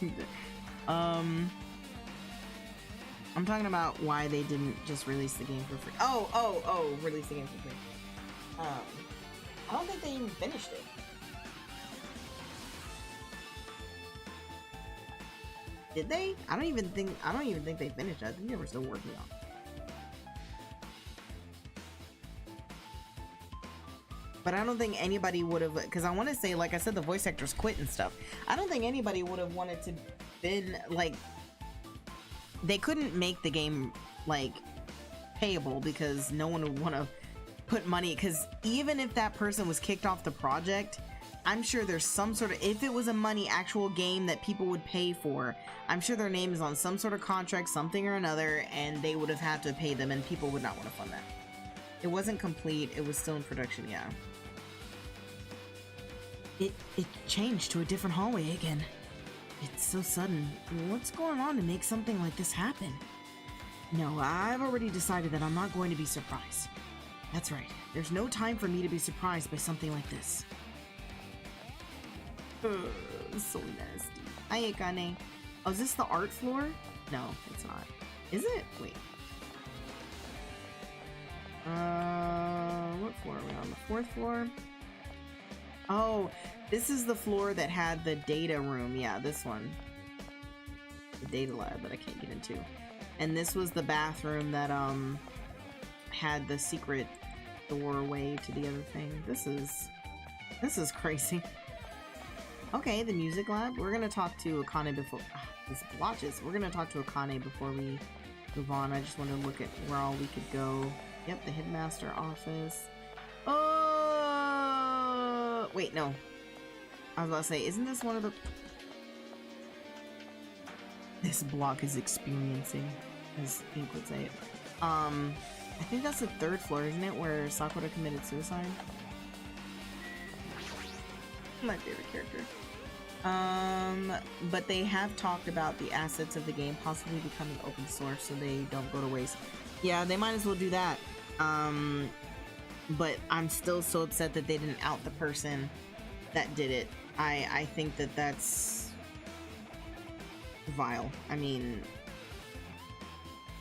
I'm talking about why they didn't just release the game for free. Oh, release the game for free. I don't think they even finished it. Did they? I don't even think they finished it. I think they were still working on it. But I don't think anybody would have, because I want to say, like I said, the voice actors quit and stuff. I don't think anybody would have wanted to been, like, they couldn't make the game, like, payable because no one would want to put money, because even if that person was kicked off the project, I'm sure there's some sort of, if it was a money actual game that people would pay for, I'm sure their name is on some sort of contract, something or another, and they would have had to pay them and people would not want to fund that. It wasn't complete, it was still in production, yeah. It changed to a different hallway again. It's so sudden. What's going on to make something like this happen? No, I've already decided that I'm not going to be surprised. That's right. There's no time for me to be surprised by something like this. So nasty. Hi, Akane. Oh, is this the art floor? No, it's not. Is it? Wait. What floor are we on? The 4th floor? Oh, this is the floor that had the data room. Yeah, this one. The data lab that I can't get into. And this was the bathroom that, had the secret doorway to the other thing. This is crazy. Okay, the music lab. We're gonna talk to Akane before... these blotches. We're gonna talk to Akane before we move on. I just want to look at where all we could go. Yep, the headmaster office. Oh! Wait, no. I was about to say, isn't this one of the... This block is experiencing, as Ink would say it. I think that's the 3rd floor, isn't it? Where Sakura committed suicide? My favorite character. But they have talked about the assets of the game possibly becoming open source so they don't go to waste. Yeah, they might as well do that. But I'm still so upset that they didn't out the person that did it. I think that that's vile. I mean,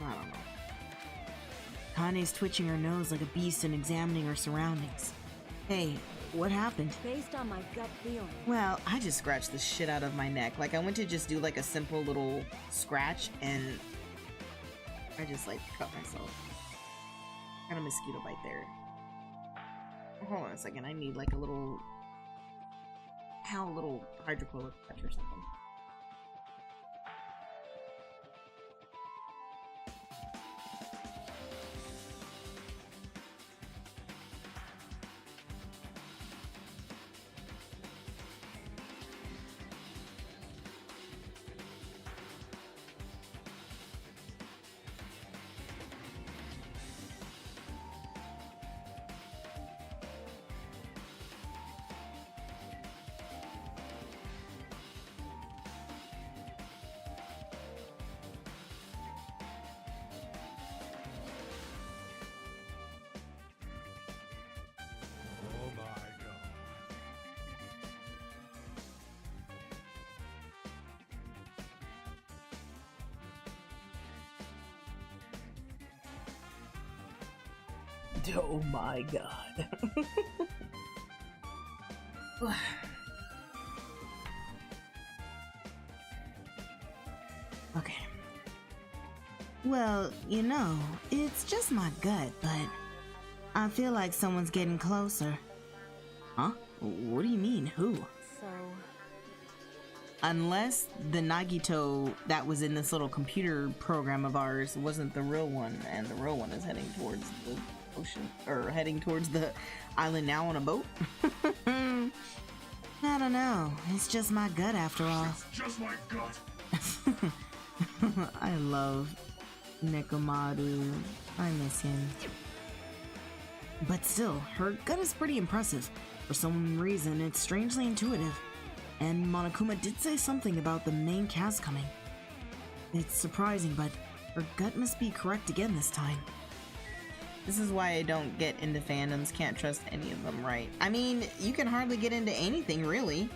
I don't know. Kane's twitching her nose like a beast and examining her surroundings. Hey, what happened? Based on my gut feeling. Well, I just scratched the shit out of my neck. Like, I went to just do like a simple little scratch and I just like cut myself. Got a mosquito bite there. Hold on a second, I need like a little hydrocolor patch or something. Oh my god. Okay. Well, you know, it's just my gut, but I feel like someone's getting closer. Huh? What do you mean? Who? So, Unless the Nagito that was in this little computer program of ours wasn't the real one, and the real one is heading towards the ocean, or heading towards the island now on a boat. I don't know. It's just my gut after all. It's just my gut. I love Nekomaru. I miss him. But still, her gut is pretty impressive. For some reason, it's strangely intuitive. And Monokuma did say something about the main cast coming. It's surprising, but her gut must be correct again this time. This is why I don't get into fandoms, can't trust any of them, right? I mean, you can hardly get into anything, really.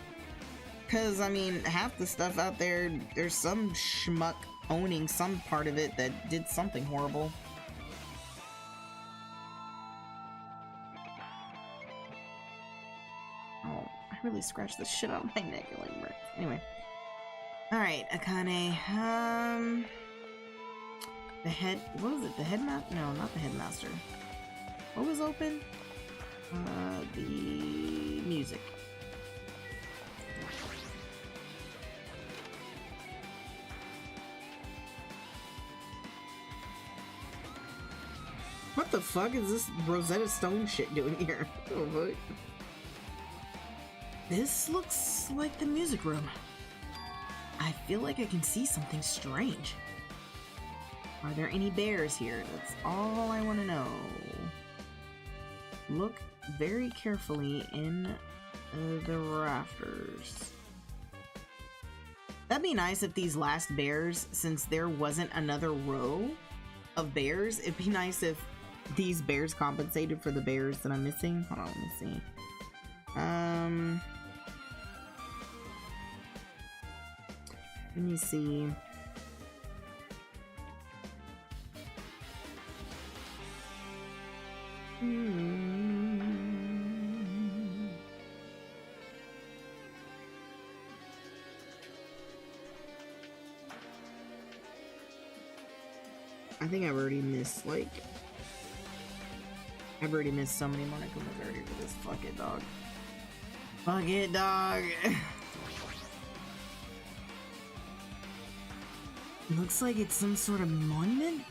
Because, I mean, half the stuff out there, there's some schmuck owning some part of it that did something horrible. Oh, I really scratched the shit out of my neck. Like, anyway. Alright, Akane. The head... What was it? The headmaster? No, not the headmaster. What was open? The music. What the fuck is this Rosetta Stone shit doing here? Oh, fuck. This looks like the music room. I feel like I can see something strange. Are there any bears here? That's all I want to know. Look very carefully in the rafters. That'd be nice if these last bears, since there wasn't another row of bears, it'd be nice if these bears compensated for the bears that I'm missing. Hold on, let me see. Let me see. I think I've already missed, like... I've already missed so many Monokumas already for this. Fuck it, dog. Fuck it, dog! Looks like it's some sort of monument?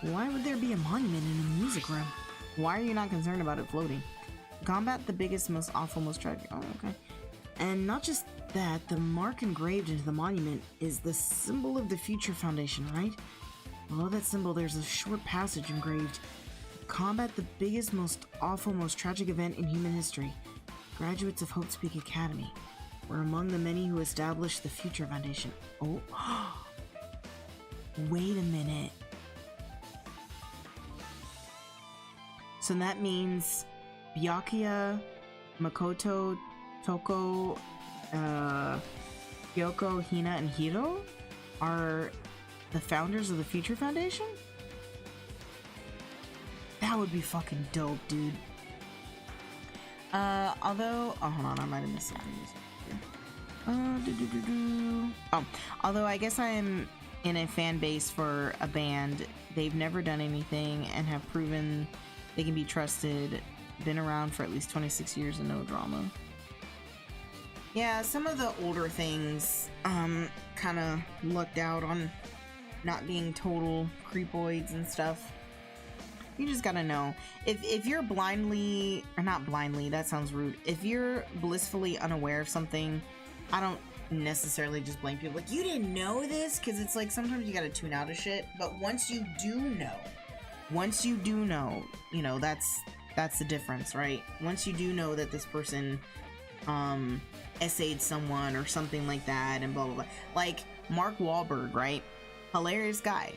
Why would there be a monument in a music room? Why are you not concerned about it floating? Combat the biggest, most awful, most tragic. Oh, okay. And not just that, the mark engraved into the monument is the symbol of the Future Foundation, right? Below that symbol, there's a short passage engraved. Combat the biggest, most awful, most tragic event in human history. Graduates of Hope's Peak Academy were among the many who established the Future Foundation. Oh, wait a minute. So that means Byakuya, Makoto, Toko, Kyoko, Hina, and Hiro are the founders of the Future Foundation? That would be fucking dope, dude. Although... Oh, hold on, I might have missed something. Although I guess I am in a fan base for a band. They've never done anything and have proven they can be trusted. Been around for at least 26 years and no drama. Yeah, some of the older things kind of lucked out on not being total creepoids and stuff. You just gotta know. If you're blindly, or not blindly, that sounds rude. If you're blissfully unaware of something, I don't necessarily just blame people. Like, you didn't know this? Because it's like, sometimes you gotta tune out of shit. But once you do know, you know, that's the difference, right? Once you do know that this person essayed someone or something like that and blah blah blah. Like Mark Wahlberg, right? Hilarious guy,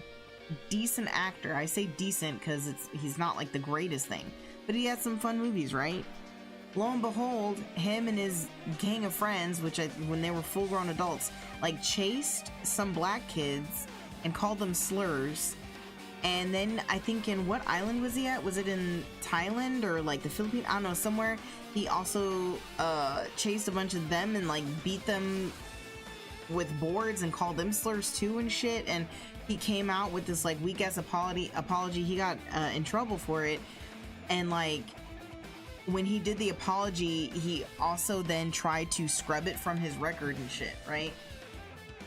decent actor. I say decent because he's not like the greatest thing, but he had some fun movies, right? Lo and behold, him and his gang of friends, when they were full-grown adults, like chased some black kids and called them slurs And then I think in what island was he at? Was it in Thailand or like the Philippines? I don't know, somewhere. He also chased a bunch of them and like beat them with boards and called them slurs too and shit. And he came out with this like weak ass apology. He got in trouble for it. And like when he did the apology, he also then tried to scrub it from his record and shit, right?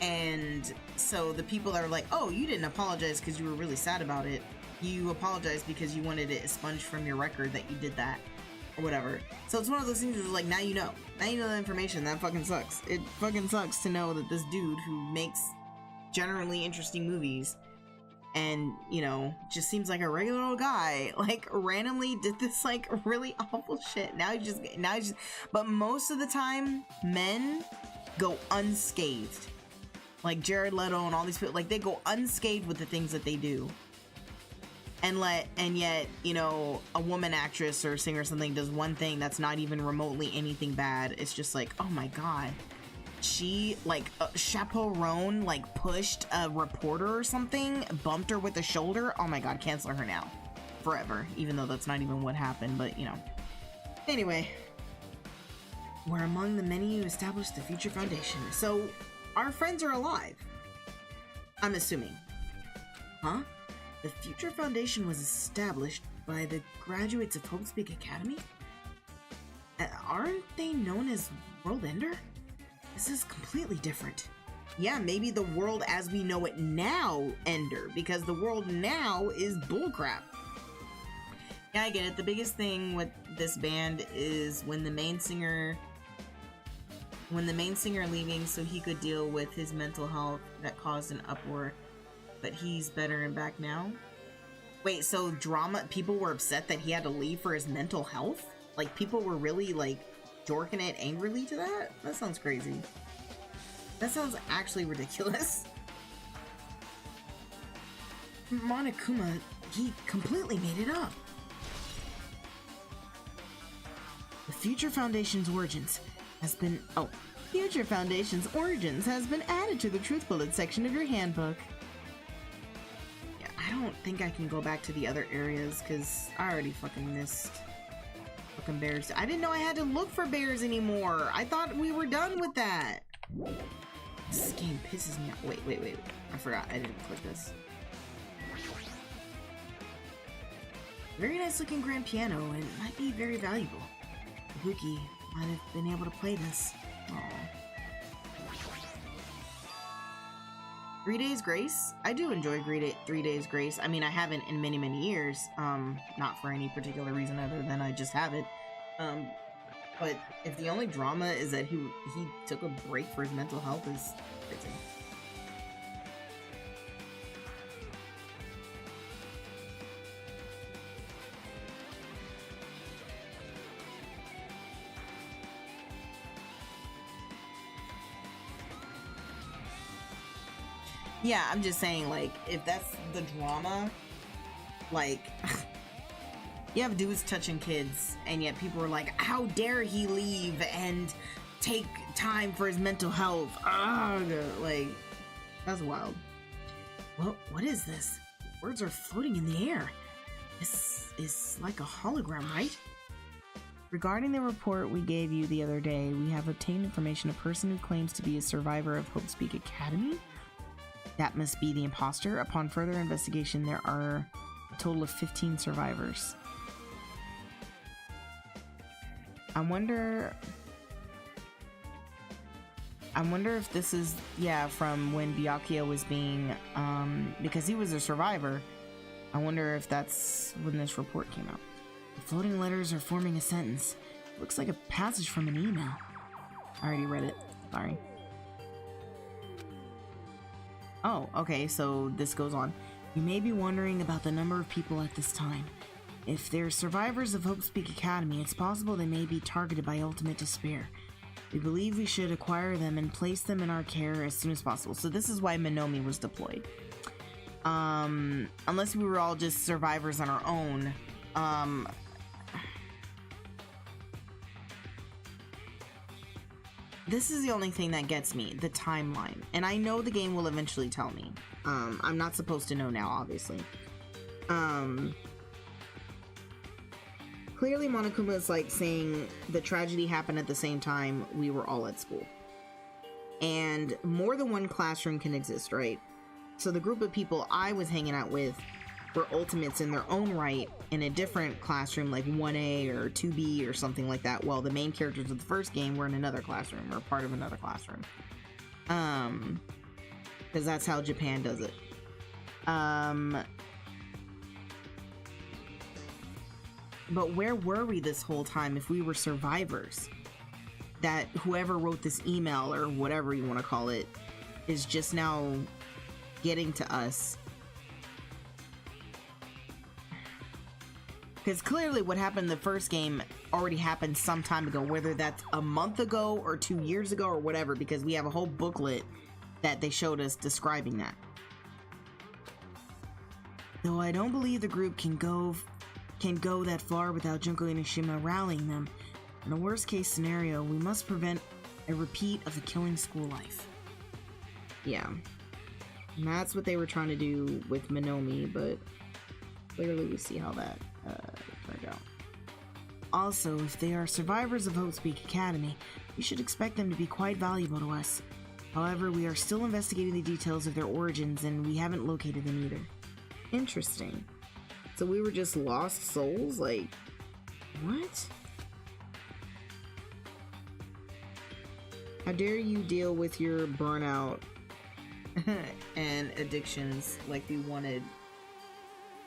And so the people that are like, oh, you didn't apologize because you were really sad about it. You apologized because you wanted it expunged from your record that you did that or whatever. So it's one of those things where like, now you know the information. That fucking sucks. It fucking sucks to know that this dude who makes generally interesting movies and, you know, just seems like a regular old guy, like randomly did this like really awful shit. Now he's just, but most of the time men go unscathed. Like Jared Leto and all these people, like they go unscathed with the things that they do. And yet, you know, a woman actress or singer or something does one thing that's not even remotely anything bad. It's just like, oh my god. She, like, chaperone, like, pushed a reporter or something, bumped her with the shoulder. Oh my god, cancel her now. Forever. Even though that's not even what happened, but, you know. Anyway. We're among the many who established the Future Foundation. So, our friends are alive. I'm assuming. Huh? The Future Foundation was established by the graduates of Hope Speak Academy? Aren't they known as World Ender? This is completely different. Yeah, maybe the world as we know it now, Ender, because the world now is bullcrap. Yeah, I get it. The biggest thing with this band is when the main singer leaving so he could deal with his mental health that caused an uproar, but he's better and back now. Wait, so people were upset that he had to leave for his mental health? Like, people were really, like, dorking it angrily to that? That sounds crazy. That sounds actually ridiculous. Monokuma, he completely made it up. The Future Foundation's origins has been... Oh. Future Foundation's origins has been added to the Truth Bullet section of your handbook. Yeah, I don't think I can go back to the other areas because I already fucking missed fucking bears. I didn't know I had to look for bears anymore. I thought we were done with that. This game pisses me off. Wait. I forgot. I didn't click this. Very nice looking grand piano and it might be very valuable. Kabuki might have been able to play this. Aww. 3 Days Grace? I do enjoy 3 Days Grace. I mean, I haven't in many, many years. Not for any particular reason other than I just have it. But if the only drama is that he took a break for his mental health is crazy. Yeah, I'm just saying, like, if that's the drama, like, you have dudes touching kids, and yet people are like, how dare he leave and take time for his mental health? Ugh, like, that's wild. Well, what is this? Words are floating in the air. This is like a hologram, right? Regarding the report we gave you the other day, we have obtained information a person who claims to be a survivor of Hope Speak Academy? That must be the imposter. Upon further investigation, there are a total of 15 survivors. I wonder if this is, yeah, from when Byakuya was being, because he was a survivor. I wonder if that's when this report came out. The floating letters are forming a sentence. Looks like a passage from an email. I already read it. Sorry. Oh, okay, so this goes on. You may be wondering about the number of people at this time. If they're survivors of Hope Speak Academy, it's possible they may be targeted by ultimate despair. We believe we should acquire them and place them in our care as soon as possible. So this is why Minomi was deployed. Unless we were all just survivors on our own. This is the only thing that gets me, the timeline. And I know the game will eventually tell me. I'm not supposed to know now, obviously. Clearly Monokuma is like saying the tragedy happened at the same time we were all at school. And more than one classroom can exist, right? So the group of people I was hanging out with were ultimates in their own right in a different classroom, like 1A or 2B or something like that, while the main characters of the first game were in another classroom or part of another classroom. Because that's how Japan does it. But where were we this whole time if we were survivors? That whoever wrote this email, or whatever you want to call it, is just now getting to us. Because clearly what happened in the first game already happened some time ago, whether that's a month ago or 2 years ago or whatever, because we have a whole booklet that they showed us describing that. Though I don't believe the group can go that far without Junko Inoshima rallying them. In a worst case scenario, we must prevent a repeat of the killing school life. Yeah. And that's what they were trying to do with Minomi, but clearly we see how that turned out. Also, if they are survivors of Hope's Peak Academy, we should expect them to be quite valuable to us. However, we are still investigating the details of their origins, and we haven't located them either. Interesting. So we were just lost souls? Like, what? How dare you deal with your burnout and addictions like we wanted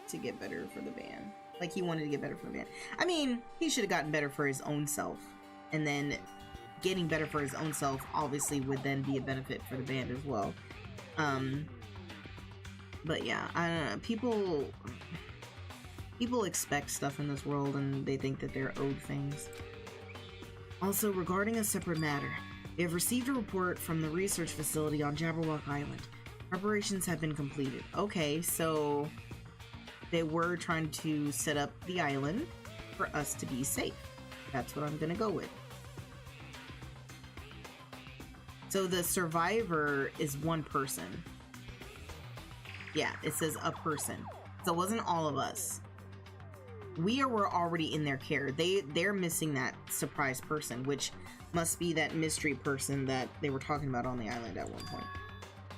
to get better for the band. Like he wanted to get better for the band. I mean, he should have gotten better for his own self. And then getting better for his own self obviously would then be a benefit for the band as well. But yeah, I don't know. People expect stuff in this world and they think that they're owed things. Also, regarding a separate matter, we have received a report from the research facility on Jabberwock Island. Preparations have been completed. Okay, so they were trying to set up the island for us to be safe. That's what I'm gonna go with. So the survivor is one person. Yeah, it says a person. So it wasn't all of us. We were already in their care. They're missing that surprise person, which must be that mystery person that they were talking about on the island at one point.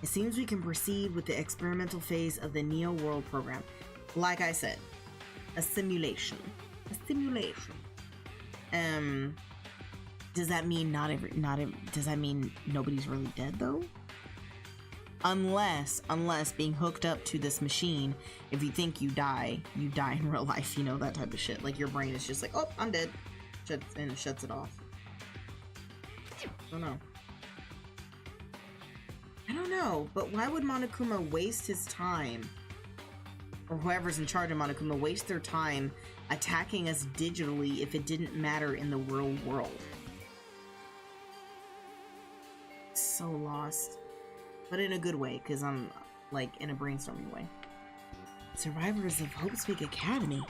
It seems we can proceed with the experimental phase of the Neo World program. Like I said, a simulation. A simulation. Does that mean does that mean nobody's really dead though? Unless being hooked up to this machine, if you think you die in real life, you know, that type of shit. Like your brain is just like, oh, I'm dead. And it shuts it off. I don't know, but why would Monokuma waste his time, or whoever's in charge of Monokuma waste their time attacking us digitally if it didn't matter in the real world? So lost. But in a good way, because I'm, like, in a brainstorming way. Survivors of Hope's Peak Academy?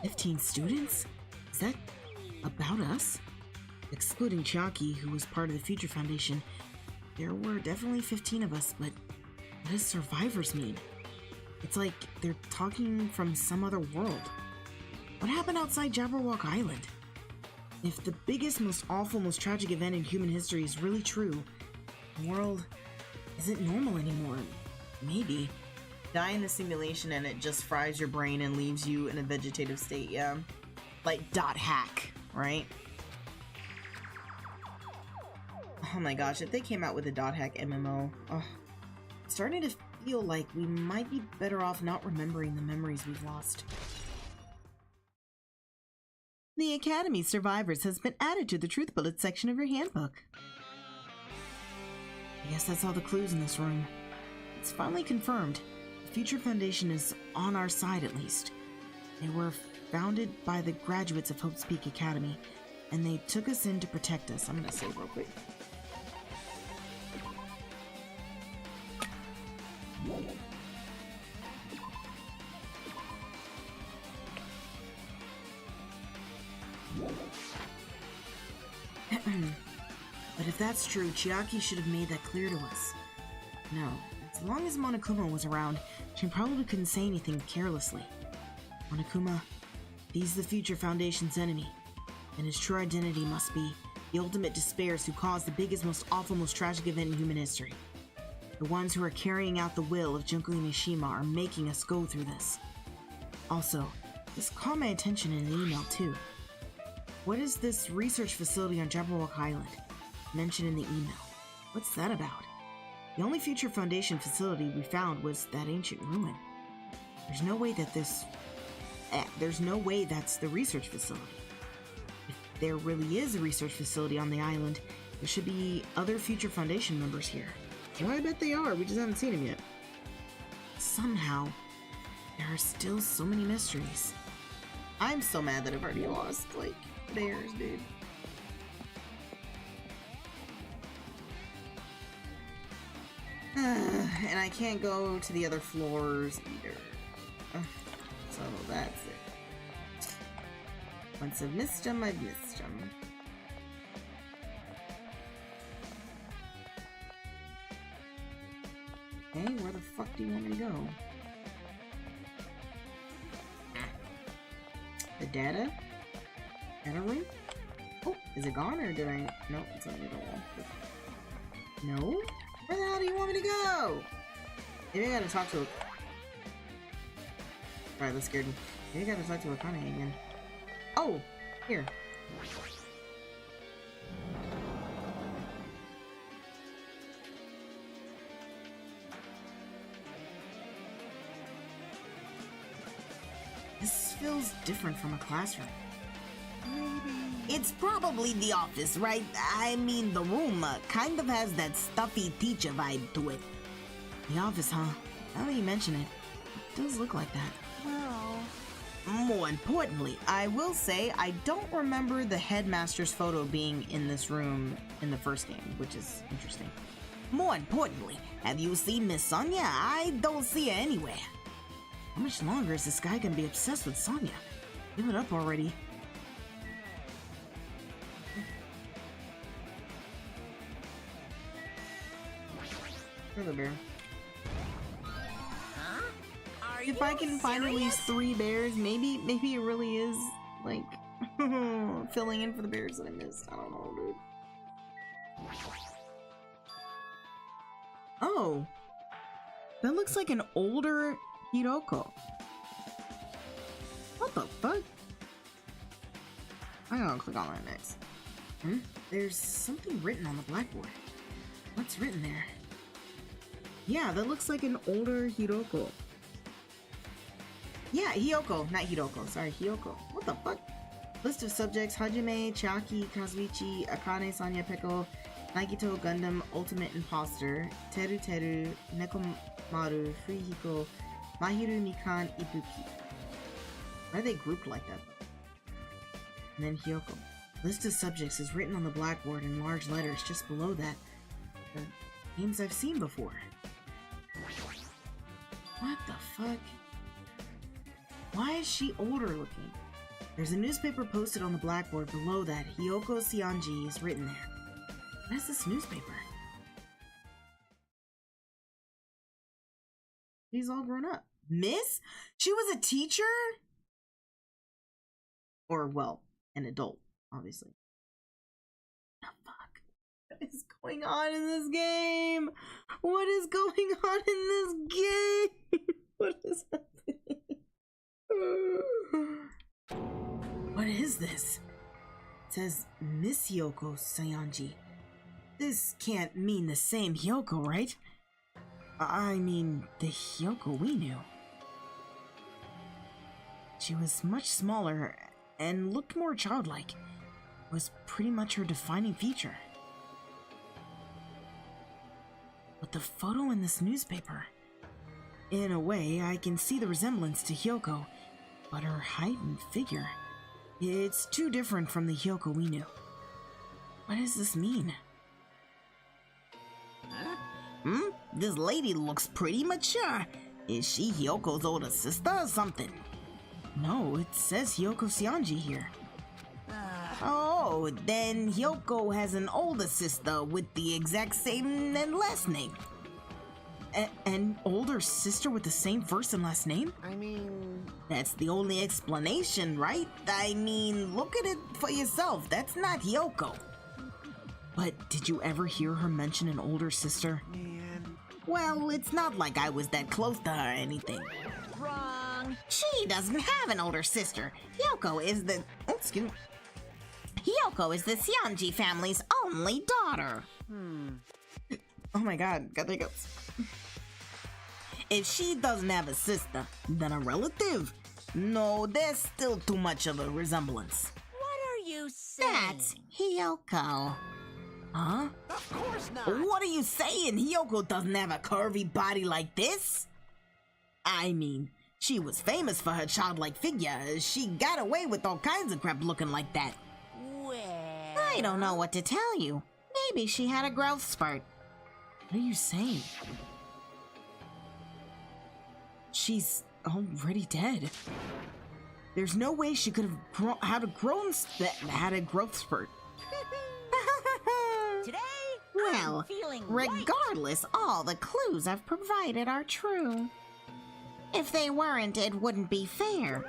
15 students? Is that about us? Excluding Chiaki, who was part of the Future Foundation, there were definitely 15 of us, but what does survivors mean? It's like they're talking from some other world. What happened outside Jabberwock Island? If the biggest, most awful, most tragic event in human history is really true, the world isn't normal anymore. Maybe. Die in the simulation and it just fries your brain and leaves you in a vegetative state, yeah? Like .hack, right? Oh my gosh, if they came out with a .hack MMO, it's starting to feel like we might be better off not remembering the memories we've lost. The Academy Survivors has been added to the Truth Bullet section of your handbook. I guess that's all the clues in this room. It's finally confirmed. The Future Foundation is on our side, at least. They were founded by the graduates of Hope's Peak Academy, and they took us in to protect us. I'm gonna save real quick. But if that's true, Chiaki should have made that clear to us. No, as long as Monokuma was around, she probably couldn't say anything carelessly. Monokuma, he's the future Foundation's enemy, and his true identity must be the ultimate despairs who caused the biggest, most awful, most tragic event in human history. The ones who are carrying out the will of Junko Mishima are making us go through this. Also, this caught my attention in an email too. What is this research facility on Jabberwock Island? Mentioned in the email. What's that about? The only future Foundation facility we found was that ancient ruin. There's no way that there's no way that's the research facility. If there really is a research facility on the island, there should be other future Foundation members here. Well, I bet they are. We just haven't seen them yet. Somehow, there are still so many mysteries. I'm so mad that I've already lost, like, bears, dude. And I can't go to the other floors either. So that's it. Once I've missed them, I've missed them. Okay, where the fuck do you want me to go? The data? Data room? Oh, is it gone or did I? No, it's on the wall. No? Where the hell do you want me to go? Maybe I gotta talk to a... Alright, that scared me. Maybe I gotta talk to Akane again. Oh! Here. This feels different from a classroom. It's probably the office, right? I mean, the room kind of has that stuffy teacher vibe to it. The office, huh? Now that you mention it, it does look like that. Well, More importantly, I will say I don't remember the headmaster's photo being in this room in the first game, which is interesting. more importantly, have you seen Miss Sonia? I don't see her anywhere. How much longer is this guy gonna be obsessed with Sonya? Give it up already. Another bear. If I can find at least 3 bears, maybe it really is like filling in for the bears that I missed. I don't know, dude. Oh, that looks like an older Hiroko. What the fuck? I'm gonna click on that next. There's something written on the blackboard. What's written there? Yeah, that looks like an older Hiroko. Yeah, Hiyoko, not Hiroko. Sorry, Hiyoko. What the fuck? List of subjects: Hajime, Chiaki, Kazuichi, Akane, Sonya, Peko, Nagito, Gundam, Ultimate Imposter, Teru Teru, Nekomaru, Furihiko, Mahiru, Mikan, Ibuki. Why are they grouped like that? And then Hiyoko. List of subjects is written on the blackboard in large letters just below that. The names I've seen before. What the fuck? Why is she older looking? There's a newspaper posted on the blackboard below that. Hiyoko Seonji is written there. What is this newspaper? He's all grown up. Miss? She was a teacher? Or, well, an adult, obviously. What the fuck? What is going on in this game? What is going on in this game? What is happening? What is this? It says Miss Hiyoko Seonji. This can't mean the same Hiyoko, right? I mean, the Hiyoko we knew. She was much smaller and looked more childlike. It was pretty much her defining feature. But the photo in this newspaper... In a way, I can see the resemblance to Hiyoko, but her height and figure... It's too different from the Hiyoko we knew. What does this mean? This lady looks pretty mature. Is she Hyoko's older sister or something? No, it says Hiyoko Seonji here. Oh, then Hyoko has an older sister with the exact same last name. An older sister with the same first and last name? I mean, That's the only explanation, right? I mean, look at it for yourself. That's not Hyoko. But did you ever hear her mention an older sister? man. Well, it's not like I was that close to her or anything. Wrong. She doesn't have an older sister. Hyoko is the Seonji family's only daughter. Oh my god, got the hiccups. If she doesn't have a sister, then a relative? No, there's still too much of a resemblance. What are you saying? That's Hyoko. Huh? Of course not. What are you saying? Hyoko doesn't have a curvy body like this. I mean, she was famous for her childlike figure. She got away with all kinds of crap looking like that. Well, I don't know what to tell you. Maybe she had a growth spurt. What are you saying? She's already dead. There's no way she could have had a growth spurt. Today, Well, I'm feeling regardless, all the clues I've provided are true. If they weren't, it wouldn't be fair.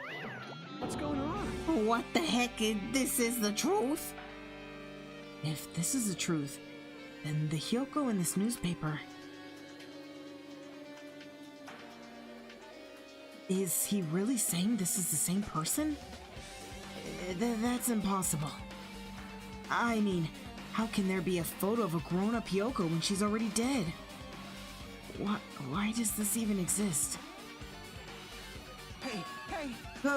What's going on? What the heck? This is the truth? If this is the truth, then the Hyoko in this newspaper... Is he really saying this is the same person? That's impossible. I mean, how can there be a photo of a grown-up Hyoko when she's already dead? Why does this even exist? Hey,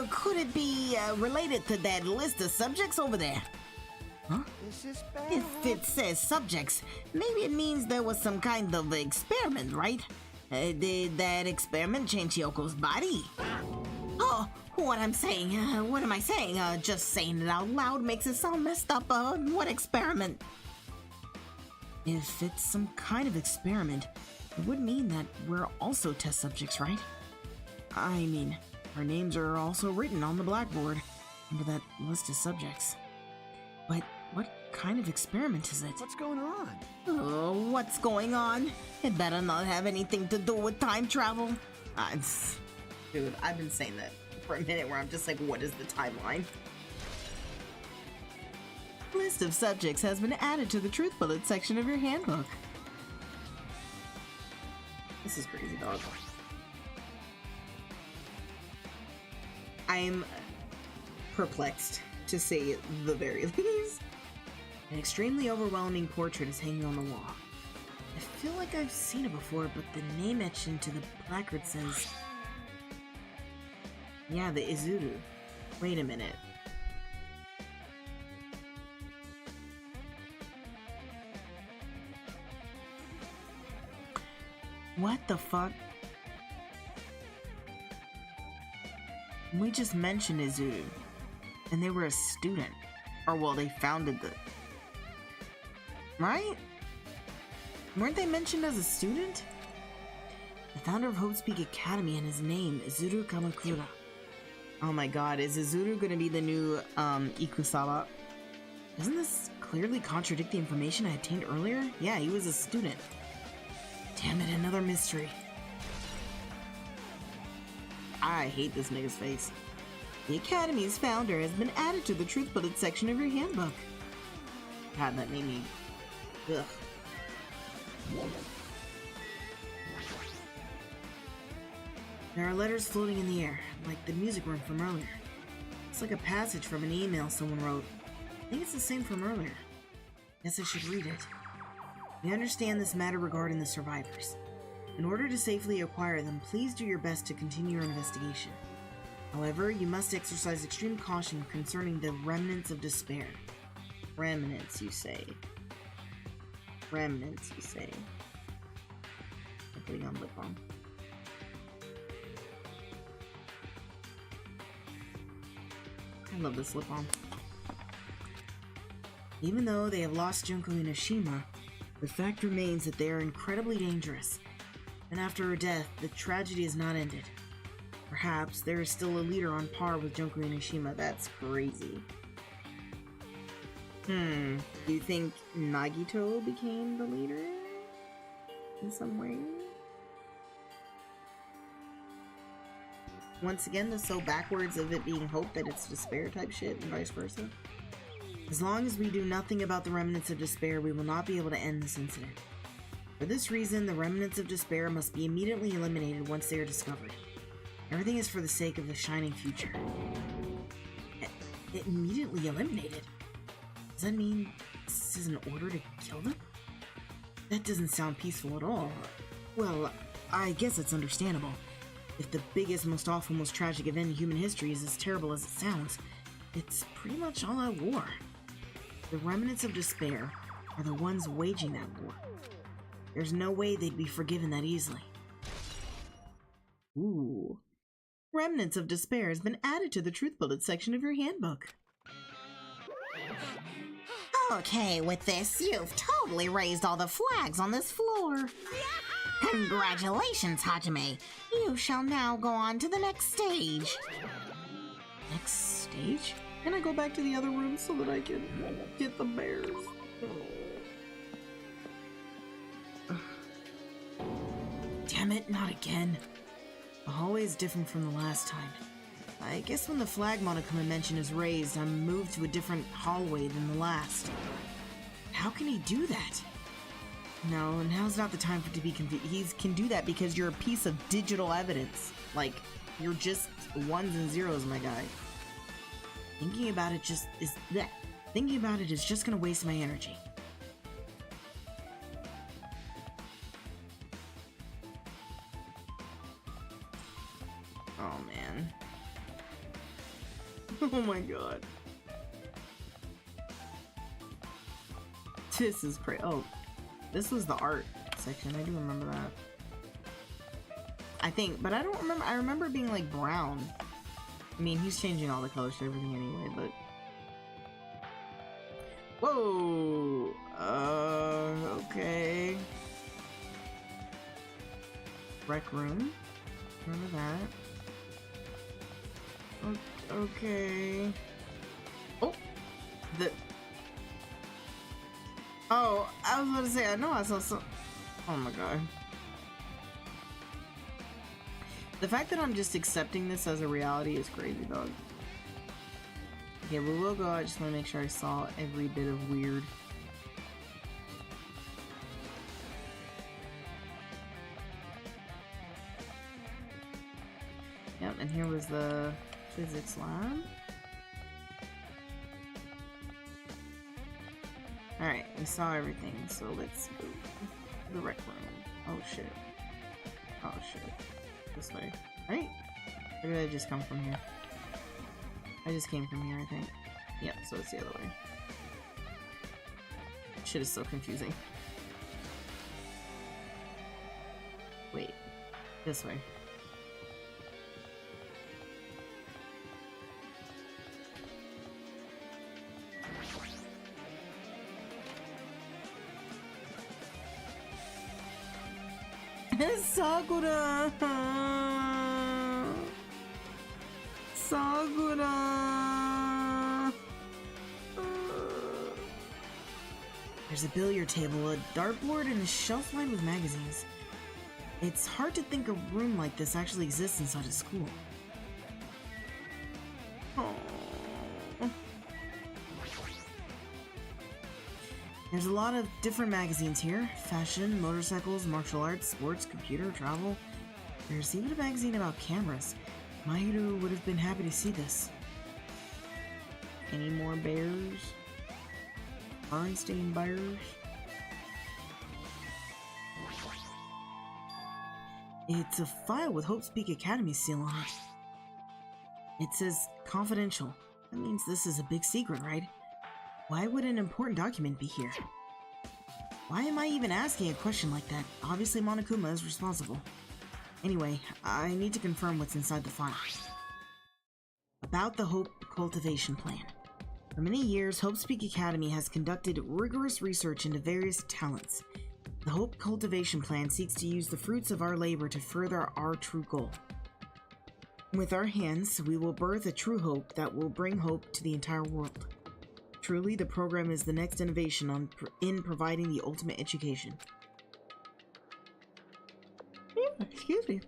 Could it be related to that list of subjects over there? Huh? this is bad. If it says subjects, maybe it means there was some kind of experiment, right? Did that experiment change Hyoko's body? Oh, what am I saying? Just saying it out loud makes it sound messed up. What experiment? If it's some kind of experiment, it would mean that we're also test subjects, right? I mean, our names are also written on the blackboard under that list of subjects. But what kind of experiment is it? What's going on? Oh, what's going on? It better not have anything to do with time travel. Dude, I've been saying that for a minute where I'm just like, what is the timeline? List of subjects has been added to the truth bullet section of your handbook. This is crazy, dog. I'm perplexed, to say the very least. An extremely overwhelming portrait is hanging on the wall. I feel like I've seen it before, but the name etched into the placard says... Yeah, the Izuru. Wait a minute. What the fuck? We just mentioned Izuru, and they were a student. Or, well, they founded the... Right? Weren't they mentioned as a student? The founder of Hope's Peak Academy and his name, Izuru Kamakura. Oh my god, is Izuru gonna be the new, Ikusawa? Doesn't this clearly contradict the information I obtained earlier? Yeah, he was a student. Damn it, another mystery. I hate this nigga's face. The Academy's founder has been added to the Truth Bullet section of your handbook. God, that made me... Ugh. There are letters floating in the air, like the music room from earlier. It's like a passage from an email someone wrote. I think it's the same from earlier. Guess I should read it. We understand this matter regarding the survivors. In order to safely acquire them, please do your best to continue your investigation. However, you must exercise extreme caution concerning the remnants of despair. Remnants, you say. Remnants, you say. I'm putting on lip balm. I love this lip balm. Even though they have lost Junko Inoshima, the fact remains that they are incredibly dangerous. And after her death, the tragedy is not ended. Perhaps there is still a leader on par with Junko Inoshima. That's crazy. Do you think Nagito became the leader? In some way? Once again, the so backwards of it being hope that it's despair type shit and vice versa. As long as we do nothing about the remnants of despair, we will not be able to end this incident. For this reason, the remnants of despair must be immediately eliminated once they are discovered. Everything is for the sake of the shining future. Immediately eliminated? Does that mean this is an order to kill them? That doesn't sound peaceful at all. Well, I guess it's understandable. If the biggest, most awful, most tragic event in human history is as terrible as it sounds, it's pretty much all out war. The remnants of despair are the ones waging that war. There's no way they'd be forgiven that easily. Ooh. Remnants of Despair has been added to the Truth Bullet section of your handbook. Okay, with this, you've totally raised all the flags on this floor. Congratulations, Hajime. You shall now go on to the next stage. Next stage? Can I go back to the other room so that I can get the bears? Damn it, not again. The hallway is different from the last time. I guess when the flag Monokuma mentioned is raised, I'm moved to a different hallway than the last. How can he do that? No, now's not the time for it to be confused. He can do that because you're a piece of digital evidence. Like, you're just ones and zeros, my guy. Thinking about it is just gonna waste my energy. Oh man. Oh my god. This is crazy. Oh, this was the art section. I do remember that. I think, but I don't remember. I remember it being like brown. I mean, he's changing all the colors to everything anyway, but. Whoa! Okay. Rec room. Remember that. Okay. Oh! Oh, I was about to say, I know I saw some. Oh my god. The fact that I'm just accepting this as a reality is crazy, dog. Okay, we will go. I just want to make sure I saw every bit of weird. Yep, and here was the physics lab. Alright, we saw everything, so let's go to the rec room. Oh shit. Oh shit. This way. Right? Or did I just come from here? I just came from here, I think. Yep, so it's the other way. Shit is so confusing. Wait. This way. Sakura! Sakura! There's a billiard table, a dartboard, and a shelf lined with magazines. It's hard to think a room like this actually exists inside a school. There's a lot of different magazines here. Fashion, motorcycles, martial arts, sports, computer, travel. There's even a magazine about cameras. Mahiru would have been happy to see this. Any more bears? Bernstein bears? It's a file with Hope's Peak Academy's seal on it. It says confidential. That means this is a big secret, right? Why would an important document be here? Why am I even asking a question like that? Obviously Monokuma is responsible. Anyway, I need to confirm what's inside the file. About the Hope Cultivation Plan. For many years, Hope's Peak Academy has conducted rigorous research into various talents. The Hope Cultivation Plan seeks to use the fruits of our labor to further our true goal. With our hands, we will birth a true hope that will bring hope to the entire world. Truly, the program is the next innovation in providing the ultimate education. Excuse me.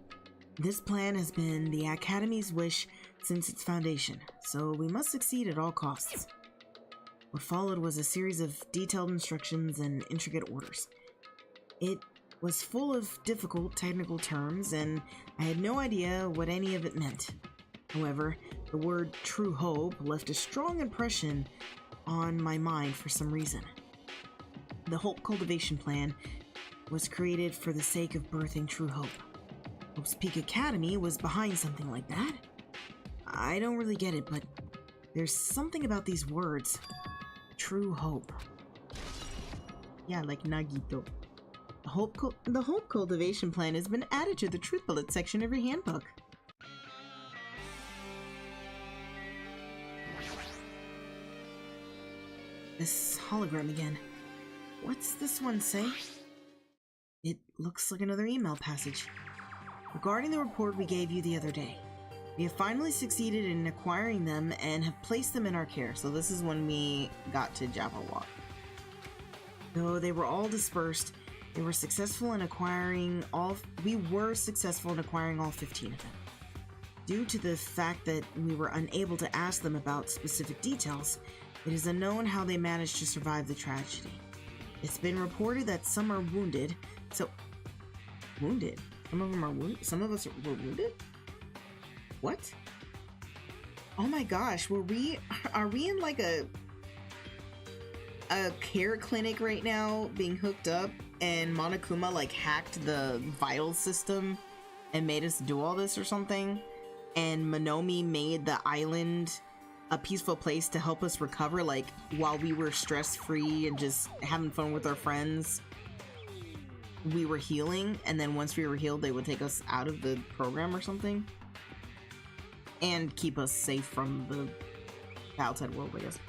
This plan has been the Academy's wish since its foundation, so we must succeed at all costs. What followed was a series of detailed instructions and intricate orders. It was full of difficult technical terms, and I had no idea what any of it meant. However, the word true hope left a strong impression on my mind for some reason. The Hope Cultivation Plan was created for the sake of birthing true hope. Hope's Peak Academy was behind something like that. I don't really get it, but there's something about these words. True hope. Yeah, like Nagito. The Hope Cultivation Plan has been added to the Truth Bullet section of your handbook. This hologram again. What's this one say? It looks like another email passage. Regarding the report we gave you the other day, we have finally succeeded in acquiring them and have placed them in our care. So this is when we got to Jabberwock. Though they were all dispersed, we were successful in acquiring all 15 of them. Due to the fact that we were unable to ask them about specific details, it is unknown how they managed to survive the tragedy. It's been reported that some are wounded, wounded? Some of them are wounded? Some of us were wounded? What? Oh my gosh, are we in like a care clinic right now being hooked up, and Monokuma like hacked the vital system and made us do all this or something, and Monomi made the island a peaceful place to help us recover, like while we were stress-free and just having fun with our friends, we were healing, and then once we were healed they would take us out of the program or something and keep us safe from the outside world, I guess.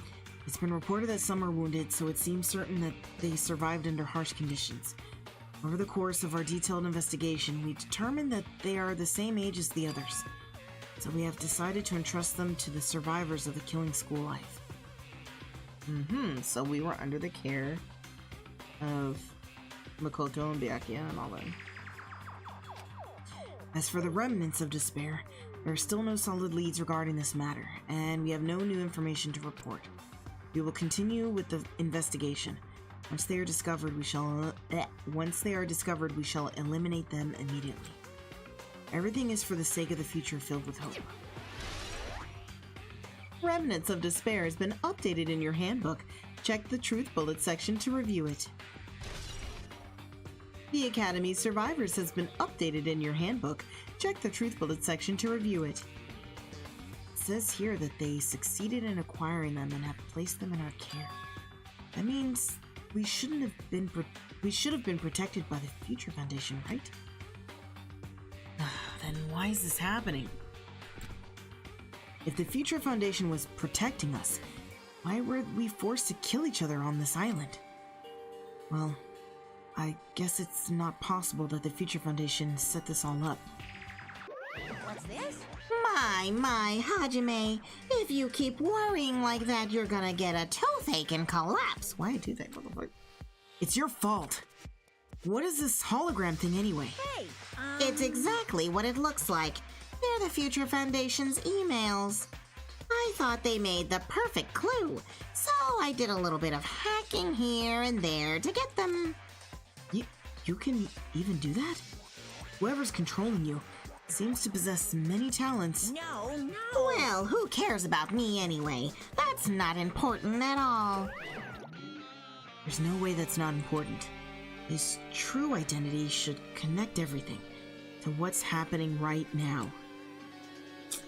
It's been reported that some are wounded, so it seems certain that they survived under harsh conditions. Over the course of our detailed investigation, we determined that they are the same age as the others, so we have decided to entrust them to the survivors of the killing school life. So we were under the care of Makoto and Byakuya and all that. As for the remnants of despair, there are still no solid leads regarding this matter, and we have no new information to report. We will continue with the investigation. Once they are discovered, we shall eliminate them immediately. Everything is for the sake of the future filled with hope. Remnants of Despair has been updated in your handbook. Check the Truth Bullet section to review it. The Academy's Survivors has been updated in your handbook. Check the Truth Bullet section to review it. It says here that they succeeded in acquiring them and have placed them in our care. That means we should have been protected by the Future Foundation, right? Then why is this happening? If the Future Foundation was protecting us, why were we forced to kill each other on this island? Well, I guess it's not possible that the Future Foundation set this all up. What's this? My, Hajime. If you keep worrying like that, you're gonna get a toothache and collapse. Why do that, motherfucker? It's your fault. What is this hologram thing anyway? Hey, It's exactly what it looks like. They're the Future Foundation's emails. I thought they made the perfect clue, so I did a little bit of hacking here and there to get them. You can even do that? Whoever's controlling you seems to possess many talents. No. Well, who cares about me anyway? That's not important at all. There's no way that's not important. His true identity should connect everything to what's happening right now.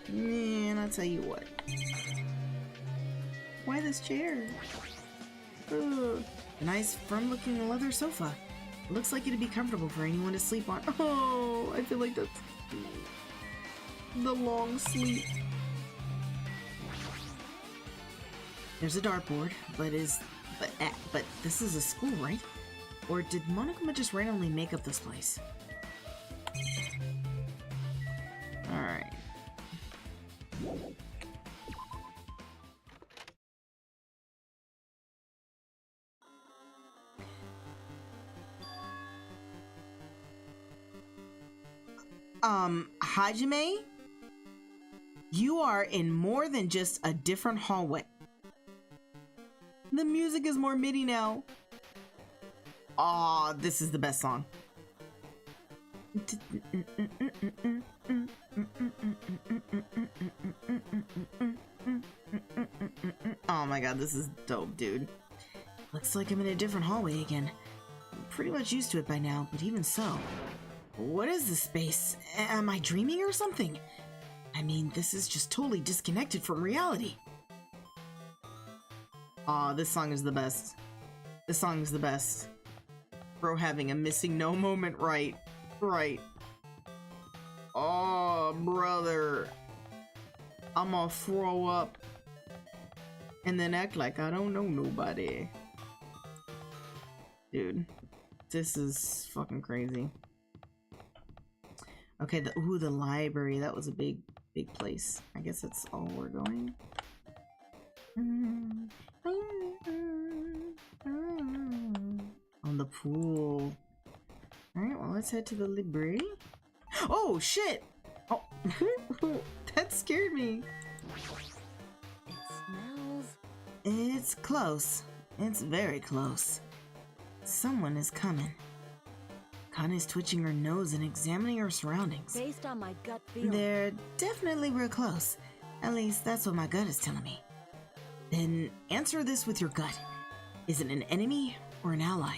Man, I'll tell you what. Why this chair? Ugh. A nice, firm-looking leather sofa. It looks like it'd be comfortable for anyone to sleep on. Oh, I feel like that's the long sleep. There's a dartboard, but this is a school, right? Or did Monokuma just randomly make up this place? Alright. Hajime, you are in more than just a different hallway. The music is more MIDI now. Aw, this is the best song. Oh my god, this is dope, dude. Looks like I'm in a different hallway again. I'm pretty much used to it by now, but even so. What is this space? Am I dreaming or something? I mean, this is just totally disconnected from reality. Aw, this song is the best. This song is the best. Bro having a missing no moment, right. Oh, brother. I'ma throw up. And then act like I don't know nobody. Dude, this is fucking crazy. Okay, the library. That was a big place. I guess that's all we're going. On the pool. Alright, well, let's head to the library. Oh, shit! Oh, that scared me. It smells... It's close. It's very close. Someone is coming. Kana's twitching her nose and examining her surroundings. Based on my gut feeling. They're definitely real close. At least that's what my gut is telling me. Then answer this with your gut. Is it an enemy or an ally?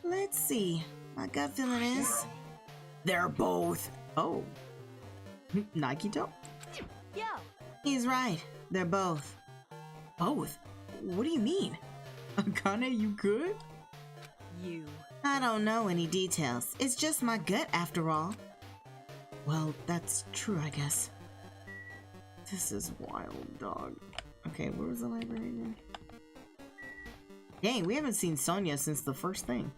Let's see. My gut feeling is... they're both. Oh. Nagito? Yo! He's right. They're both. Both? What do you mean? Akane, you good? You. I don't know any details. It's just my gut after all. Well, that's true, I guess. This is wild, dog. Okay, where was the library again? Dang, we haven't seen Sonia since the first thing.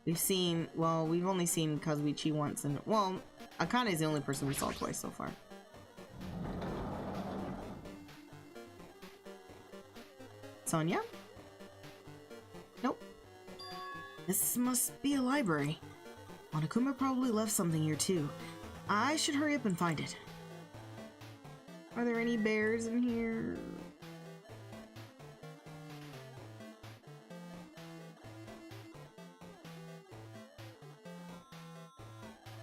We've seen, well, we've only seen Kazuichi once, and, well, Akane is the only person we saw twice so far. Sonia? Nope. This must be a library. Monokuma probably left something here too. I should hurry up and find it. Are there any bears in here?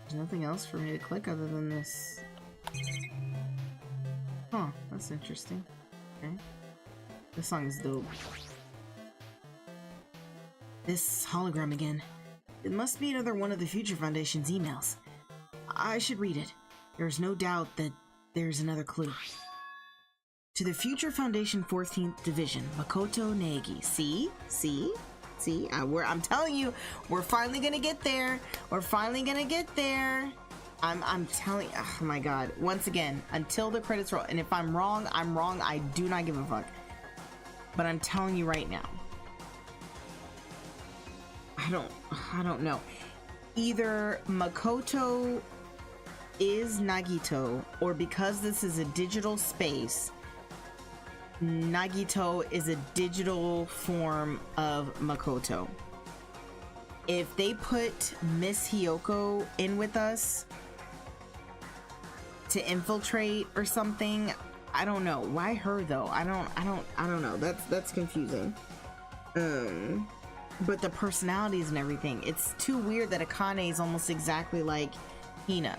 There's nothing else for me to click other than this. Huh, that's interesting. Okay. This song is dope. This hologram again. It must be another one of the Future Foundation's emails. I should read it. There's no doubt that there's another clue. To the Future Foundation 14th Division, Makoto Negi. See? I'm telling you, we're finally gonna get there. We're finally gonna get there. I'm telling, oh my god. Once again, until the credits roll, and if I'm wrong, I'm wrong. I do not give a fuck. But I'm telling you right now. I don't know. Either Makoto is Nagito, or because this is a digital space, Nagito is a digital form of Makoto. If they put Miss Hiyoko in with us to infiltrate or something, I don't know. Why her though? I don't know. That's confusing. But the personalities and everything, it's too weird that Akane is almost exactly like Hina.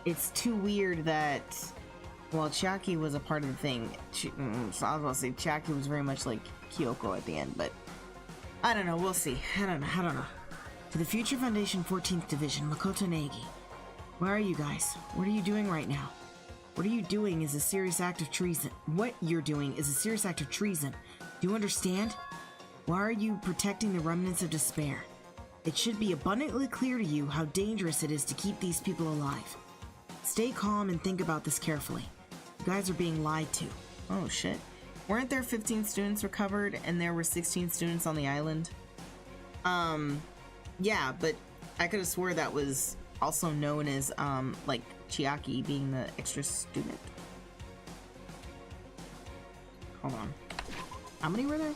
It's too weird that, well, Chiaki was a part of the thing. So I was about to say Chiaki was very much like Kyoko at the end, but I don't know. We'll see. I don't know. To the Future Foundation 14th Division, Makoto Negi. Where are you guys? What are you doing right now? What are you doing is a serious act of treason. What you're doing is a serious act of treason. Do you understand? Why are you protecting the remnants of despair? It should be abundantly clear to you how dangerous it is to keep these people alive. Stay calm and think about this carefully. You guys are being lied to. Oh shit. Weren't there 15 students recovered and there were 16 students on the island? Yeah, but I could have swore that was also known as, like, Chiaki being the extra student. Hold on. How many were there?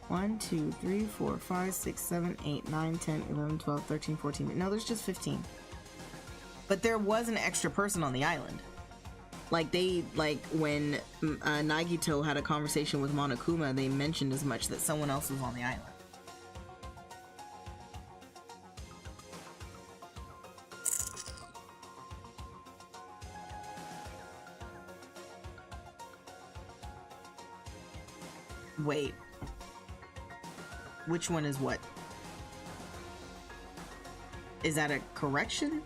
1, 2, 3, 4, 5, 6, 7, 8, 9, 10, 11, 12, 13, 14. No, there's just 15. But there was an extra person on the island. Like when Nagito had a conversation with Monokuma, they mentioned as much that someone else was on the island. Wait. Which one is what? Is that a correction?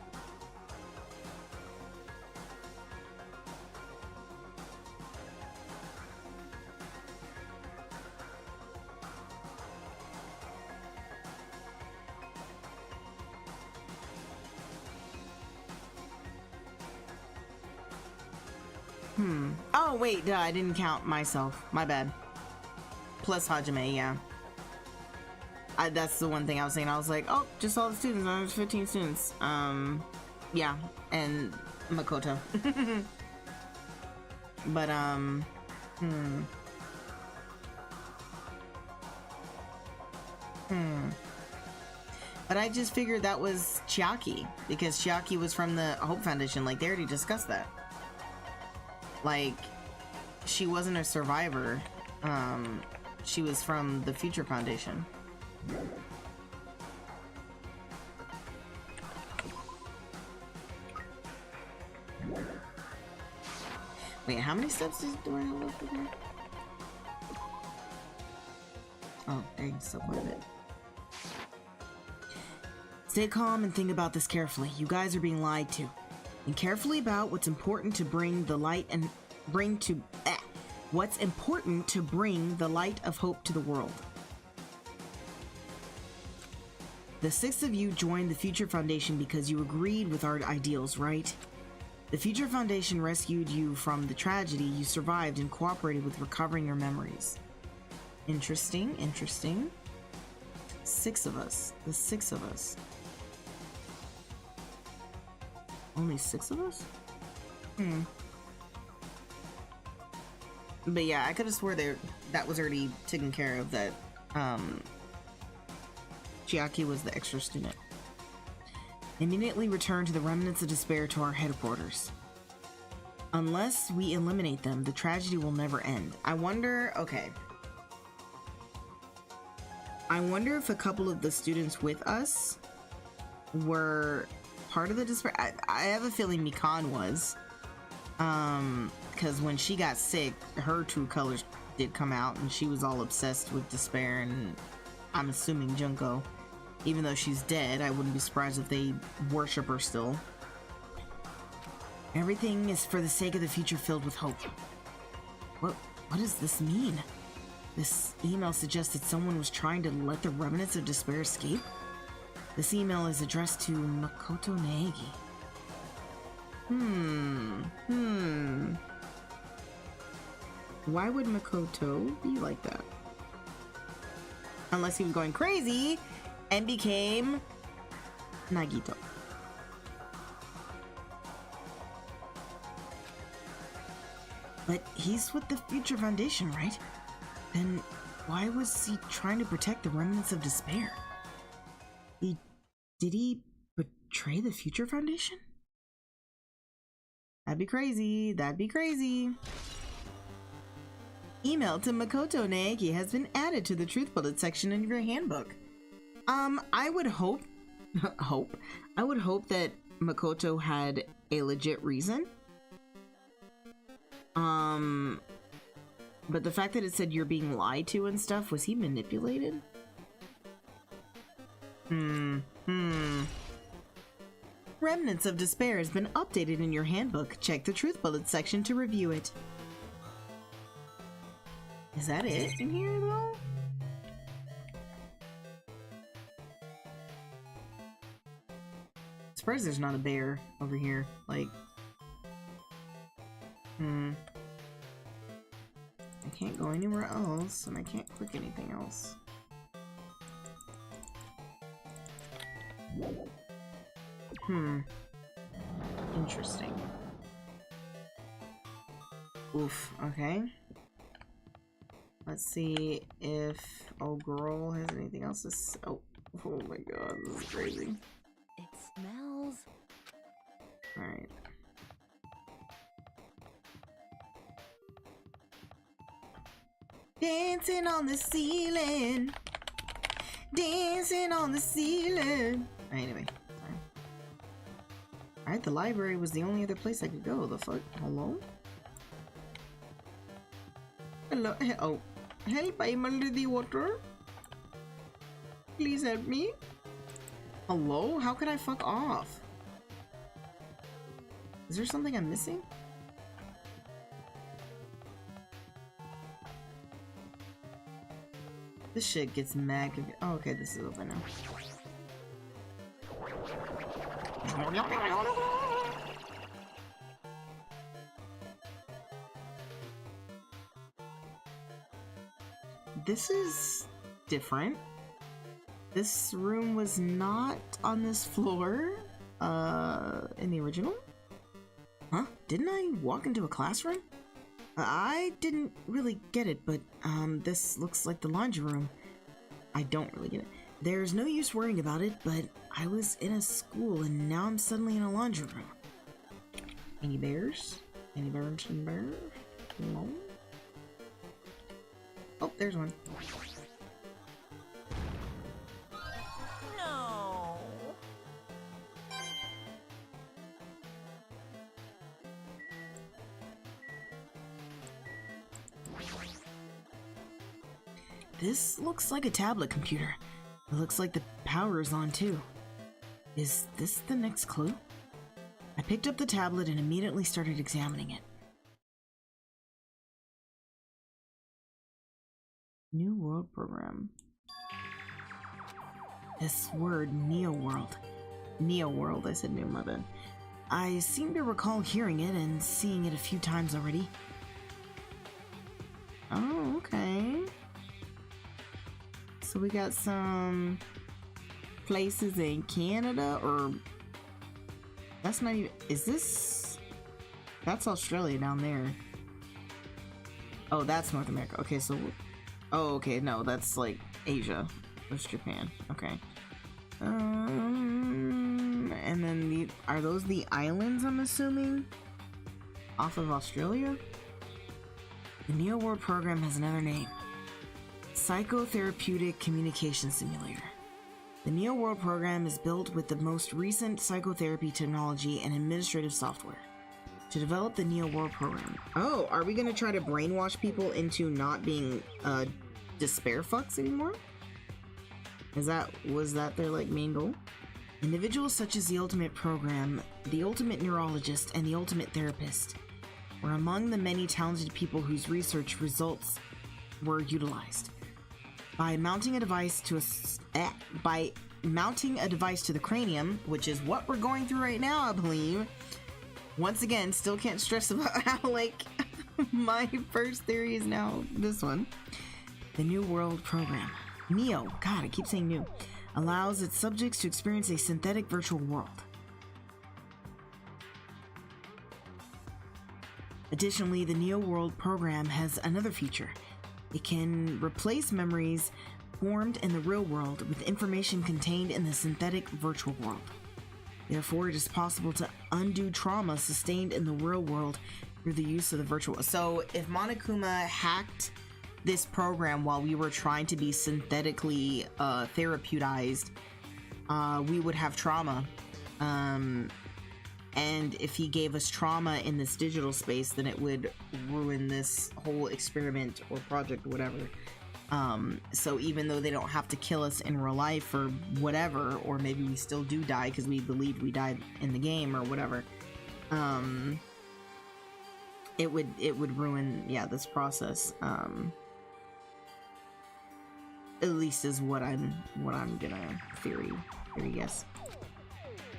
Oh, wait, I didn't count myself. My bad. Plus Hajime, yeah. That's the one thing I was saying. I was like, oh, just all the students. There's 15 students. Yeah, and Makoto. But, But I just figured that was Chiaki, because Chiaki was from the Hope Foundation. Like, they already discussed that. Like, she wasn't a survivor. She was from the Future Foundation. Wait, how many steps do I have left again? Oh, dang, still quite a bit. Stay calm and think about this carefully. You guys are being lied to. And carefully about what's important to bring the light and what's important to bring the light of hope to the world. The 6 of you joined the Future Foundation because you agreed with our ideals, right? The Future Foundation rescued you from the tragedy. You survived and cooperated with recovering your memories. Interesting, interesting. 6 of us. The 6 of us. Only 6 of us? But yeah, I could have swore that was already taken care of, that Chiaki was the extra student. Immediately return to the remnants of despair to our headquarters. Unless we eliminate them, the tragedy will never end. I wonder, okay. I wonder if a couple of the students with us were part of the despair. I have a feeling Mikan was. Because when she got sick, her true colors did come out and she was all obsessed with despair, and I'm assuming Junko. Even though she's dead, I wouldn't be surprised if they worship her still. Everything is for the sake of the future filled with hope. What does this mean? This email suggests that someone was trying to let the remnants of despair escape? This email is addressed to Makoto Naegi. Why would Makoto be like that? Unless he was going crazy and became Nagito. But he's with the Future Foundation, right? Then why was he trying to protect the remnants of despair? Did he betray the Future Foundation? That'd be crazy. That'd be crazy. Email to Makoto Naegi has been added to the Truth Bullet section in your handbook. I would hope that Makoto had a legit reason. But the fact that it said you're being lied to and stuff, was he manipulated? Remnants of Despair has been updated in your handbook. Check the Truth Bullet section to review it. Is that it in here though? Surprised there's not a bear over here. Like, I can't go anywhere else, and I can't click anything else. Interesting. Oof, okay. Let's see if old girl has anything else to say. Oh my god, this is crazy. It smells. Alright. Dancing on the ceiling. Dancing on the ceiling. Anyway, sorry. Alright, the library was the only other place I could go. The fuck? Hello? Hello? Oh. Help, I'm under the water. Please help me. Hello? How could I fuck off? Is there something I'm missing? This shit gets mad. Oh, okay, this is open now. This is different. This room was not on this floor in the original. Huh? Didn't I walk into a classroom? I didn't really get it, but this looks like the laundry room. I don't really get it. There's no use worrying about it, but I was in a school and now I'm suddenly in a laundry room. Any bears? Any birds and bears? No. Oh, there's one. No. This looks like a tablet computer. It looks like the power is on too. Is this the next clue? I picked up the tablet and immediately started examining it. New World Program. This word, Neo World. Neo World, I said new, my bad. I seem to recall hearing it and seeing it a few times already. Oh, okay. So we got some places in Canada, or that's not even, is this, that's Australia down there. Oh, that's North America. Okay, so, oh, okay, no, that's like Asia. That's Japan. Okay. And then are those the islands, I'm assuming? Off of Australia? The Neo World program has another name. Psychotherapeutic Communication Simulator. The Neo World program is built with the most recent psychotherapy technology and administrative software. To develop the Neo World program. Oh, are we gonna try to brainwash people into not being despair fucks anymore? Was that their like main goal? Individuals such as the Ultimate Program, the Ultimate Neurologist, and the Ultimate Therapist were among the many talented people whose research results were utilized. By mounting a device to the cranium, which is what we're going through right now, I believe. Once again, still can't stress about how, like, my first theory is now this one. The New World Program. Neo, God, I keep saying new, allows its subjects to experience a synthetic virtual world. Additionally, the Neo World program has another feature. It can replace memories formed in the real world with information contained in the synthetic virtual world. Therefore, it is possible to undo trauma sustained in the real world through the use of the virtual. So, if Monokuma hacked this program while we were trying to be synthetically therapeutized, we would have trauma. And if he gave us trauma in this digital space, then it would ruin this whole experiment or project or whatever. So even though they don't have to kill us in real life or whatever, or maybe we still do die because we believed we died in the game or whatever, it would ruin, yeah, this process. At least is what I'm gonna theory guess.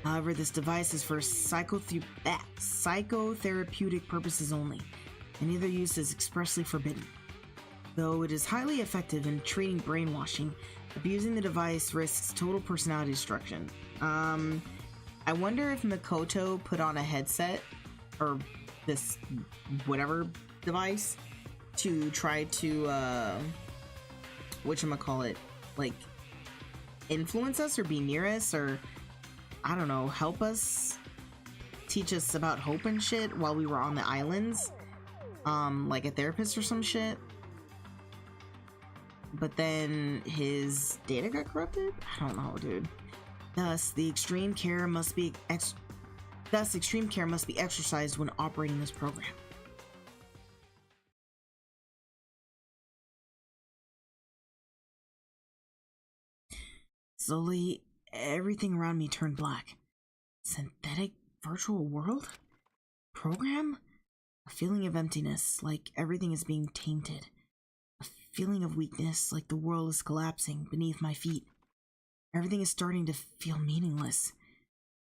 However, this device is for psychotherapeutic purposes only, and either use is expressly forbidden. Though it is highly effective in treating brainwashing, abusing the device risks total personality destruction. I wonder if Makoto put on a headset, or this whatever device, to try to whatchamacallit, like influence us or be near us or I don't know, help us, teach us about hope and shit while we were on the islands, like a therapist or some shit. But then his data got corrupted? I don't know, dude. Thus, extreme care must be exercised when operating this program. Slowly, everything around me turned black. Synthetic virtual world? Program? A feeling of emptiness, like everything is being tainted. A feeling of weakness, like the world is collapsing beneath my feet. Everything is starting to feel meaningless.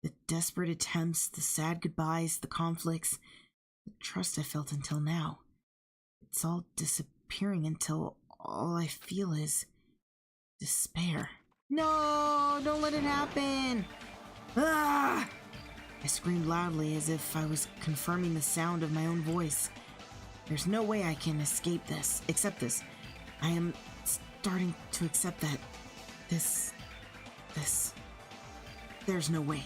The desperate attempts, the sad goodbyes, the conflicts, the trust I felt until now. It's all disappearing until all I feel is despair. No, don't let it happen. Ah! I screamed loudly as if I was confirming the sound of my own voice. There's no way I can accept this. I am starting to accept that there's no way.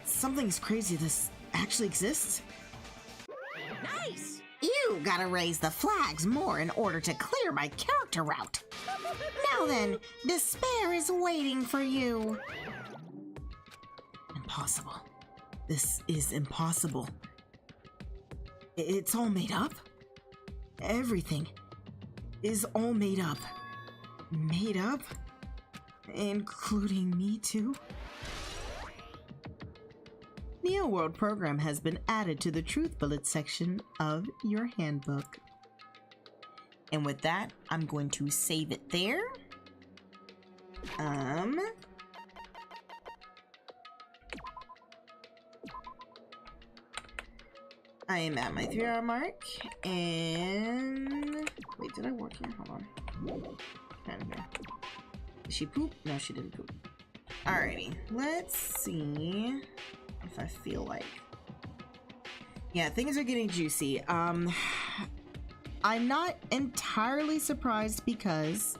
Something's crazy. This actually exists? Nice! You gotta raise the flags more in order to clear my character route. Now then, despair is waiting for you. Impossible. This is impossible. It's all made up? Everything is all made up. Made up? Including me too? Neo World program has been added to the Truth Bullet section of your handbook. And with that, I'm going to save it there. I am at my 3-hour mark, and wait, did I work here? Hold on. Kind of here. Did she poop? No, she didn't poop. Alrighty, let's see if I feel like. Yeah, things are getting juicy. I'm not entirely surprised because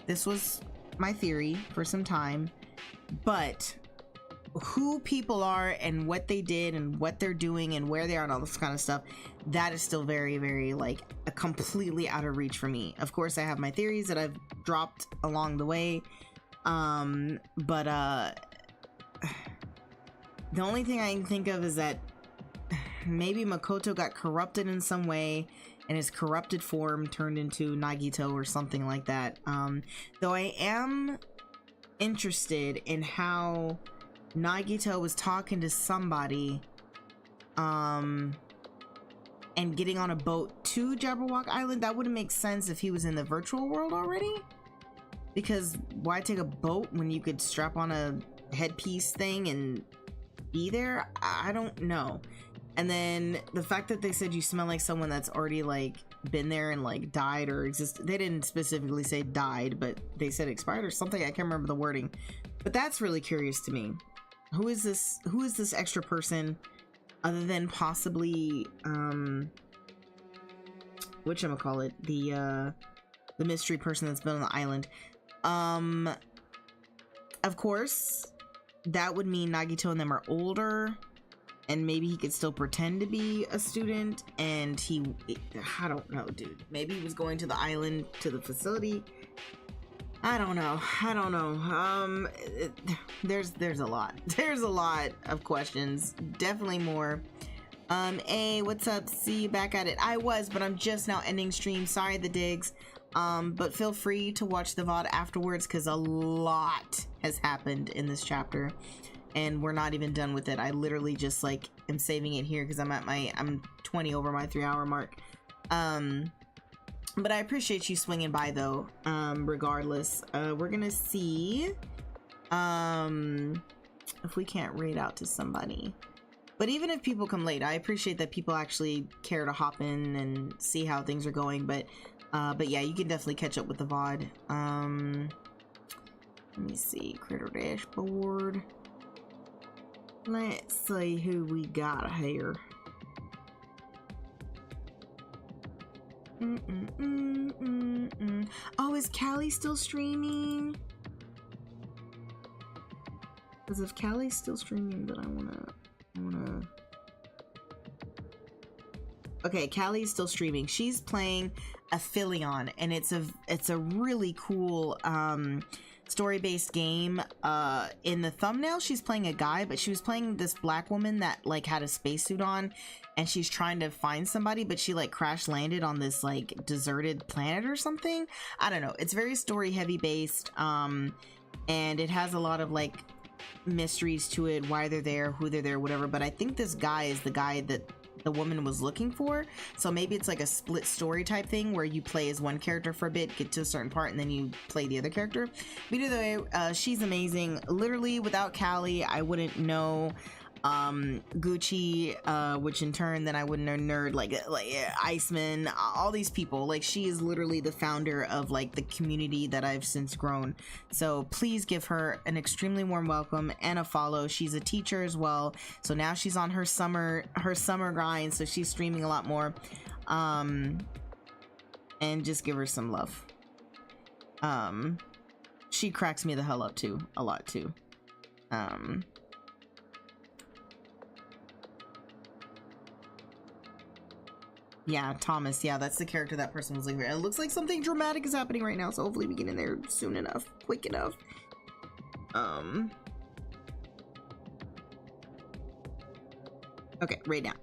this was my theory for some time, but who people are and what they did and what they're doing and where they are and all this kind of stuff, that is still very, very like completely out of reach for me. Of course, I have my theories that I've dropped along the way, but the only thing I can think of is that maybe Makoto got corrupted in some way and his corrupted form turned into Nagito or something like that. Though I am interested in how Nagito was talking to somebody and getting on a boat to Jabberwock Island. That wouldn't make sense if he was in the virtual world already, because why take a boat when you could strap on a headpiece thing and be there? I don't know. And then the fact that they said you smell like someone that's already like been there and like died or existed. They didn't specifically say died, but they said expired or something. I can't remember the wording, but that's really curious to me. Who is this extra person other than possibly whatchamacallit, the mystery person that's been on the island? Of course that would mean Nagito and them are older, and maybe he could still pretend to be a student, and I don't know, dude. Maybe he was going to the island, to the facility. I don't know. There's a lot. There's a lot of questions. Definitely more. A, what's up? See you back at it. I was, but I'm just now ending stream. Sorry, the digs. But feel free to watch the VOD afterwards, because a lot has happened in this chapter, and we're not even done with it. I literally just like am saving it here because I'm 20 over my 3-hour mark. But I appreciate you swinging by though. Regardless, we're gonna see if we can't raid out to somebody. But even if people come late, I appreciate that people actually care to hop in and see how things are going. But yeah, you can definitely catch up with the VOD. Let me see, Critter Dashboard. Let's see who we got here. Oh, is Callie still streaming? Because if Callie's still streaming, then I wanna. Okay, Callie's still streaming. She's playing Aphelion, and it's a really cool story-based game. In the thumbnail, she's playing a guy, but she was playing this black woman that like had a spacesuit on, and she's trying to find somebody, but she like crash landed on this like deserted planet or something. I don't know. It's very story heavy based, and it has a lot of like mysteries to it, why they're there, who they're there, whatever. But I think this guy is the guy that the woman was looking for, so maybe it's like a split story type thing where you play as one character for a bit, get to a certain part, and then you play the other character. But either way, she's amazing. Literally, without Callie, I wouldn't know Gucci, which in turn then I wouldn't know Nerd, like Iceman, all these people. Like, she is literally the founder of like the community that I've since grown. So please give her an extremely warm welcome and a follow. She's a teacher as well, so now she's on her summer grind, so she's streaming a lot more. And just give her some love. She cracks me the hell up too, a lot too. Yeah, Thomas. Yeah, that's the character that person was looking for. It looks like something dramatic is happening right now, so hopefully we get in there soon enough, quick enough. Okay, right now.